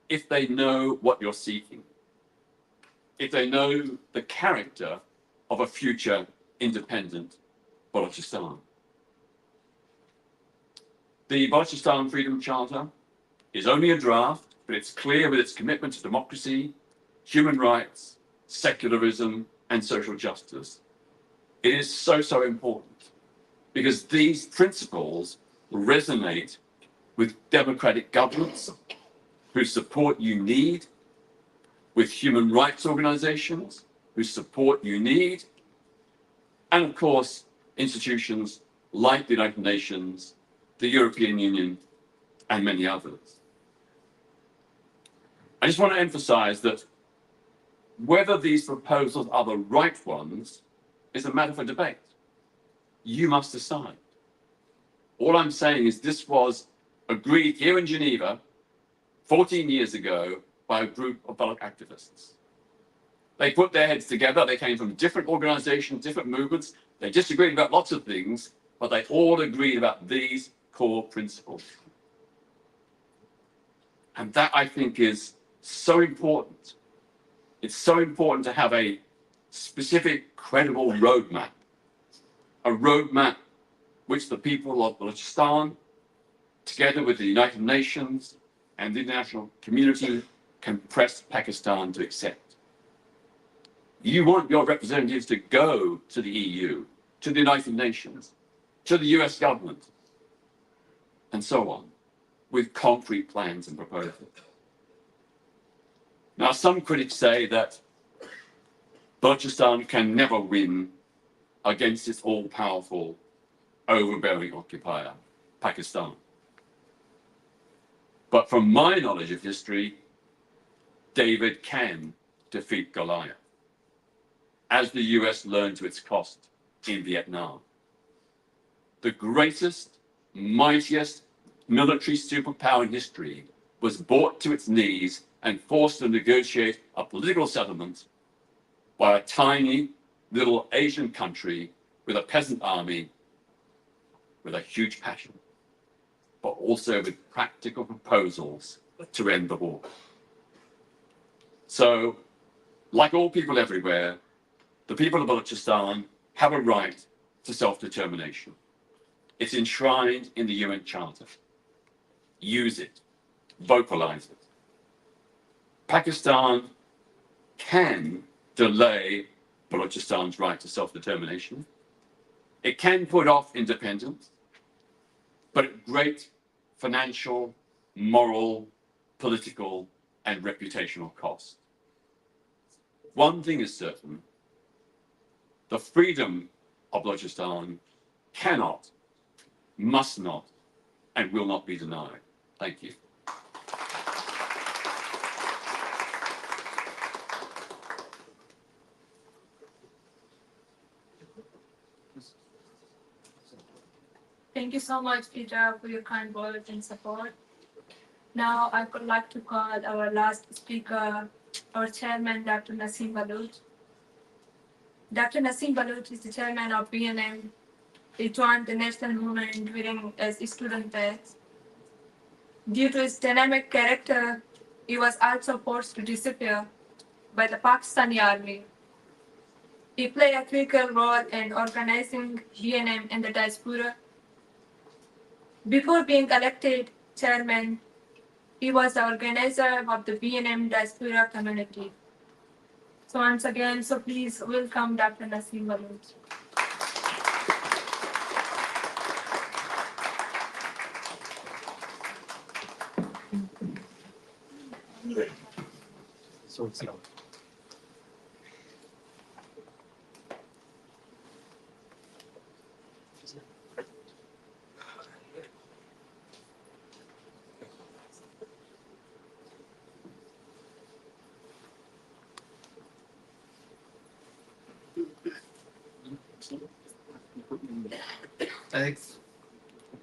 if they know what you're seeking, if they know the character of a future independent Balochistan. The Balochistan Freedom Charter is only a draft, but it's clear with its commitment to democracy, human rights, secularism, and social justice. It is so, so important because these principles resonate with democratic governments whose support you need, with human rights organizations whose support you need, and of course, institutions like the United Nations, the European Union, and many others. I just want to emphasize that whether these proposals are the right ones is a matter for debate. You must decide. All I'm saying is this was agreed here in Geneva 14 years ago by a group of Baloch activists. They put their heads together, they came from different organizations, different movements, they disagreed about lots of things, but they all agreed about these core principles. And that, I think, is so important. It's so important to have a specific, credible roadmap, a roadmap which the people of Balochistan, together with the United Nations and the international community, can press Pakistan to accept. You want your representatives to go to the EU, to the United Nations, to the US government, and so on, with concrete plans and proposals. Now, some critics say that Balochistan can never win against its all-powerful, overbearing occupier, Pakistan. But from my knowledge of history, David can defeat Goliath, as the US learned to its cost in Vietnam. The greatest, mightiest military superpower in history was brought to its knees and forced to negotiate a political settlement by a tiny little Asian country with a peasant army with a huge passion, but also with practical proposals to end the war. So, like all people everywhere, the people of Balochistan have a right to self-determination. It's enshrined in the UN Charter. Use it. Vocalize it. Pakistan can delay Balochistan's right to self-determination. It can put off independence, but at great financial, moral, political, and reputational cost. One thing is certain, the freedom of Balochistan cannot, must not, and will not be denied. Thank you. Thank you so much, Peter, for your kind words and support. Now, I would like to call our last speaker, our chairman, Dr. Naseem Baloch. Dr. Naseem Baloch is the chairman of BNM. He joined the national movement during as a student days. Due to his dynamic character, he was also forced to disappear by the Pakistani army. He played a critical role in organizing BNM in the diaspora. Before being elected chairman, he was the organizer of the BNM diaspora community. So once again, so please welcome Dr. Naseem Baloch.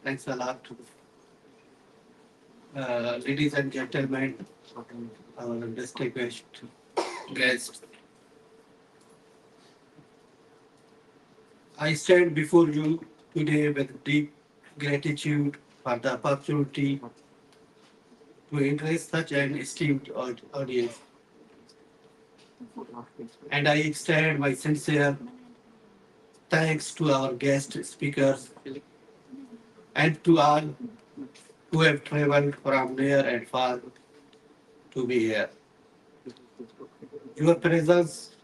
Thanks a lot. Ladies and gentlemen, our distinguished guests, I stand before you today with deep gratitude for the opportunity to address such an esteemed audience. And I extend my sincere thanks to our guest speakers and to all who have traveled from near and far to be here. Your presence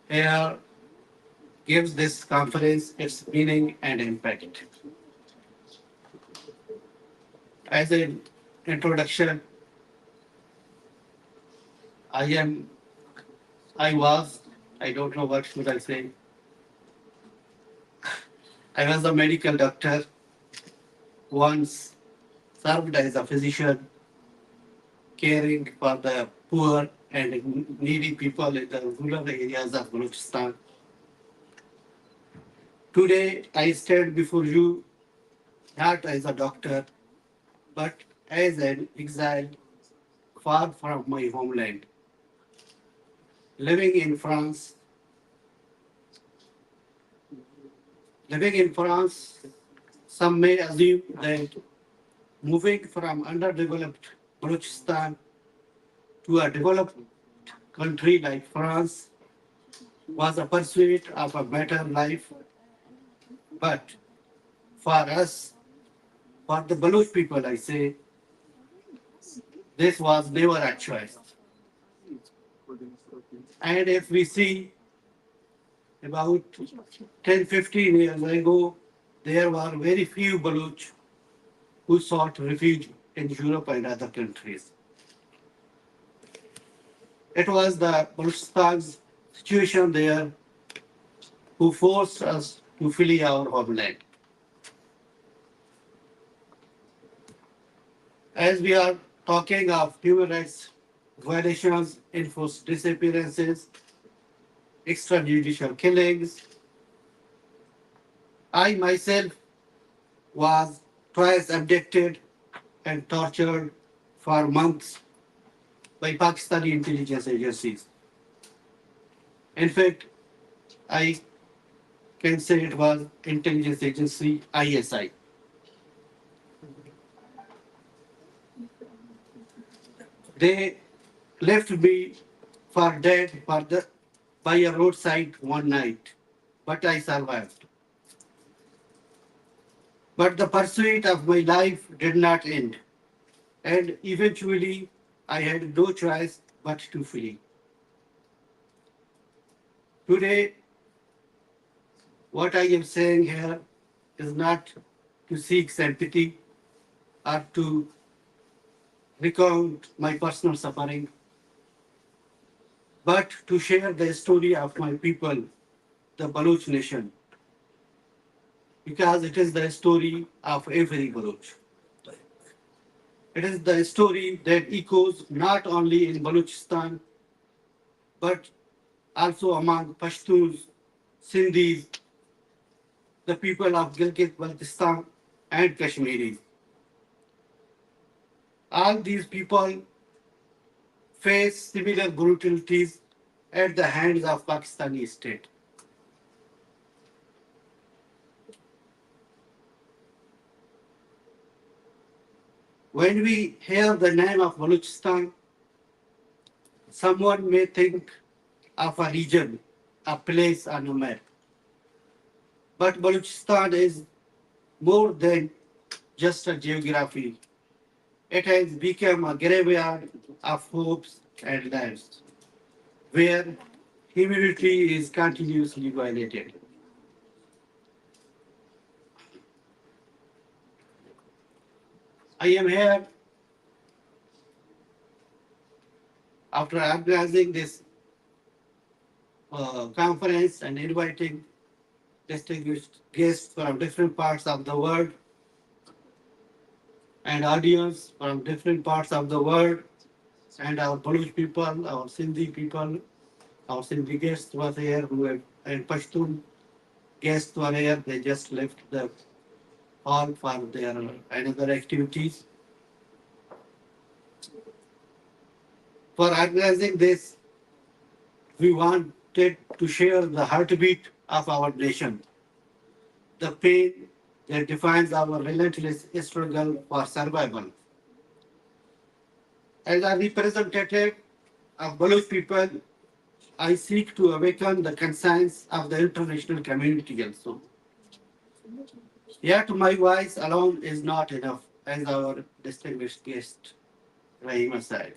here gives this conference its meaning and impact. As an introduction, I don't know what should I say. I was a medical doctor, once served as a physician, caring for the poor and needy people in the rural areas of Balochistan. Today, I stand before you not as a doctor, but as an exile far from my homeland. Living in France, some may assume that moving from underdeveloped Balochistan to a developed country like France was a pursuit of a better life. But for us, for the Baloch people, I say, this was never a choice. And if we see about 10-15 years ago, there were very few Baloch who sought refuge in Europe and other countries. It was the Balochistan's situation there who forced us to flee our homeland. As we are talking of human rights violations, enforced disappearances, extrajudicial killings, I myself was twice abducted and tortured for months by Pakistani intelligence agencies. In fact, I can say it was intelligence agency ISI. They left me for dead by a roadside one night, but I survived. But the pursuit of my life did not end, and eventually I had no choice but to flee. Today, what I am saying here is not to seek sympathy or to recount my personal suffering, but to share the story of my people, the Baloch nation, because it is the story of every Baloch. It is the story that echoes not only in Balochistan, but also among Pashtuns, Sindhis, the people of Gilgit-Baltistan, and Kashmiris. All these people face similar brutalities at the hands of Pakistani state. When we hear the name of Balochistan, someone may think of a region, a place on a map. But Balochistan is more than just a geography. It has become a graveyard of hopes and lives, where humanity is continuously violated. I am here after organizing this conference and inviting distinguished guests from different parts of the world and audience from different parts of the world, and our Baloch people, our Sindhi people, our Sindhi guests were here and Pashtun guests were here. They just left the hall for their another activities. For organizing this, we wanted to share the heartbeat of our nation, the pain that defines our relentless struggle for survival. As a representative of Baloch people, I seek to awaken the conscience of the international community also. Yet my voice alone is not enough, as our distinguished guest, Rahima said.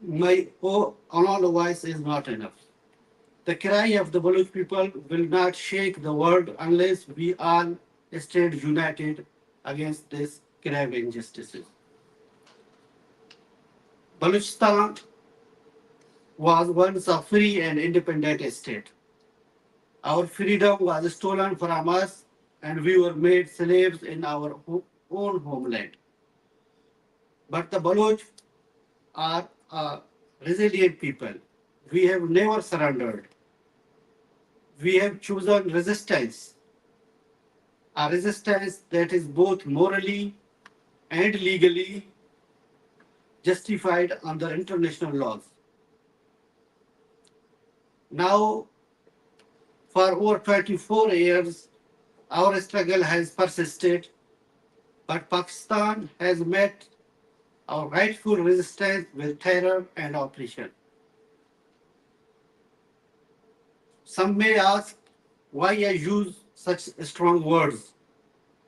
My alone voice is not enough. The cry of the Baloch people will not shake the world unless we all stand united against these grave injustices. Balochistan was once a free and independent state. Our freedom was stolen from us and we were made slaves in our own homeland. But the Baloch are a resilient people. We have never surrendered. We have chosen resistance, a resistance that is both morally and legally justified under international laws. Now, for over 24 years, our struggle has persisted, but Pakistan has met our rightful resistance with terror and oppression. Some may ask why I use such strong words,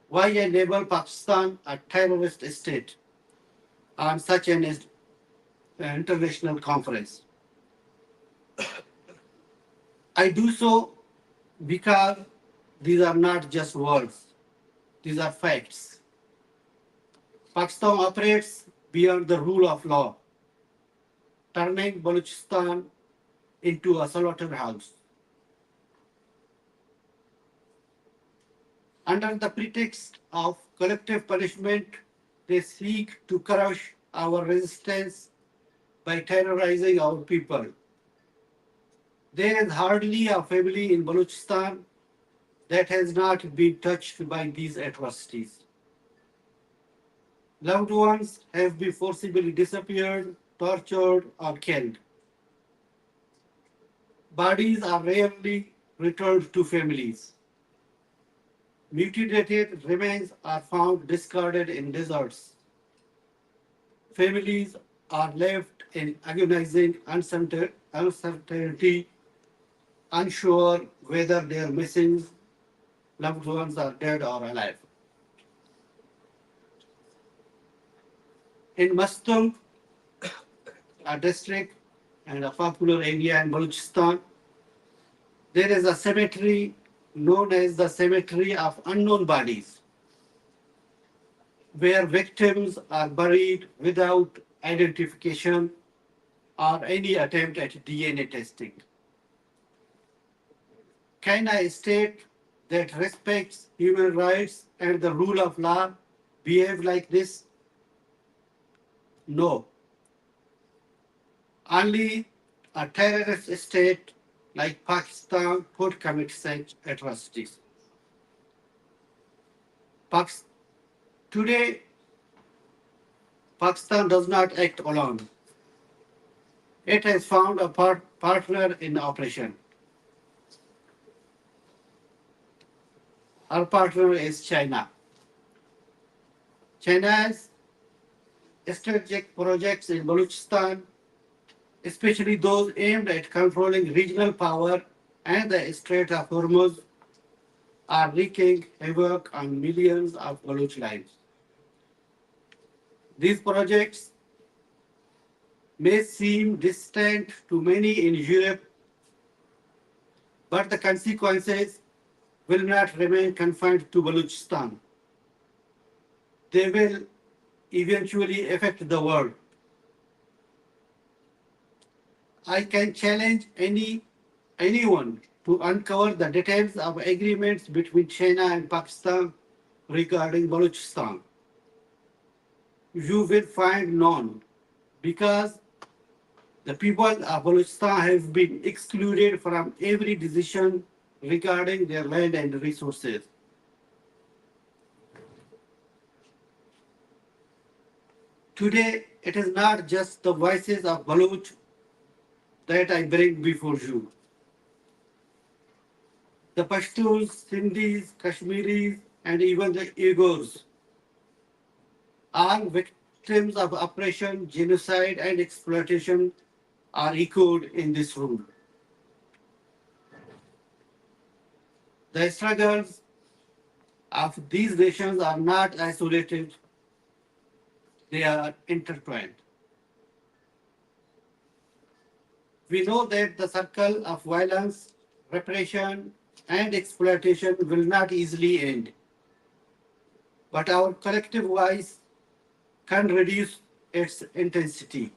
why I label Pakistan a terrorist state on such an international conference. I do so because these are not just words, these are facts. Pakistan operates beyond the rule of law, turning Balochistan into a slaughterhouse. Under the pretext of collective punishment, they seek to crush our resistance by terrorizing our people. There is hardly a family in Balochistan that has not been touched by these atrocities. Loved ones have been forcibly disappeared, tortured, or killed. Bodies are rarely returned to families. Mutilated remains are found discarded in deserts. Families are left in agonizing uncertainty, unsure whether their missing loved ones are dead or alive. In Mastum, a district and a popular area in Balochistan, there is a cemetery known as the Cemetery of Unknown Bodies, where victims are buried without identification or any attempt at DNA testing. Can a state that respects human rights and the rule of law behave like this? No. Only a terrorist state like Pakistan could commit such atrocities. Today, Pakistan does not act alone. It has found a partner in the operation. Our partner is China. China's strategic projects in Balochistan, especially those aimed at controlling regional power and the Strait of Hormuz, are wreaking havoc on millions of Baloch lives. These projects may seem distant to many in Europe, but the consequences will not remain confined to Balochistan. They will eventually affect the world. I can challenge anyone to uncover the details of agreements between China and Pakistan regarding Balochistan. You will find none, because the people of Balochistan have been excluded from every decision regarding their land and resources. Today, it is not just the voices of Baloch that I bring before you. The Pashtuns, Sindhis, Kashmiris, and even the Uyghurs, all victims of oppression, genocide, and exploitation, are echoed in this room. The struggles of these nations are not isolated, they are intertwined. We know that the circle of violence, repression, and exploitation will not easily end. But our collective voice can reduce its intensity.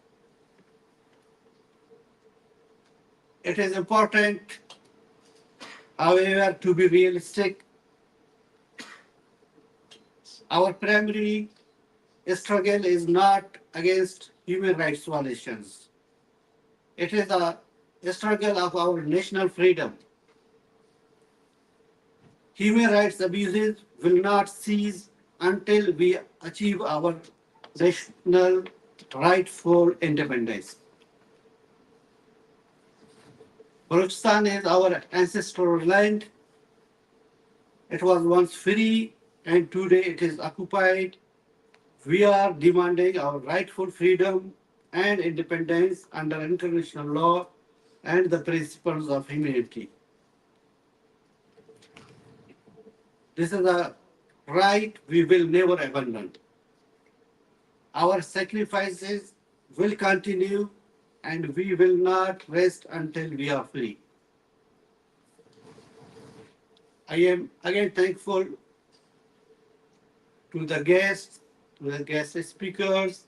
It is important, however, to be realistic. Our primary struggle is not against human rights violations. It is a struggle of our national freedom. Human rights abuses will not cease until we achieve our national rightful independence. Balochistan is our ancestral land. It was once free and today it is occupied. We are demanding our rightful freedom and independence under international law and the principles of humanity. This is a right we will never abandon. Our sacrifices will continue and we will not rest until we are free. I am again thankful to the guests, to the guest speakers,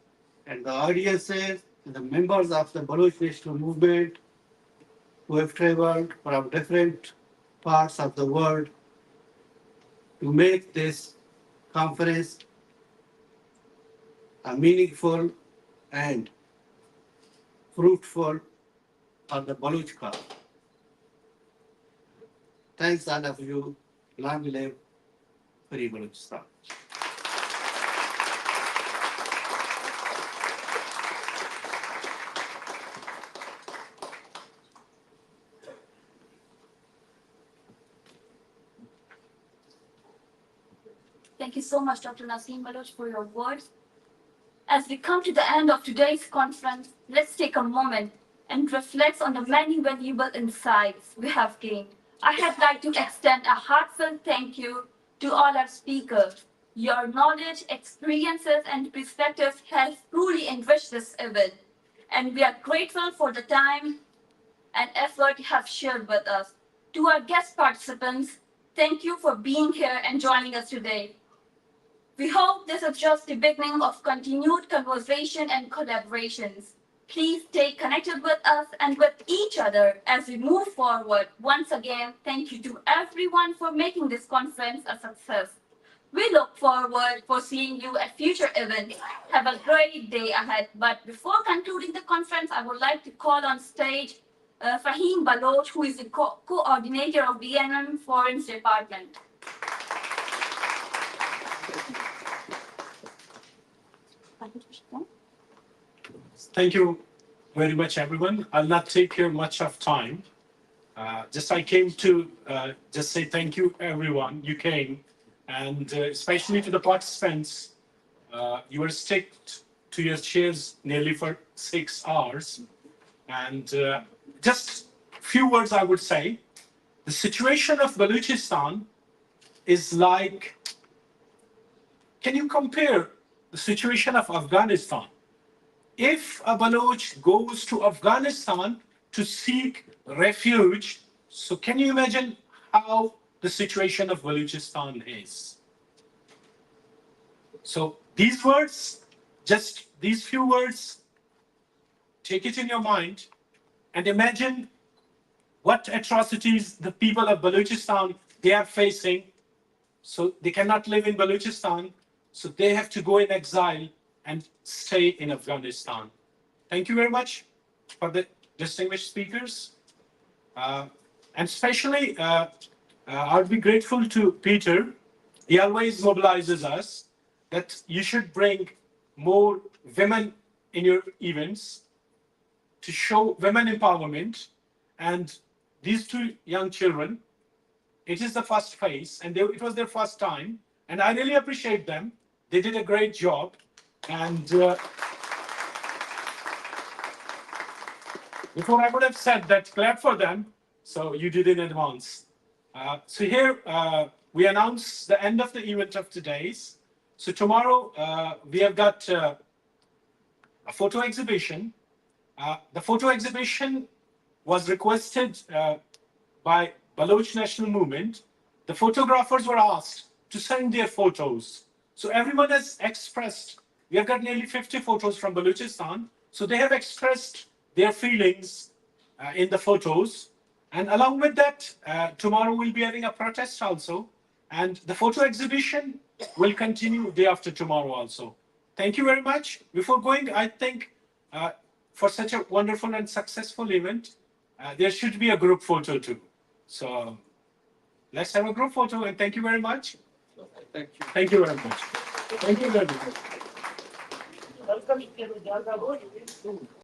and the audiences, and the members of the Baloch National Movement who have traveled from different parts of the world to make this conference a meaningful and fruitful for the Baloch cause. Thanks all of you. Long live Free Balochistan. Thank you so much, Dr. Naseem Baloch, for your words. As we come to the end of today's conference, let's take a moment and reflect on the many valuable insights we have gained. I'd like to extend a heartfelt thank you to all our speakers Your knowledge, experiences, and perspectives have truly enriched this event, and we are grateful for the time and effort you have shared with us. To our guest participants, thank you for being here and joining us today. We hope this is just the beginning of continued conversation and collaborations. Please stay connected with us and with each other as we move forward. Once again, thank you to everyone for making this conference a success. We look forward for seeing you at future events. Have a great day ahead. But before concluding the conference, I would like to call on stage Fahim Baloch, who is the coordinator of BNM Foreign Department. Thank you very much, everyone. I'll not take here much of time. I came to just say thank you, everyone. You came, and especially to the participants. You were stuck to your chairs nearly for 6 hours. And just few words I would say. The situation of Balochistan is like, can you compare the situation of Afghanistan? If a Baloch goes to Afghanistan to seek refuge, so can you imagine how the situation of Balochistan is? So these words, just these few words, take it in your mind and imagine what atrocities the people of Balochistan, they are facing. So they cannot live in Balochistan, so they have to go in exile and stay in Afghanistan. Thank you very much for the distinguished speakers. And especially, I would be grateful to Peter. He always mobilizes us that you should bring more women in your events to show women empowerment. And these 2 young children, it is the first phase, and it was their first time. And I really appreciate them. They did a great job. And before I would have said that, clap for them. So you did in advance. So here we announce the end of the event of today's. So tomorrow we have got a photo exhibition. The photo exhibition was requested by Baloch National Movement. The photographers were asked to send their photos. So everyone has expressed, we have got nearly 50 photos from Balochistan. So they have expressed their feelings in the photos. And along with that, tomorrow we'll be having a protest also. And the photo exhibition will continue day after tomorrow also. Thank you very much. Before going, I think for such a wonderful and successful event, there should be a group photo too. So let's have a group photo, and thank you very much. Thank you. Thank you very much. Thank you very much.